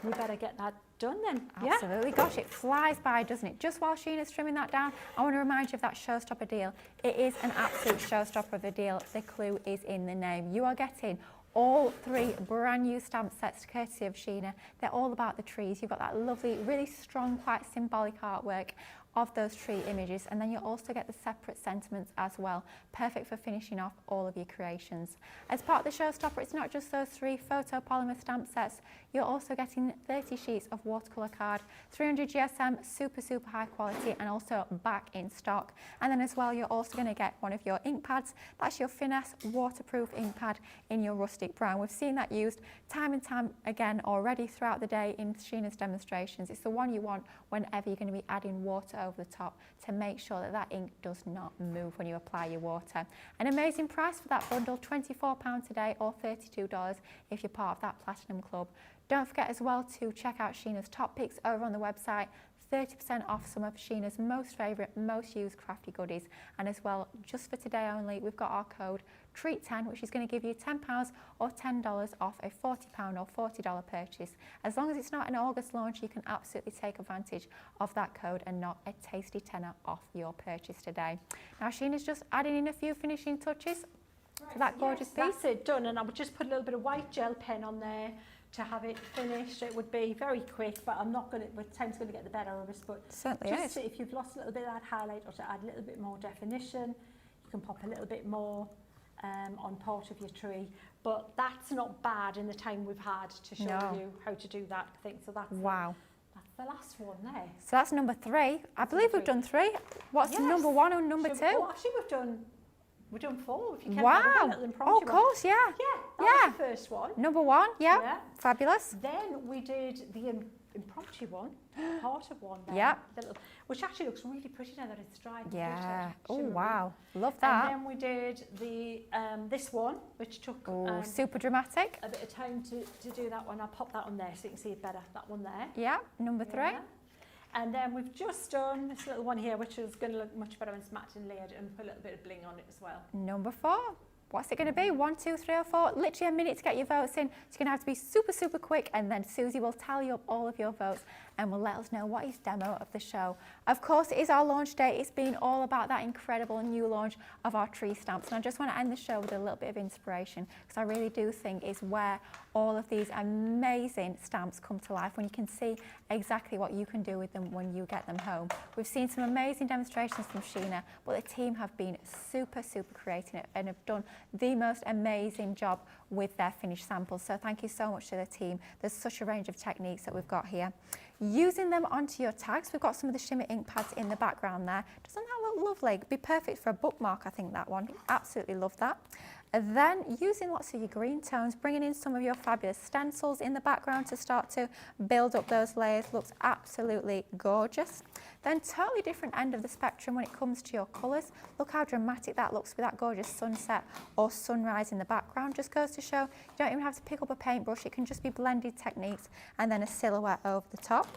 we better get that done then. Absolutely. Gosh, it flies by, doesn't it? Just while Sheena's trimming that down, I want to remind you of that showstopper deal. It is an absolute showstopper of a deal. The clue is in the name. You are getting all 3 brand new stamp sets courtesy of Sheena. They're all about the trees. You've got that lovely, really strong, quite symbolic artwork of those tree images, and then you also get the separate sentiments as well, perfect for finishing off all of your creations. As part of the showstopper, it's not just those 3 photopolymer stamp sets, you're also getting 30 sheets of watercolour card, 300 GSM, super high quality, and also back in stock. And then as well, you're also going to get one of your ink pads. That's your Finesse waterproof ink pad in your rustic brown. We've seen that used time and time again already throughout the day in Sheena's demonstrations. It's the one you want whenever you're going to be adding water over the top to make sure that that ink does not move when you apply your water. An amazing price for that bundle, £24 today or $32 if you're part of that Platinum Club. Don't forget as well to check out Sheena's top picks over on the website. 30% off some of Sheena's most favourite, most used crafty goodies. And as well, just for today only, we've got our code TREAT10, which is going to give you £10 or $10 off a £40 or $40 purchase. As long as it's not an August launch, you can absolutely take advantage of that code and knock a tasty tenner off your purchase today. Now, Sheena's just adding in a few finishing touches to that gorgeous piece. That's it, done. And I would just put a little bit of white gel pen on there to have it finished. It would be very quick, but I'm not going to, time's going to get the better of us, but Certainly just is. if you've lost a little bit of that highlight or to add a little bit more definition, you can pop a little bit more on part of your tree, but that's not bad in the time we've had to show you how to do that thing. So that's Wow. that's the last one there. So that's number 3. I believe we've done 3. What's Yes. number 1 and number 2? Oh, actually, we've done 4. If you can Wow. remember, little impromptu Oh, of course, yeah. one. Yeah, that was the first one. Number 1, yeah. Yeah. Fabulous. Then we did the impromptu one, part of one there. Yeah. Which actually looks really pretty now that it's dried. Yeah. Oh, Shimmery. wow. Love And that. then we did the this one, which took Oh, super dramatic. a bit of time to do that one. I'll pop that on there so you can see it better. That one there. Yeah. Number 3. Yeah. And then we've just done this little one here, which is going to look much better when it's matte and layered, and put a little bit of bling on it as well. Number 4. What's it going to be? 1, 2, 3 or 4? Literally a minute to get your votes in. It's going to have to be super, super quick, and then Susie will tally up all of your votes and will let us know what is demo of the show. Of course, it is our launch day. It's been all about that incredible new launch of our tree stamps. And I just want to end the show with a little bit of inspiration, because I really do think it's where all of these amazing stamps come to life, when you can see exactly what you can do with them when you get them home. We've seen some amazing demonstrations from Sheena, but the team have been super, super creative and have done the most amazing job with their finished samples. So thank you so much to the team. There's such a range of techniques that we've got here. Using them onto your tags, we've got some of the shimmer ink pads in the background there. Doesn't that look lovely? Be perfect for a bookmark, I think, that one. Absolutely love that. And then using lots of your green tones, bringing in some of your fabulous stencils in the background to start to build up those layers. Looks absolutely gorgeous. Then totally different end of the spectrum when it comes to your colours. Look how dramatic that looks with that gorgeous sunset or sunrise in the background. Just goes to show you don't even have to pick up a paintbrush. It can just be blended techniques and then a silhouette over the top.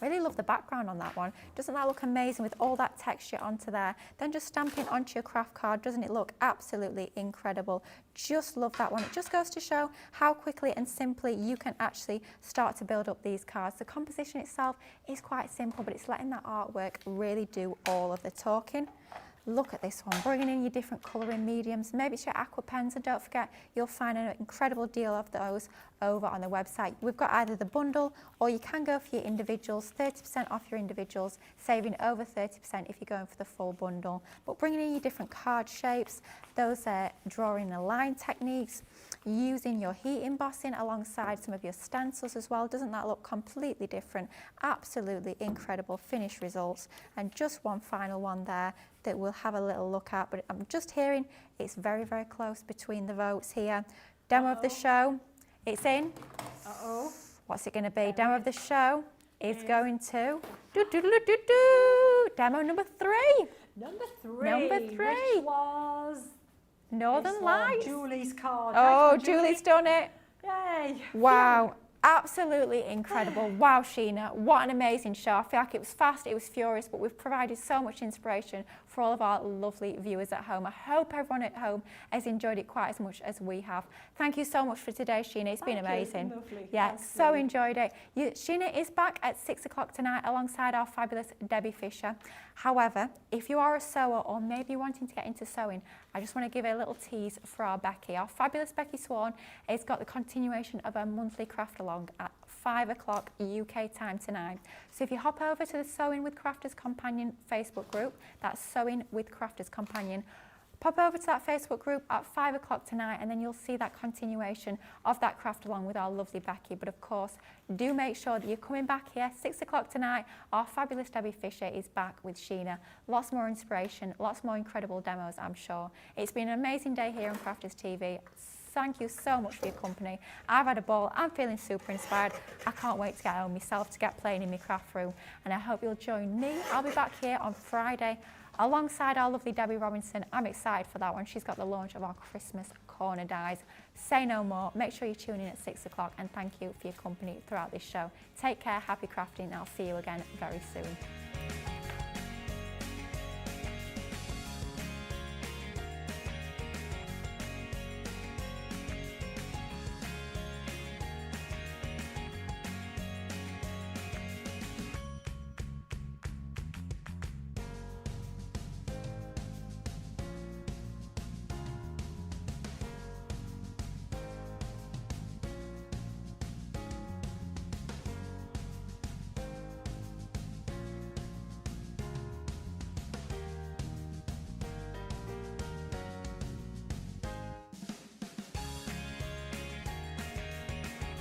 Really love the background on that one. Doesn't that look amazing with all that texture onto there? Then just stamping onto your craft card, doesn't it look absolutely incredible? Just love that one. It just goes to show how quickly and simply you can actually start to build up these cards. The composition itself is quite simple, but it's letting that artwork really do all of the talking. Look at this one, bringing in your different colouring mediums. Maybe it's your aqua pens, and don't forget, you'll find an incredible deal of those over on the website. We've got either the bundle, or you can go for your individuals, 30% off your individuals, saving over 30% if you're going for the full bundle. But bringing in your different card shapes, those drawing the line techniques, using your heat embossing alongside some of your stencils as well. Doesn't that look completely different? Absolutely incredible finished results. And just one final one there that we'll have a little look at, but I'm just hearing it's very, very close between the votes here. Demo of the show, it's in. What's it going to be? Demo of the show is going to demo number 3. Number 3. Number 3. Which was Northern Lights. Julie's card. Oh, Nice one, Julie. Julie's done it. Yay. Wow. Absolutely incredible. Wow, Sheena, what an amazing show. I feel like it was fast, it was furious, but we've provided so much inspiration for all of our lovely viewers at home. I hope everyone at home has enjoyed it quite as much as we have. Thank you so much for today, Sheena. It's been amazing. Lovely. Yeah, Thanks, so Lily. enjoyed it. Sheena is back at 6 o'clock tonight alongside our fabulous Debbie Fisher. However, if you are a sewer or maybe you're wanting to get into sewing, I just want to give a little tease for our Becky. Our fabulous Becky Swan has got the continuation of her monthly craft along at 5 o'clock UK time tonight. So if you hop over to the Sewing with Crafters Companion Facebook group, that's Sewing with Crafters Companion, pop over to that Facebook group at 5 o'clock tonight, and then you'll see that continuation of that craft along with our lovely Becky. But of course, do make sure that you're coming back here 6 o'clock tonight. Our fabulous Debbie Fisher is back with Sheena. Lots more inspiration, lots more incredible demos, I'm sure. It's been an amazing day here on Crafters TV. Thank you so much for your company. I've had a ball. I'm feeling super inspired. I can't wait to get home myself, to get playing in my craft room. And I hope you'll join me. I'll be back here on Friday alongside our lovely Debbie Robinson. I'm excited for that one. She's got the launch of our Christmas corner dies. Say no more. Make sure you tune in at 6 o'clock, and thank you for your company throughout this show. Take care, happy crafting, and I'll see you again very soon.